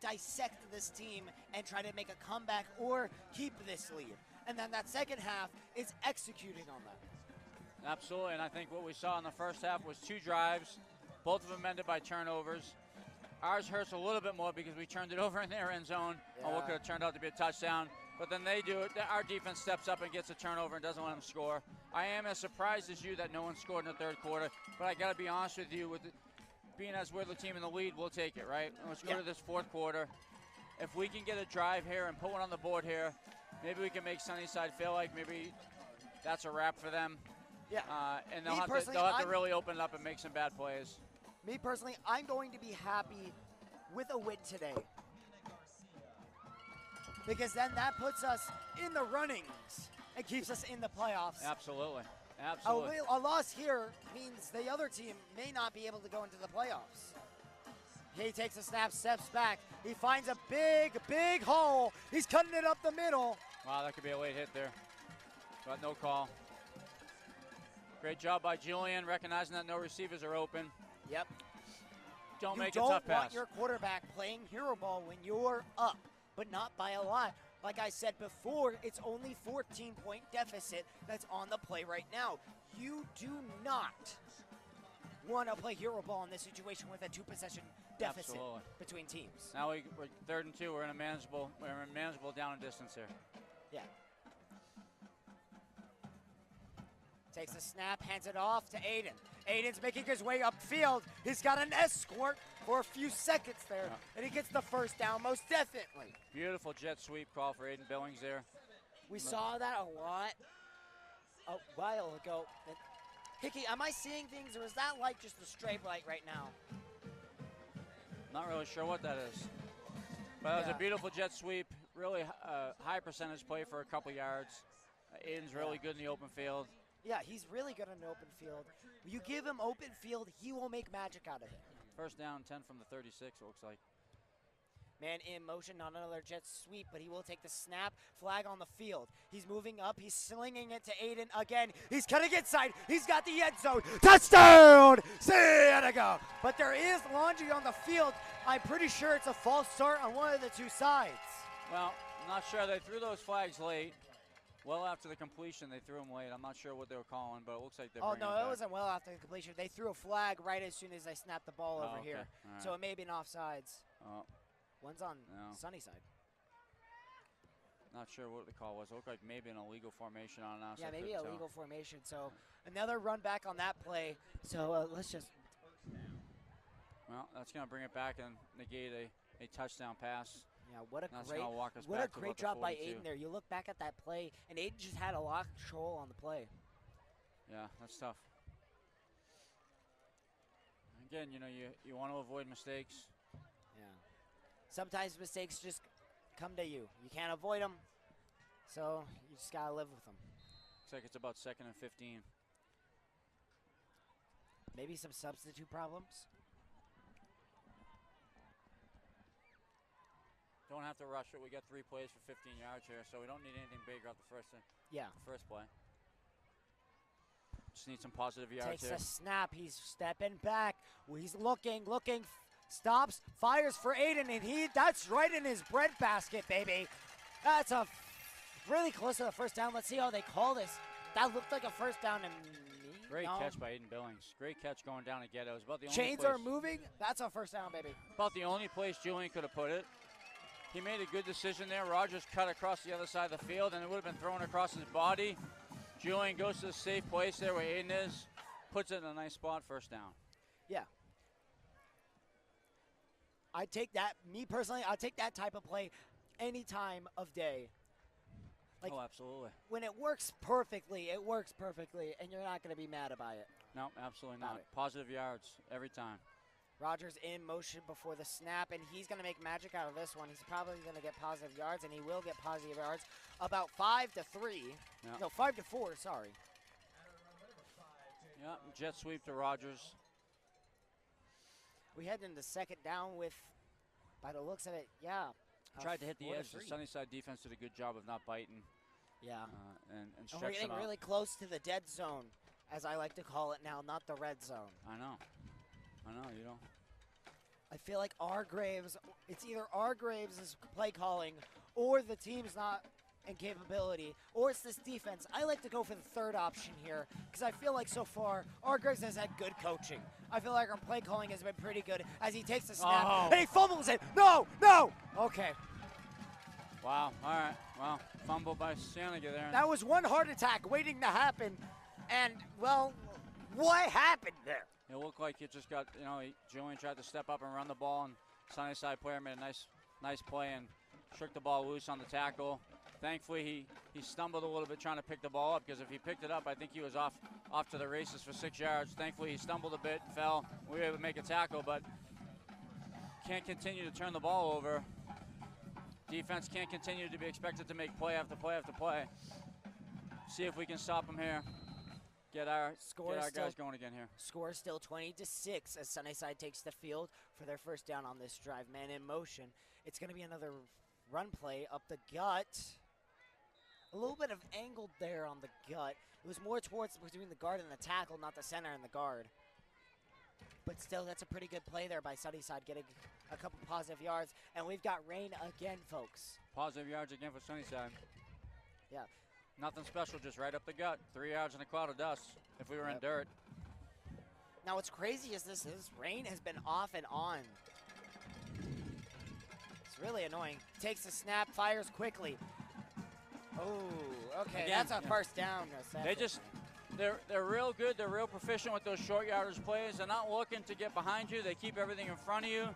dissect this team and try to make a comeback or keep this lead? And then that second half is executing on that. Absolutely, and I think what we saw in the first half was 2 drives, both of them ended by turnovers. Ours hurts a little bit more because we turned it over in their end zone on what could have turned out to be a touchdown. But then they do it. Our defense steps up and gets a turnover and doesn't let them score. I am as surprised as you that no one scored in the third quarter, but I got to be honest with you, being as we're the team in the lead, we'll take it, right? And let's go to this fourth quarter. If we can get a drive here and put one on the board here, maybe we can make Sunnyside feel like maybe that's a wrap for them. Yeah. And they'll have to really open it up and make some bad plays. Me personally, I'm going to be happy with a win today. Because then that puts us in the runnings and keeps us in the playoffs. Absolutely. Absolutely. A loss here means the other team may not be able to go into the playoffs. He takes a snap, steps back. He finds a big, big hole. He's cutting it up the middle. Wow, that could be a late hit there. But no call. Great job by Julian, recognizing that no receivers are open. Yep. Don't make a tough pass. You don't want your quarterback playing hero ball when you're up, but not by a lot. Like I said before, it's only 14-point deficit that's on the play right now. You do not want to play hero ball in this situation with a 2-possession deficit between teams. Now we're 3rd and 2. We're in a manageable down and distance here. Yeah. Takes a snap, hands it off to Aiden. Aiden's making his way upfield. He's got an escort for a few seconds there, and he gets the first down most definitely. Beautiful jet sweep call for Aiden Billings there. We saw that a lot a while ago. And Hickey, am I seeing things, or is that like just a straight light right now? Not really sure what that is. But it was a beautiful jet sweep. Really high percentage play for a couple yards. Aiden's really good in the open field. Yeah, he's really good in the open field. You give him open field, he will make magic out of it. First down, 10 from the 36, it looks like. Man in motion, not another jet sweep, but he will take the snap, flag on the field. He's moving up, he's slinging it to Aiden again. He's cutting inside, he's got the end zone. Touchdown, Cienega! But there is laundry on the field. I'm pretty sure it's a false start on one of the 2 sides. Well, I'm not sure. They threw those flags late. Well, after the completion, they threw them late. I'm not sure what they were calling, but it looks like they're bringing it back. It wasn't well after the completion. They threw a flag right as soon as they snapped the ball over here. Right. So it may be an offsides. One's on Sunnyside. Not sure what the call was. It looked like maybe an illegal formation on us. Yeah, maybe a legal formation. So another run back on that play. So let's just. Well, that's going to bring it back and negate a touchdown pass. Yeah, what a great job by Aiden there. You look back at that play, and Aiden just had a lot of control on the play. Yeah, that's tough. Again, you want to avoid mistakes. Yeah. Sometimes mistakes just come to you. You can't avoid them, so you just got to live with them. Looks like it's about 2nd and 15. Maybe some substitute problems. Don't have to rush it. We got 3 plays for 15 yards here, so we don't need anything big off the first play. Just need some positive yards here. Takes a snap. He's stepping back. He's looking, stops, fires for Aiden, and that's right in his breadbasket, baby. That's really close to the first down. Let's see how they call this. That looked like a first down to me. Great catch by Aiden Billings. Great catch going down to get it. It was about the only Chains place, are moving. That's a first down, baby. about the only place Julian could have put it. He made a good decision there. Rogers cut across the other side of the field, and it would have been thrown across his body. Julian goes to the safe place there where Aiden is, puts it in a nice spot, first down. Yeah. I take that, me personally, I'll take that type of play any time of day. Like, oh, absolutely. when it works perfectly, and you're not going to be mad about it. No, absolutely Got not. it. Positive yards every time. Rogers in motion before the snap, and he's going to make magic out of this one. He's probably going to get positive yards, and he will get positive yards. About 5-3. Yeah. No, 5-4, sorry. Yeah, jet sweep to Rogers. We head into second down with, by the looks of it, yeah. Tried to hit the edge. The 4-3. Sunnyside defense did a good job of not biting Yeah. and And we're stretching getting out. really close to the dead zone, as I like to call it now, not the red zone. I know, you know. I feel like it's either Graves' play calling or the team's not in capability, or it's this defense. I like to go for the third option here because I feel like so far Graves has had good coaching. I feel like our play calling has been pretty good as he takes the snap and he fumbles it. No! Okay. Wow, all right, well, fumble by Cienega there. That was one heart attack waiting to happen, and, well, what happened there? It looked like it just got, Julian tried to step up and run the ball, and Sunnyside player made a nice play and shook the ball loose on the tackle. Thankfully, he stumbled a little bit trying to pick the ball up, because if he picked it up, I think he was off to the races for 6 yards. Thankfully, he stumbled a bit, fell. We were able to make a tackle, but can't continue to turn the ball over. Defense can't continue to be expected to make play after play after play. See if we can stop them here. Get our guys going again here. Score still 20-6 as Sunnyside takes the field for their first down on this drive. Man in motion. It's going to be another run play up the gut. A little bit of angled there on the gut. It was more towards between the guard and the tackle, not the center and the guard. But still, that's a pretty good play there by Sunnyside, getting a couple positive yards. And we've got rain again, folks. Positive yards again for Sunnyside. Yeah. Nothing special, just right up the gut. 3 yards in a cloud of dust if we were in dirt. Now what's crazy is this rain has been off and on. It's really annoying. Takes the snap, fires quickly. Oh, okay, Again, that's a first down. They're real good. They're real proficient with those short yardage plays. They're not looking to get behind you. They keep everything in front of you,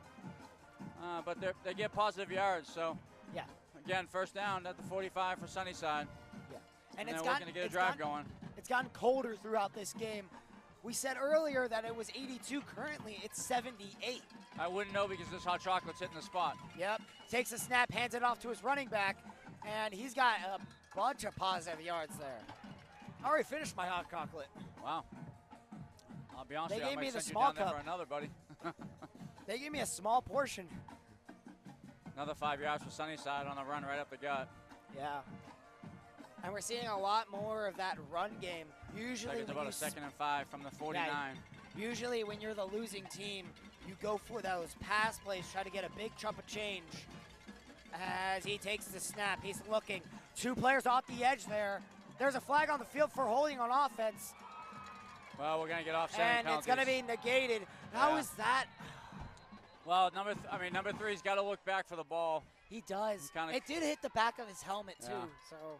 but they get positive yards. So, yeah. Again, first down at the 45 for Sunnyside. Yeah, and they're looking to get a drive going. It's gotten colder throughout this game. We said earlier that it was 82. Currently, it's 78. I wouldn't know because this hot chocolate's hitting the spot. Yep. Takes a snap, hands it off to his running back, and he's got a bunch of positive yards there. I already finished my hot chocolate. Wow. I'll be honest with you, I might send you small down there cup. for another, buddy. They gave me a small portion. Another 5 yards for Sunnyside on the run right up the gut. Yeah. And we're seeing a lot more of that run game. Usually It's about a 2nd and 5 from the 49. Yeah, usually when you're the losing team, you go for those pass plays, try to get a big chunk of change. As he takes the snap, he's looking. 2 players off the edge there. There's a flag on the field for holding on offense. Well, we're going to get offset and penalties. It's going to be negated. How is that? Well, number 3's got to look back for the ball. He does. It did hit the back of his helmet too. So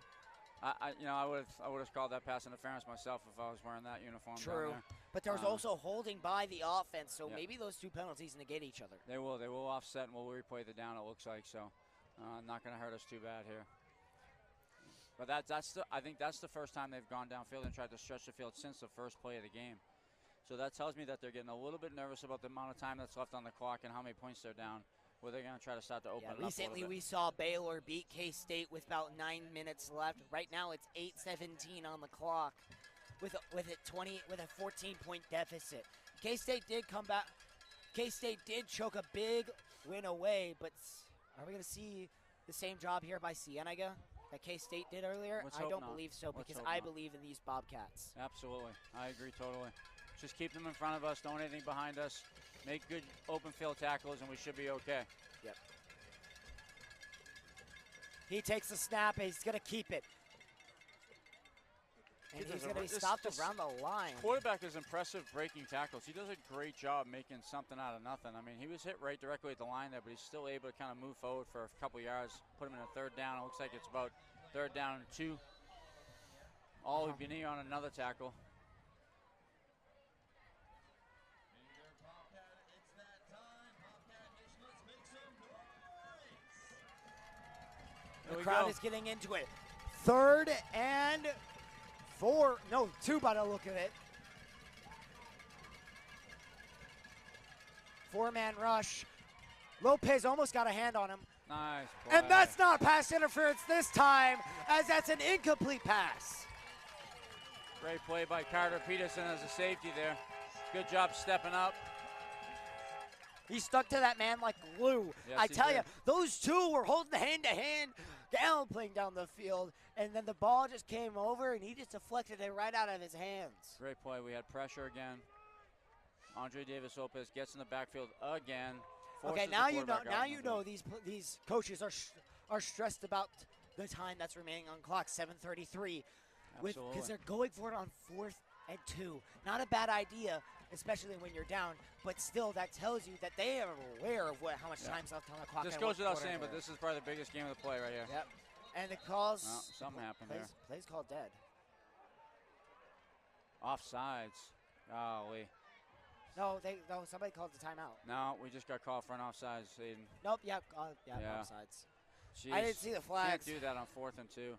I would have called that pass interference myself if I was wearing that uniform. True. Down there. But there's also holding by the offense, so yeah. maybe those 2 penalties negate each other. They will offset and we'll replay the down. It looks like so. Not going to hurt us too bad here. But I think that's the first time they've gone downfield and tried to stretch the field since the first play of the game. So that tells me that they're getting a little bit nervous about the amount of time that's left on the clock and how many points they're down, where they're going to try to start to open it up a little recently bit. we saw Baylor beat K-State with about 9 minutes left. Right now it's 8:17 on the clock with a 14-point deficit. K-State did come back. K-State did choke a big win away, but are we going to see the same job here by Cienega that K-State did earlier? I don't believe so, because I believe in these Bobcats. Absolutely. I agree totally. Just keep them in front of us. Don't anything behind us. Make good open field tackles, and we should be okay. Yep. He takes the snap, and he's going to keep it. And he's going to be stopped around the line. Quarterback is impressive breaking tackles. He does a great job making something out of nothing. I mean, he was hit right directly at the line there, but he's still able to kind of move forward for a couple yards, put him in a third down. It looks like it's about third down and 2. All we've been here on another tackle. The crowd is getting into it. 3rd and 4. No, 2 by the look of it. 4-man rush. Lopez almost got a hand on him. Nice play. And that's not pass interference this time, as that's an incomplete pass. Great play by Carter Peterson as a safety there. Good job stepping up. He stuck to that man like glue. Yes, I tell you, did. those two were holding hand-to-hand playing down the field, and then the ball just came over, and he just deflected it right out of his hands. Great play. We had pressure again. Andre Davis Lopez gets in the backfield again. Okay, now you know. Now you know these coaches are stressed about the time that's remaining on clock. 7:33, because they're going for it on 4th and 2. Not a bad idea, especially when you're down. But still, that tells you that they are aware of how much time's left on the clock. This goes without saying, but this is probably the biggest game of the play right here. Yep. And the calls. Well, something happened there. Plays called dead. Offsides. Golly. No, somebody called the timeout. No, we just got called for an offsides, Aiden. Nope, yeah, offsides. Jeez. I didn't see the flags. Can't do that on 4th and 2.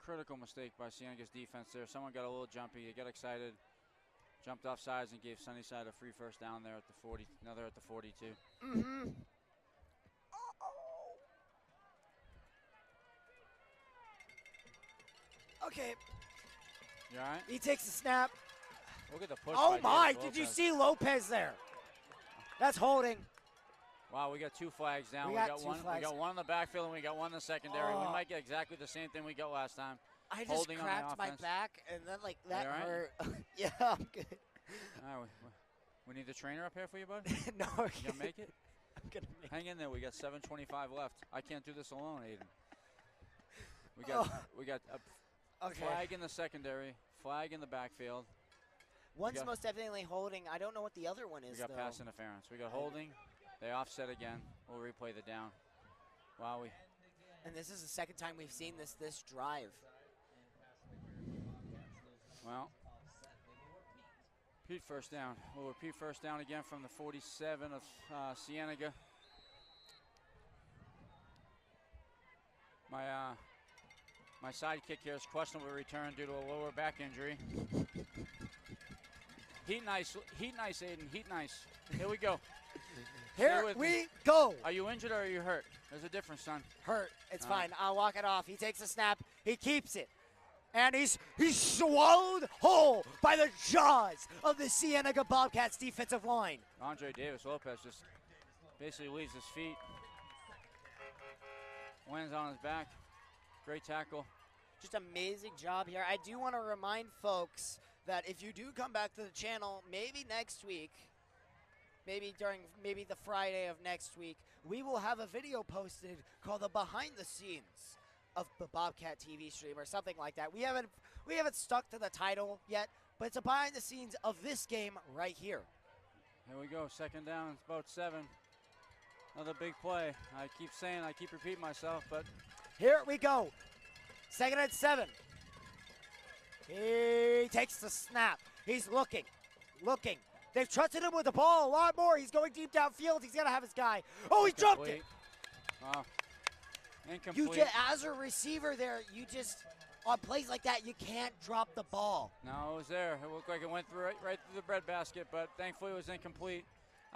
Critical mistake by Cienega's defense there. Someone got a little jumpy. They got excited, jumped off sides, and gave Sunnyside a free first down there at the 40. Now they're at the 42. Mm-hmm. Okay. You all right? He takes the snap. Look at the push. Oh, my. Did you see Lopez there? That's holding. Wow, we got 2 flags down. We got one. flags. We got one in the backfield and we got one in the secondary. We might get exactly the same thing we got last time. I just cracked my back and then that hurt. Yeah, I'm good. All right, we need the trainer up here for you, bud. No, you gonna make it? I'm gonna make Hang in there. We got 7:25 left. I can't do this alone, Aiden. We got a flag in the secondary, flag in the backfield. One's most definitely holding. I don't know what the other one is. We got pass interference. We got holding. They offset again. We'll replay the down. Wow, and this is the second time we've seen this drive. Well, repeat first down. We'll repeat first down again from the 47 of Cienega. My sidekick here is questionable return due to a lower back injury. Heat nice, Aiden, heat nice. Here we go. Here we go. Are you injured or are you hurt? There's a difference, son. Hurt. It's fine. I'll walk it off. He takes the snap. He keeps it. And he's swallowed whole by the jaws of the Cienega Bobcats defensive line. Andre Davis Lopez just basically leaves his feet. Lands on his back. Great tackle. Just amazing job here. I do want to remind folks that if you do come back to the channel, maybe next week, maybe the Friday of next week, we will have a video posted called the behind the scenes of the Bobcat TV stream or something like that. We haven't stuck to the title yet, but it's a behind the scenes of this game right here. Here we go, second down, it's about 7. Another big play. I keep repeating myself, but here we go. 2nd and 7. He takes the snap. He's looking. They've trusted him with the ball a lot more. He's going deep downfield. He's going to have his guy. Oh, he dropped it. Wow. Incomplete. As a receiver there, on plays like that, you can't drop the ball. No, it was there. It looked like it went through right through the breadbasket, but thankfully it was incomplete.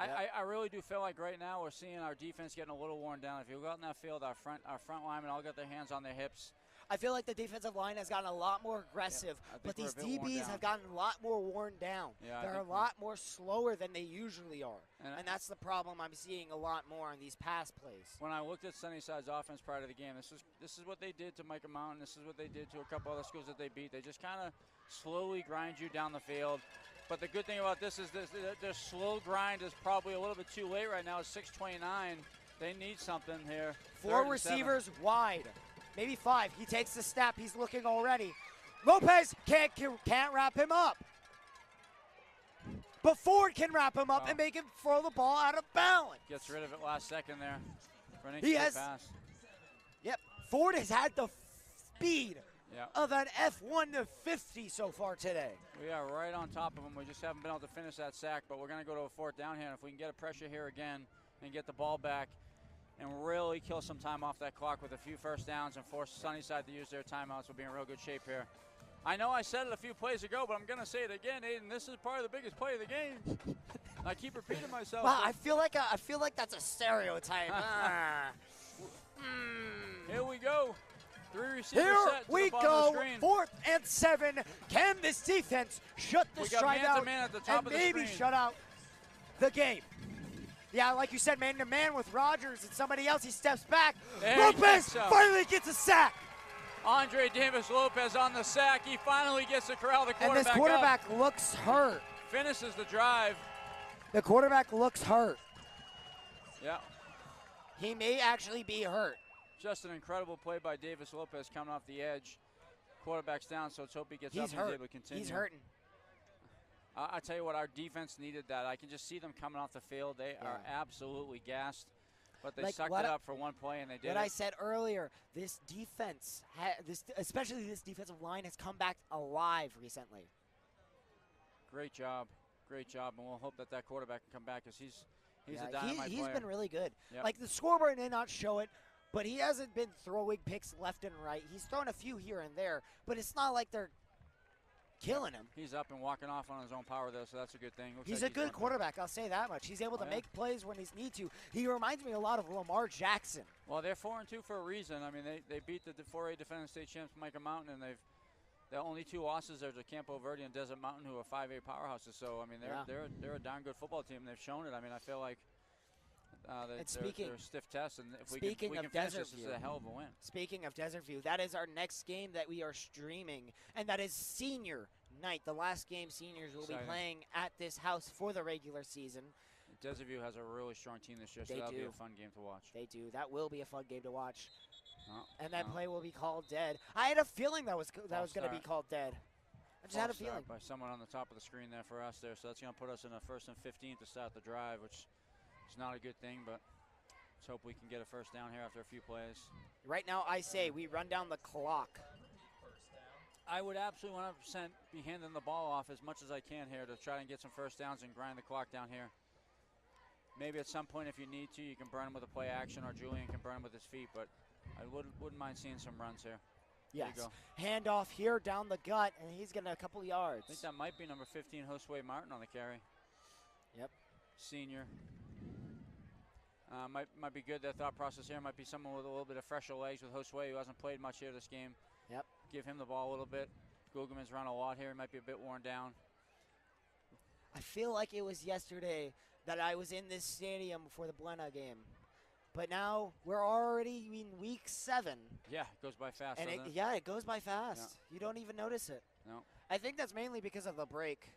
Yep. I really do feel like right now we're seeing our defense getting a little worn down. If you go out in that field, our front linemen all got their hands on their hips. I feel like the defensive line has gotten a lot more aggressive, but these DBs have gotten a lot more worn down. Yeah, they're a lot more slower than they usually are, and that's the problem I'm seeing a lot more on these pass plays. When I looked at Sunnyside's offense prior to the game, this is what they did to Micah Mountain. This is what they did to a couple other schools that they beat. They just kind of slowly grind you down the field. But the good thing about this is their slow grind is probably a little bit too late right now. It's 6:29. They need something here. 4 receivers wide. maybe 5. He takes the snap. He's looking already. Lopez can't wrap him up. But Ford can wrap him up and make him throw the ball out of balance. Gets rid of it last second there. He has. Pass. Yep. Ford has had the speed of an F1 to 50 so far today. We are right on top of him. We just haven't been able to finish that sack, but we're going to go to a 4th down here. And if we can get a pressure here again and get the ball back and really kill some time off that clock with a few first downs and force Sunnyside to use their timeouts, we'll be in real good shape here. I know I said it a few plays ago, but I'm going to say it again, Aiden. This is probably the biggest play of the game. I keep repeating myself. Wow, I feel like that's a stereotype. Here we go. 3 receivers Here set to we the bottom go. of the screen. 4th and 7. Can this defense shut the stride out man at the top and of the maybe screen. shut out the game? Yeah, like you said, man-to-man with Rogers and somebody else. He steps back. Lopez finally gets a sack. Andre Davis Lopez on the sack. He finally gets to corral the quarterback. And this quarterback looks hurt. Finishes the drive. The quarterback looks hurt. Yeah. He may actually be hurt. Just an incredible play by Davis Lopez coming off the edge. Quarterback's down, so let's hope he gets up and is able to continue. He's hurting. I tell you what, our defense needed that. I can just see them coming off the field. They are absolutely gassed. But they sucked it up for one play, and they did what I said earlier, this defense, especially this defensive line, has come back alive recently. Great job. Great job. And we'll hope that that quarterback can come back because he's a dynamite player. He's been really good. Yep. Like, the scoreboard may not show it, but he hasn't been throwing picks left and right. He's thrown a few here and there, but it's not like they're killing him. He's up and walking off on his own power, though, so that's a good thing. He's a good quarterback, I'll say that much. He's able to make plays when he's need to. He reminds me a lot of Lamar Jackson. Well, they're 4-2 for a reason. I mean, they beat the 4A defending state champs Micah Mountain, and the only 2 losses are to Campo Verde and Desert Mountain, who are 5A powerhouses. So, I mean, they're a darn good football team. They've shown it. I mean, I feel like they're a stiff test, and if we can finish this, is a hell of a win. Speaking of Desert View, that is our next game that we are streaming, and that is senior night. The last game seniors will be playing at this house for the regular season. Desert View has a really strong team this year, so that'll be a fun game to watch. They do. That will be a fun game to watch. And that play will be called dead. I had a feeling that was going to be called dead. I just had a feeling. By someone on the top of the screen there for us there, so that's going to put us in a 1st and 15 to start the drive, which is not a good thing, but let's hope we can get a first down here after a few plays. Right now, I say we run down the clock. I would absolutely 100% be handing the ball off as much as I can here to try and get some first downs and grind the clock down here. Maybe at some point, if you need to, you can burn him with a play action, or Julian can burn him with his feet, but I wouldn't mind seeing some runs here. Yes. Handoff here down the gut, and he's getting a couple yards. I think that might be number 15, Josue Martin on the carry. Yep. Senior. Might be good. Their thought process here might be someone with a little bit of fresher legs with Josue, who hasn't played much here this game. Yep. Give him the ball a little bit. Gugelman's run a lot here. He might be a bit worn down. I feel like it was yesterday that I was in this stadium for the Buena game. But now we're already in week 7. Yeah, it goes by fast. And it goes by fast. Yeah. You don't even notice it. No. I think that's mainly because of the break.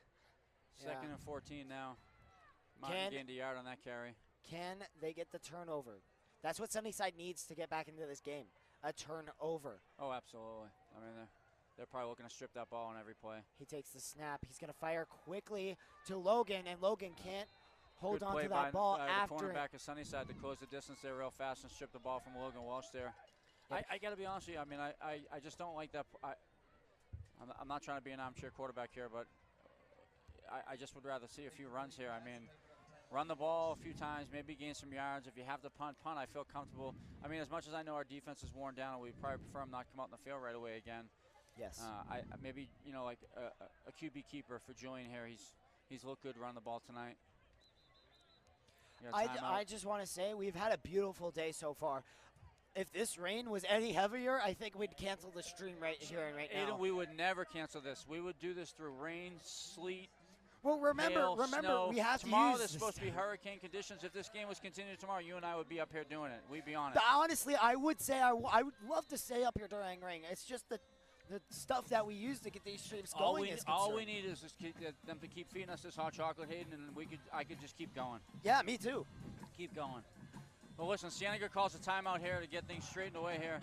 2nd and 14 now. Martin gained a yard on that carry. Can they get the turnover? That's what Sunnyside needs to get back into this game. A turnover. Oh, absolutely. I mean, they're probably looking to strip that ball on every play. He takes the snap. He's going to fire quickly to Logan, and Logan can't hold on to that ball after the cornerback of Sunnyside to close the distance there real fast and strip the ball from Logan Welsh there. Yep. I got to be honest with you. I mean, I just don't like that. I'm not trying to be an armchair quarterback here, but I just would rather see a few runs here. I mean, run the ball a few times, maybe gain some yards. If you have to punt, I feel comfortable. I mean, as much as I know our defense is worn down, we'd probably prefer him not come out in the field right away again. Yes. Maybe, like a QB keeper for Julian here. He's looked good running the ball tonight. I just want to say we've had a beautiful day so far. If this rain was any heavier, I think we'd cancel the stream right here and right now. Aiden, we would never cancel this. We would do this through rain, sleet. Well, remember, snow. we have tomorrow to use there's supposed to be hurricane conditions. If this game was continued tomorrow, you and I would be up here doing it. We'd be on it. Honestly, I would say I would love to stay up here during rain. It's just the stuff that we use to get these streams going. All we need is them to keep feeding us this hot chocolate, Hayden, and I could just keep going. Yeah, me too. Keep going. Well, listen, Cienega calls a timeout here to get things straightened away here.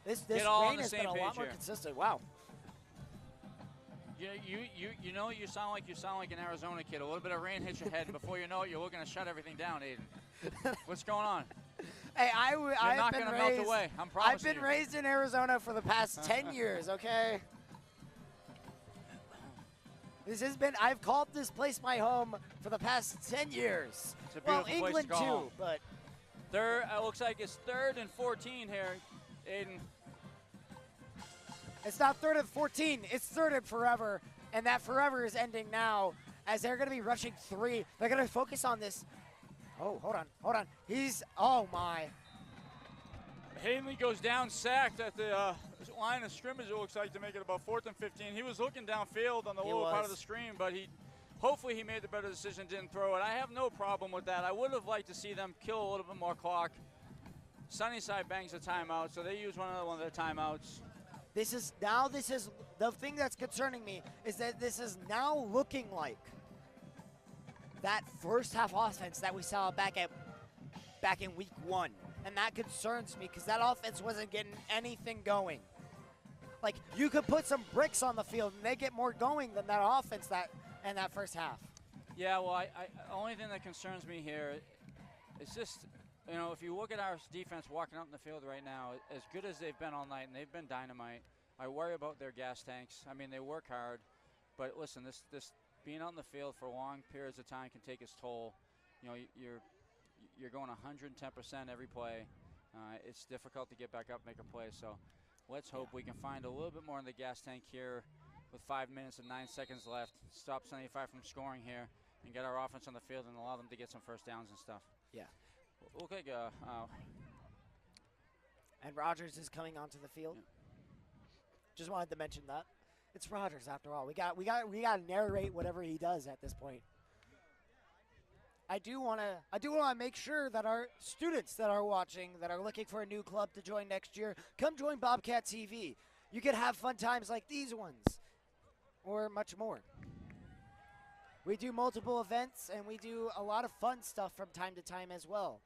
This Get all on rain the has same been a page lot more here. consistent. Wow. You know you sound like an Arizona kid. A little bit of rain hits your head, and before you know it, you're looking to shut everything down, Aiden. What's going on? Hey, You're not going to melt away. I'm promising I've been raised in Arizona for the past 10 years, okay? I've called this place my home for the past 10 years. It's a beautiful England place to call too, home. but It looks like it's 3rd and 14 here, Aiden. it's not 3rd and 14. It's 3rd and forever, and that forever is ending now as they're going to be rushing 3. They're going to focus on this. Oh, hold on. Oh my. Hanley goes down, sacked at the line of scrimmage, it looks like, to make it about 4th and 15. He was looking downfield on the lower part of the screen, but hopefully he made the better decision, didn't throw it. I have no problem with that. I would have liked to see them kill a little bit more clock. Sunnyside bangs a timeout, so they use one of their timeouts. This is the thing that's concerning me is that this is now looking like that first half offense that we saw back in week 1. And that concerns me because that offense wasn't getting anything going. Like, you could put some bricks on the field and they get more going than that offense in that first half. Yeah, well, the only thing that concerns me here is just, if you look at our defense walking out in the field right now, as good as they've been all night, and they've been dynamite, I worry about their gas tanks. I mean, they work hard, but listen, this being out in the field for long periods of time can take its toll. You're going 110% every play. It's difficult to get back up and make a play. So let's hope we can find a little bit more in the gas tank here with 5 minutes and 9 seconds left. Stop 75 from scoring here and get our offense on the field and allow them to get some first downs and stuff. Yeah. Look like and Rodgers is coming onto the field. Yeah. Just wanted to mention that. It's Rodgers after all. We got to narrate whatever he does at this point. I do want to make sure that our students that are watching, that are looking for a new club to join next year, come join Bobcat TV. You can have fun times like these ones, or much more. We do multiple events, and we do a lot of fun stuff from time to time as well.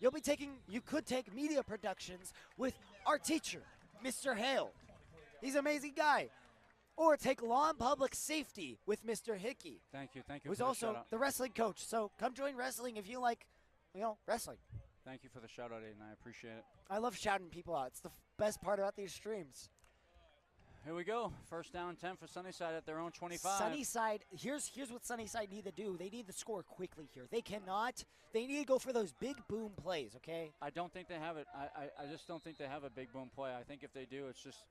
You could take media productions with our teacher, Mr. Hale. He's an amazing guy. Or take law and public safety with Mr. Hickey. Thank you. Who's also the wrestling coach. So come join wrestling if you like, wrestling. Thank you for the shout out, Aiden. I appreciate it. I love shouting people out. It's the best part about these streams. Here we go. First down 10 for Sunnyside at their own 25. Sunnyside, here's what Sunnyside need to do. They need to score quickly here. They need to go for those big boom plays, okay? I don't think they have it. I just don't think they have a big boom play. I think if they do, it's just,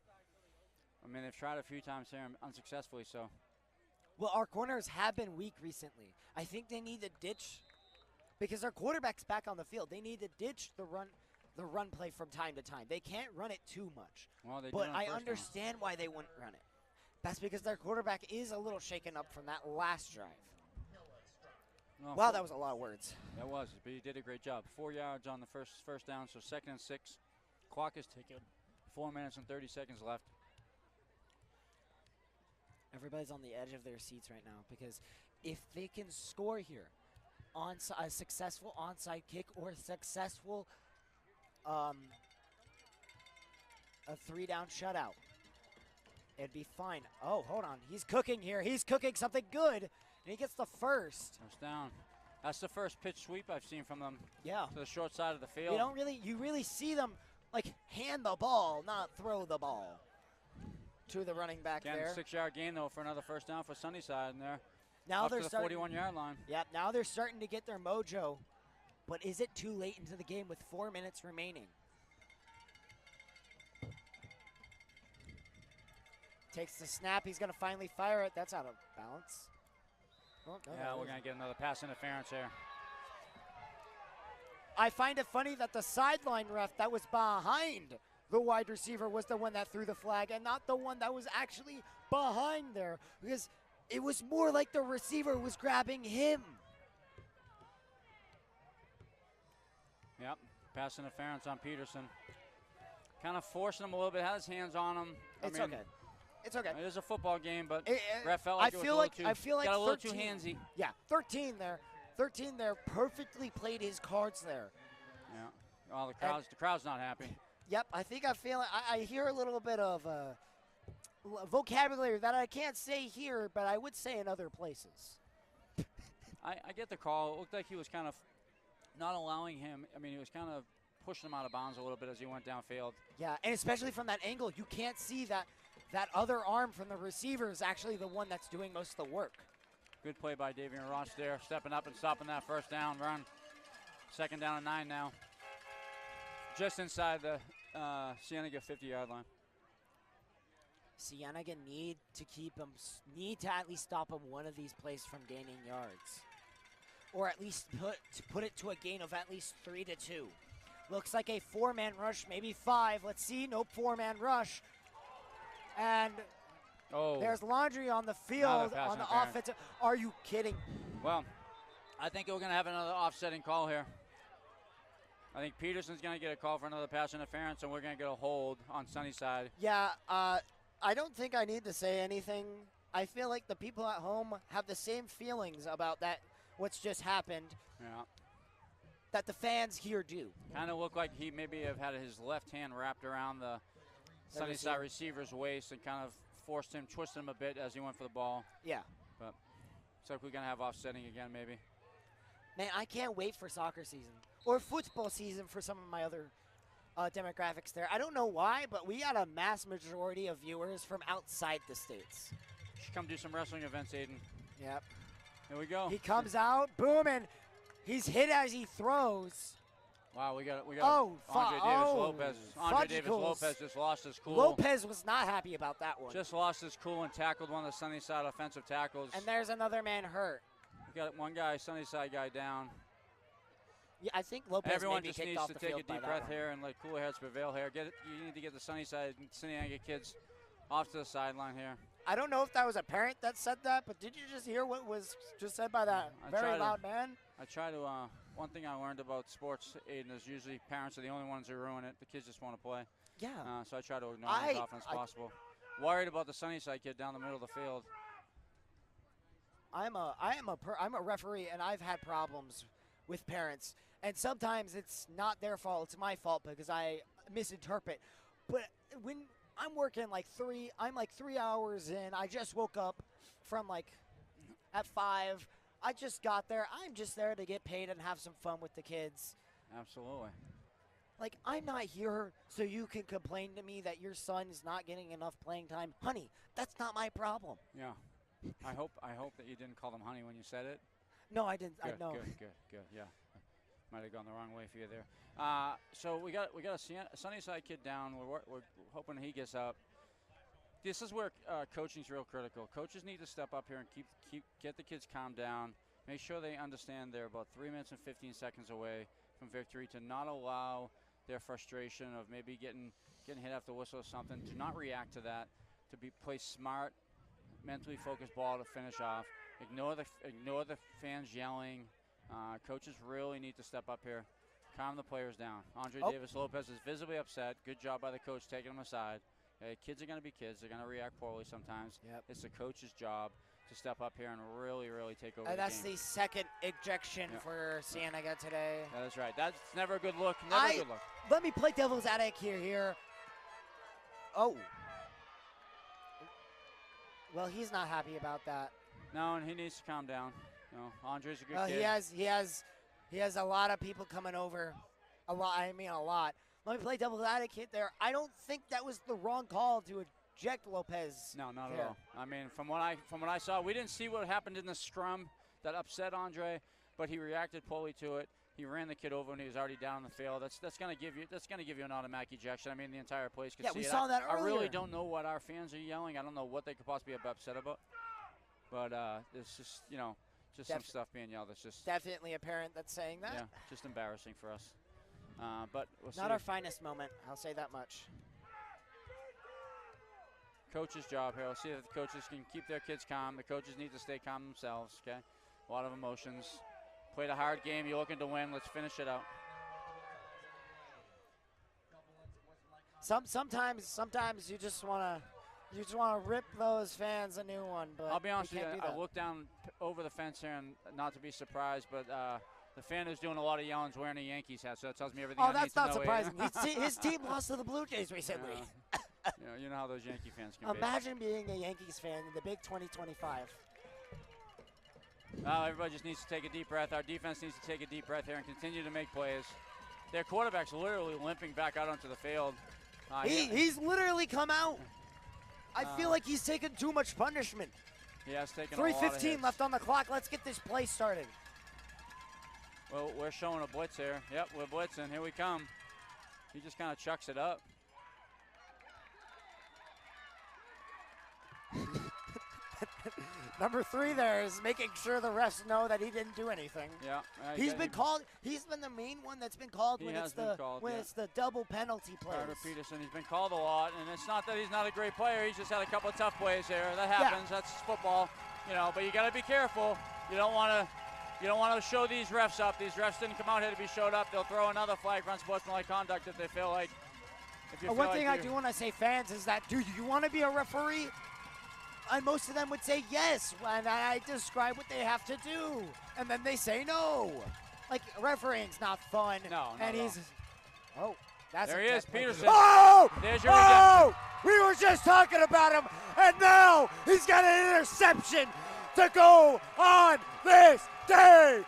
they've tried a few times here unsuccessfully, so. Well, our corners have been weak recently. I think they need to ditch, because our quarterback's back on the field. They need to ditch the run play from time to time. They can't run it too much. Well, but I understand why they wouldn't run it. That's because their quarterback is a little shaken up from that last drive. No, wow, that was a lot of words. That was, but he did a great job. 4 yards on the first down, so 2nd and 6. Clock is ticking. 4 minutes and 30 seconds left. Everybody's on the edge of their seats right now because if they can score here on a successful onside kick or a successful a 3-down shutout, it'd be fine. Oh, hold on. He's cooking here. He's cooking something good, and he gets the first. First down. That's the first pitch sweep I've seen from them. Yeah. To the short side of the field. You really see them hand the ball, not throw the ball to the running back there. 6-yard gain, though, for another first down for Sunnyside in there. Now up they're to the 41-yard line. Yep, now they're starting to get their mojo. But is it too late into the game with 4 minutes remaining? Takes the snap. He's going to finally fire it. That's out of balance. Oh, no, yeah, we're going to get another pass interference here. I find it funny that the sideline ref that was behind the wide receiver was the one that threw the flag and not the one that was actually behind there, because it was more like the receiver was grabbing him. Yep, pass interference on Peterson. Kind of forcing him a little bit, has his hands on him. It's okay. It's okay. It is a football game, but ref felt like I feel like got a little 13, too handsy. Yeah, 13 there. 13 there perfectly played his cards there. Yeah. Well, the crowd's not happy. Yep, I think I'm feeling. I hear a little bit of vocabulary that I can't say here, but I would say in other places. I get the call. It looked like he was kind of not allowing him. I mean, he was kind of pushing him out of bounds a little bit as he went downfield. Yeah, and especially from that angle, you can't see that other arm from the receiver is actually the one that's doing most of the work. Good play by Davian Ross there, stepping up and stopping that first down run. 2nd down and 9 now. Just inside the Cienega 50-yard line. Cienega need to at least stop him one of these plays from gaining yards. Or at least put it to a gain of at least 3 to 2. Looks like a 4-man rush, maybe 5. Let's see, nope, 4-man rush. And there's Laundry on the field on the offensive. Are you kidding? Well, I think we're going to have another offsetting call here. I think Peterson's going to get a call for another pass interference, and we're going to get a hold on Sunnyside. Yeah, I don't think I need to say anything. I feel like the people at home have the same feelings about that, what's just happened, that the fans here do. Kind of looked like he maybe have had his left hand wrapped around the Sunnyside receiver's waist and kind of twisted him a bit as he went for the ball. Yeah. But looks like we're going to have offsetting again maybe. Man, I can't wait for soccer season or football season for some of my other demographics there. I don't know why, but we got a mass majority of viewers from outside the States. Should come do some wrestling events, Aiden. Yep. Here we go. He comes out, boom, and he's hit as he throws. Wow, we got Andre Davis Lopez. Andre Davis Lopez just lost his cool. Lopez was not happy about that one. Just lost his cool and tackled one of the Sunnyside offensive tackles. And there's another man hurt. We got one guy, Sunnyside guy down. Yeah, I think Lopez Everyone may be just kicked needs off to the take a field by deep that breath one. here and let cooler heads prevail here. You need to get the Sunnyside and Cienega kids off to the sideline here. I don't know if that was a parent that said that, but did you just hear what was just said by that very loud man? I try to, one thing I learned about sports, Aiden, is usually parents are the only ones who ruin it. The kids just want to play. Yeah. So I try to ignore them as often as possible. Worried about the Sunnyside kid down the middle of the field. I'm a referee, and I've had problems with parents. And sometimes it's not their fault, it's my fault because I misinterpret. But when I'm working I'm 3 hours in, I just woke up from at 5. I just got there. I'm just there to get paid and have some fun with the kids. Absolutely. I'm not here so you can complain to me that your son is not getting enough playing time. Honey, that's not my problem. Yeah. I hope that you didn't call them honey when you said it. No, I didn't. Good, I know. Good. Yeah. Might have gone the wrong way for you there. So we got a Sunnyside kid down. We're hoping he gets up. This is where coaching's real critical. Coaches need to step up here and get the kids calmed down. Make sure they understand they're about 3 minutes and 15 seconds away from victory. To not allow their frustration of maybe getting hit after the whistle or something. To not react to that. To play smart, mentally focused ball to finish off. Ignore the fans yelling. Coaches really need to step up here, calm the players down. Andre Davis Lopez is visibly upset. Good job by the coach taking him aside. Kids are going to be kids. They're going to react poorly sometimes. Yep. It's the coach's job to step up here and really, really take over the that's game. the second ejection for Cienega today. That is right. That's never a good look. Never a good look. Let me play devil's advocate here. Oh. Well, he's not happy about that. No, and he needs to calm down. Andre's a good kid. He has a lot of people coming over. A lot. Let me play devil's advocate there. I don't think that was the wrong call to eject Lopez. No, not at all. I mean, from what I saw, we didn't see what happened in the scrum that upset Andre, but he reacted poorly to it. He ran the kid over when he was already down in the field. That's going to give you an automatic ejection. I mean, the entire place could see it. Yeah, we saw that earlier. I really don't know what our fans are yelling. I don't know what they could possibly be upset about. But it's just, just some stuff being yelled. It's just definitely a parent that's saying that. Yeah, just embarrassing for us. But we'll see. Not our finest moment. I'll say that much. Coach's job here. We'll see if the coaches can keep their kids calm. The coaches need to stay calm themselves. Okay, a lot of emotions. Played a hard game. You're looking to win. Let's finish it out. Sometimes you just want to rip those fans a new one. But I'll be honest with you. I I looked down over the fence here, and not to be surprised, but The fan who's doing a lot of yelling is wearing a Yankees hat, so that tells me everything Oh, I need that's to not know. surprising. His team lost to the Blue Jays recently. You know how those Yankee fans can be. Imagine being a Yankees fan in the big 2025. Now everybody just needs to take a deep breath. Our defense needs to take a deep breath here and continue to make plays. Their quarterback's literally limping back out onto the field. He's literally come out. I feel like he's taken too much punishment. He has taken a lot of 3:15 left on the clock. Let's get this play started. Well, we're showing a blitz here. Yep, we're blitzing. Here we come. He just kind of chucks it up. Number 3 there is making sure the refs know that he didn't do anything. Yeah. He's been called. He's been the main one that's been called when it's the double penalty plays. Carter Peterson, he's been called a lot, and it's not that he's not a great player. He's just had a couple of tough plays here. That happens. That's football, But you got to be careful. You don't want to show these refs up. These refs didn't come out here to be showed up. They'll throw another flag for unsportsmanlike conduct if they feel like. One thing I do want to say, fans, is that, do you want to be a referee? And most of them would say yes when I describe what they have to do. And then they say no. Like, refereeing's not fun. No. And he's. Oh, that's there he is, Peterson. Oh! There's your redemption. We were just talking about him, and now he's got an interception to go on this day.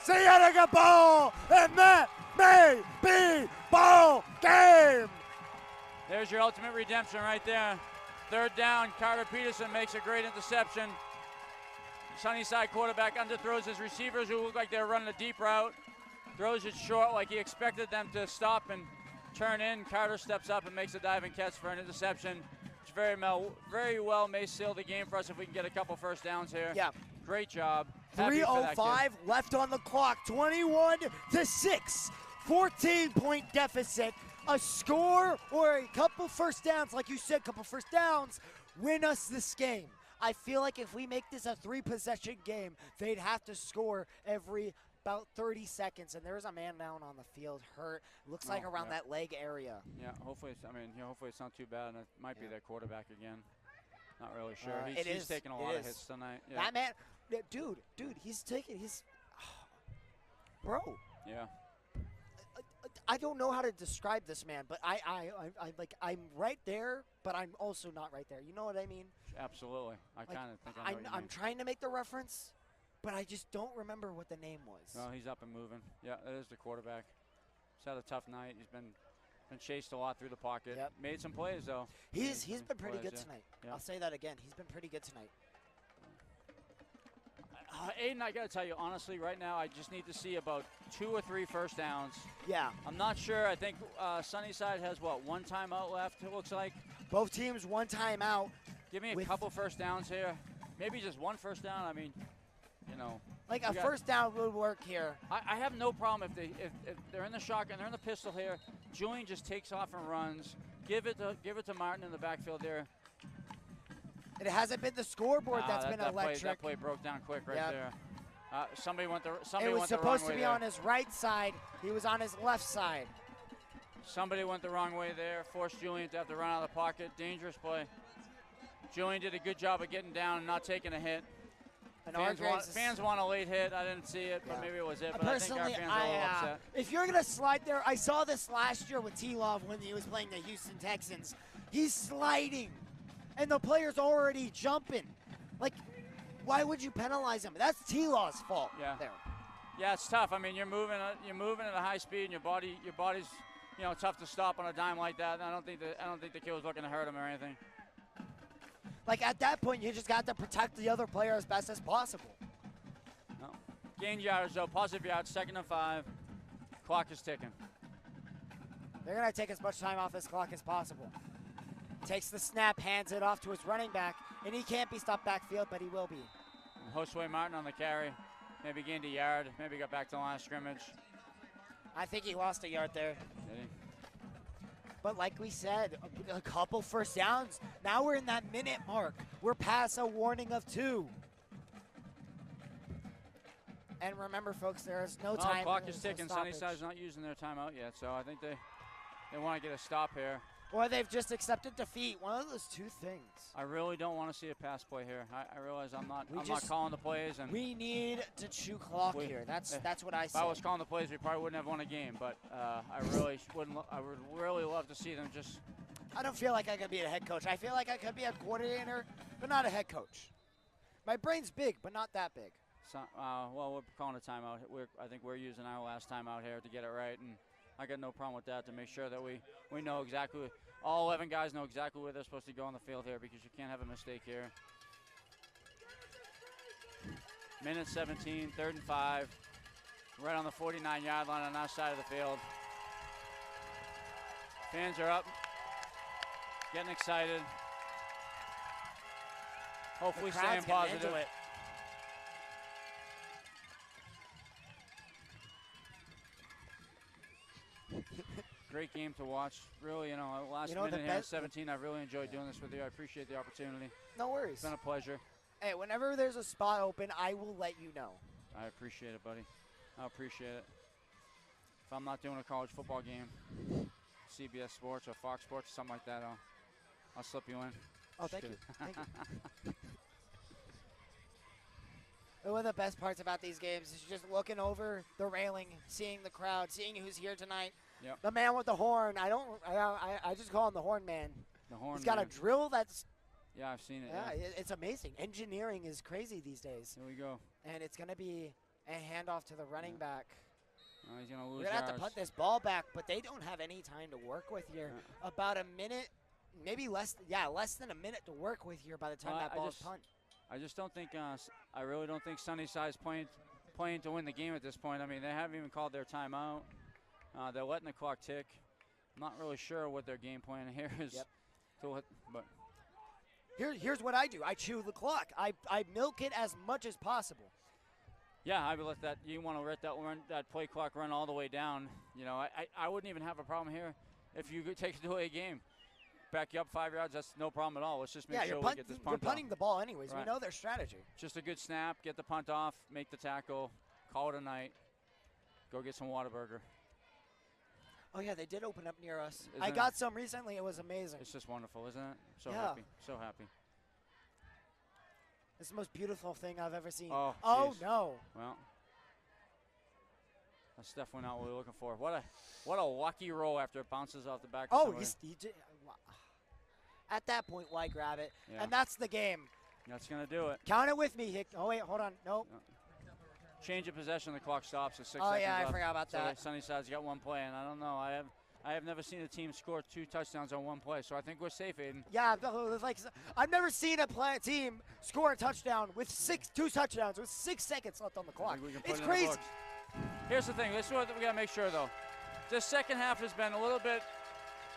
Cienega ball, and that may be ball game. There's your ultimate redemption right there. 3rd down, Carter Peterson makes a great interception. Sunnyside quarterback underthrows his receivers who look like they're running a deep route. Throws it short like he expected them to stop and turn in. Carter steps up and makes a diving catch for an interception, which very well may seal the game for us if we can get a couple first downs here. Yeah. Great job. 3:05 left on the clock, 21-6, 14-point deficit. A score or a couple first downs, like you said, couple first downs, win us this game. I feel like if we make this a 3-possession game, they'd have to score every about 30 seconds. And there's a man down on the field hurt. Looks like around that leg area. Yeah, hopefully it's not too bad. And it might be their quarterback again. Not really sure. He's taking a lot of hits tonight. Yeah. That man, dude, he's taking bro. Yeah. I don't know how to describe this man, but I'm right there, but I'm also not right there. You know what I mean? Absolutely. I kind of think I know what you mean. I'm trying to make the reference, but I just don't remember what the name was. No, he's up and moving. Yeah, that is the quarterback. He's had a tough night. He's been chased a lot through the pocket. Yep. Made some plays though. He's been pretty good tonight. Yeah. I'll say that again. He's been pretty good tonight. Aiden, I got to tell you, honestly, right now, I just need to see about 2 or 3 first downs. Yeah. I'm not sure. I think Sunnyside has, 1 timeout left, it looks like. Both teams 1 timeout. Give me a couple first downs here. Maybe just 1 first down. I mean, Like a first down would work here. I have no problem if they're in the shotgun, they're in the pistol here. Julian just takes off and runs. Give it to Martin in the backfield there. It hasn't been the scoreboard that's been electric. That play broke down quick right there. Somebody went the wrong way. It was supposed to be on his right side. He was on his left side. Somebody went the wrong way there. Forced Julian to have to run out of the pocket. Dangerous play. Julian did a good job of getting down and not taking a hit. Fans want a late hit. I didn't see it, but maybe it was it. But Personally, I think our fans are a little upset. If you're going to slide there, I saw this last year with T-Love when he was playing the Houston Texans. He's sliding, and the player's already jumping. Like, why would you penalize him? That's T-Law's fault. Yeah. There. Yeah, it's tough. I mean, you're moving at a high speed, and your body's tough to stop on a dime like that. And I don't think the kid was looking to hurt him or anything. Like, at that point, you just got to protect the other player as best as possible. No. Gained yards, though. Positive yards, 2nd and 5. Clock is ticking. They're going to take as much time off this clock as possible. Takes the snap, hands it off to his running back, and he can't be stopped backfield, but he will be. And Josue Martin on the carry. Maybe gained a yard. Maybe got back to the line of scrimmage. I think he lost a yard there. Did he? But like we said, a couple first downs. Now we're in that minute mark. We're past a warning of 2. And remember, folks, there is no time. Clock is ticking. Sunnyside's not using their timeout yet, so I think they want to get a stop here. or they've just accepted defeat. One of those two things. I really don't want to see a pass play here. I realize I'm not calling the plays, and we need to chew clock here. That's what I say. If I was calling the plays, we probably wouldn't have won a game. But I really wouldn't. I would really love to see them just. I don't feel like I could be a head coach. I feel like I could be a coordinator, but not a head coach. My brain's big, but not that big. So, well, we're calling a timeout. I think we're using our last timeout here to get it right, and I got no problem with that to make sure that we know exactly. All 11 guys know exactly where they're supposed to go on the field here because you can't have a mistake here. Minute 17, 3rd and 5. Right on the 49-yard line on our side of the field. Fans are up, getting excited. Hopefully staying positive. Great game to watch. Really, last minute here, 17, I really enjoyed doing this with you. I appreciate the opportunity. No worries. It's been a pleasure. Hey, whenever there's a spot open, I will let you know. I appreciate it, buddy. I appreciate it. If I'm not doing a college football game, CBS Sports or Fox Sports or something like that, I'll slip you in. Oh, thank you. Thank you. One of the best parts about these games is just looking over the railing, seeing the crowd, seeing who's here tonight. Yep. The man with the horn. I just call him the horn man. The horn He's got man. a drill that's. Yeah, I've seen it. Yeah, it's amazing. Engineering is crazy these days. Here we go. And it's going to be a handoff to the running back. Oh, he's going to lose We're going to have to punt this ball back, but they don't have any time to work with here. Yeah. About a minute, maybe less. Yeah, less than a minute to work with here by the time that ball is punt. I just don't think. I really don't think Sunnyside's playing to win the game at this point. I mean, they haven't even called their timeout. They're letting the clock tick. I'm not really sure what their game plan here is. Yep. But here's what I do. I chew the clock. I milk it as much as possible. Yeah, I would let that. You want to let that play clock run all the way down. I wouldn't even have a problem here if you could take it away a game. Back you up 5 yards, that's no problem at all. Let's just make sure we get this punt off. You're punting the ball anyways. Right. We know their strategy. Just a good snap, get the punt off, make the tackle, call it a night, go get some Whataburger. Oh, yeah, they did open up near us. I got some recently. It was amazing. It's just wonderful, isn't it? So yeah. happy. So happy. It's the most beautiful thing I've ever seen. Oh, no. Well, that's definitely not what we're looking for. What a lucky roll after it bounces off the back of somebody. He did. At that point, why grab it? Yeah. And that's the game. That's going to do it. Count it with me, Hick. Oh, wait, hold on. Nope. Change of possession, the clock stops at 6 seconds left. Oh, yeah, left. I forgot about that. Sunnyside's got one play, and I don't know. I have never seen a team score 2 touchdowns on one play, so I think we're safe, Aiden. Yeah, I've never seen a team score a touchdown with 2 touchdowns with 6 seconds left on the clock. It's crazy. Here's the thing. This is what we got to make sure, though. This second half has been a little bit,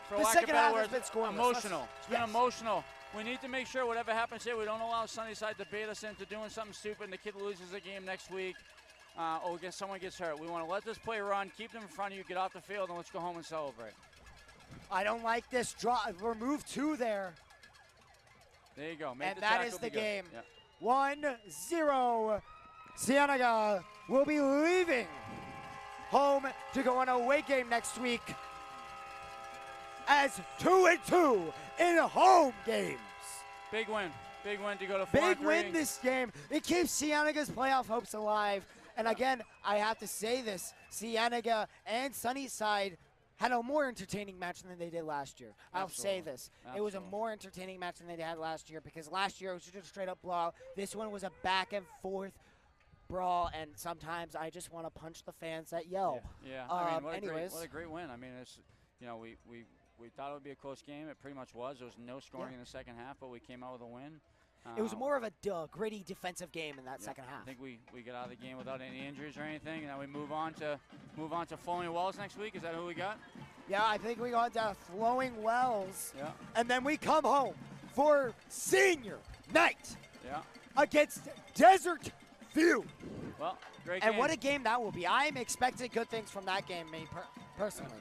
for lack of better words, emotional. It's been emotional. We need to make sure whatever happens here, we don't allow Sunnyside to bait us into doing something stupid and the kid loses the game next week. Or someone gets hurt. We want to let this play run, keep them in front of you, get off the field, and let's go home and celebrate. I don't like this draw. Remove 2 there. There you go. And that is the game. Yep. 1-0. Cienega will be leaving home to go on a away game next week as 2-2 in home games. Big win. Big win to go to 4-3. Big win this game. It keeps Cienega's playoff hopes alive. And again, I have to say this, Cienega and Sunnyside had a more entertaining match than they did last year. I'll say this. It was a more entertaining match than they had last year because last year it was just a straight up blowout. This one was a back and forth brawl, and sometimes I just want to punch the fans that yell. Yeah. I mean, what a great win. I mean, it's, we thought it would be a close game. It pretty much was. There was no scoring in the second half, but we came out with a win. It was more of a gritty defensive game in that second half. I think we got out of the game without any injuries or anything, and now we move on to Flowing Wells next week. Is that who we got? Yeah, I think we got to Flowing Wells. Yeah. And then we come home for senior night. Yeah. Against Desert View. Well, great game. And what a game that will be. I'm expecting good things from that game, me personally.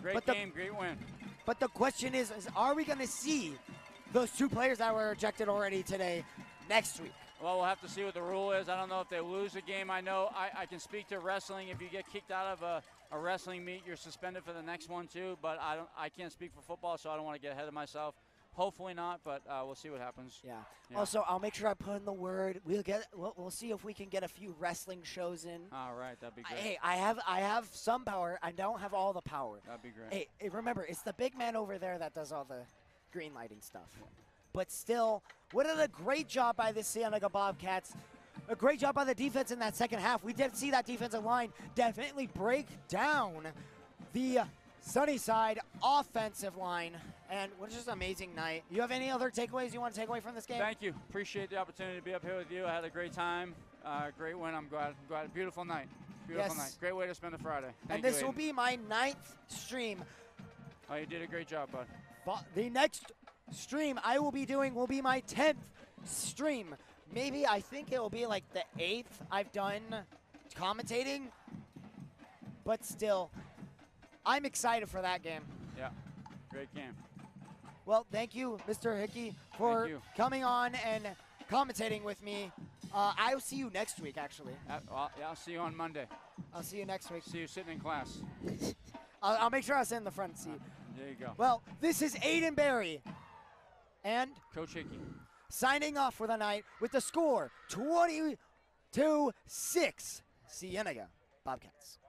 Great game, great win. But the question is are we going to see those 2 players that were ejected already today next week? Well, we'll have to see what the rule is. I don't know if they lose a game. I know I can speak to wrestling. If you get kicked out of a wrestling meet, you're suspended for the next one too. But I can't speak for football, so I don't want to get ahead of myself. Hopefully not, but we'll see what happens. Yeah. Yeah. Also, I'll make sure I put in the word. We'll see if we can get a few wrestling shows in. All right, that'd be great. Hey, I have some power. I don't have all the power. That'd be great. Hey, remember, it's the big man over there that does all the green lighting stuff. Yeah. But still, what a great job by the Cienega Bobcats. A great job by the defense in that second half. We did see that defensive line definitely break down the Sunnyside offensive line. And what just an amazing night. You have any other takeaways you want to take away from this game? Thank you. Appreciate the opportunity to be up here with you. I had a great time. Great win. I'm glad. Beautiful night. Beautiful night. Great way to spend a Friday. Thank you, and this will be my 9th stream. Oh, you did a great job, bud. The next stream I will be doing will be my 10th stream. Maybe I think it will be like the 8th I've done commentating. But still, I'm excited for that game. Yeah, great game. Well, thank you, Mr. Hickey, for coming on and commentating with me. I'll see you next week, actually. Yeah, I'll see you on Monday. I'll see you next week. See you sitting in class. I'll make sure I sit in the front seat. There you go. Well, this is Aiden Berry and Coach Hickey signing off for the night with the score 22-6 Cienega Bobcats.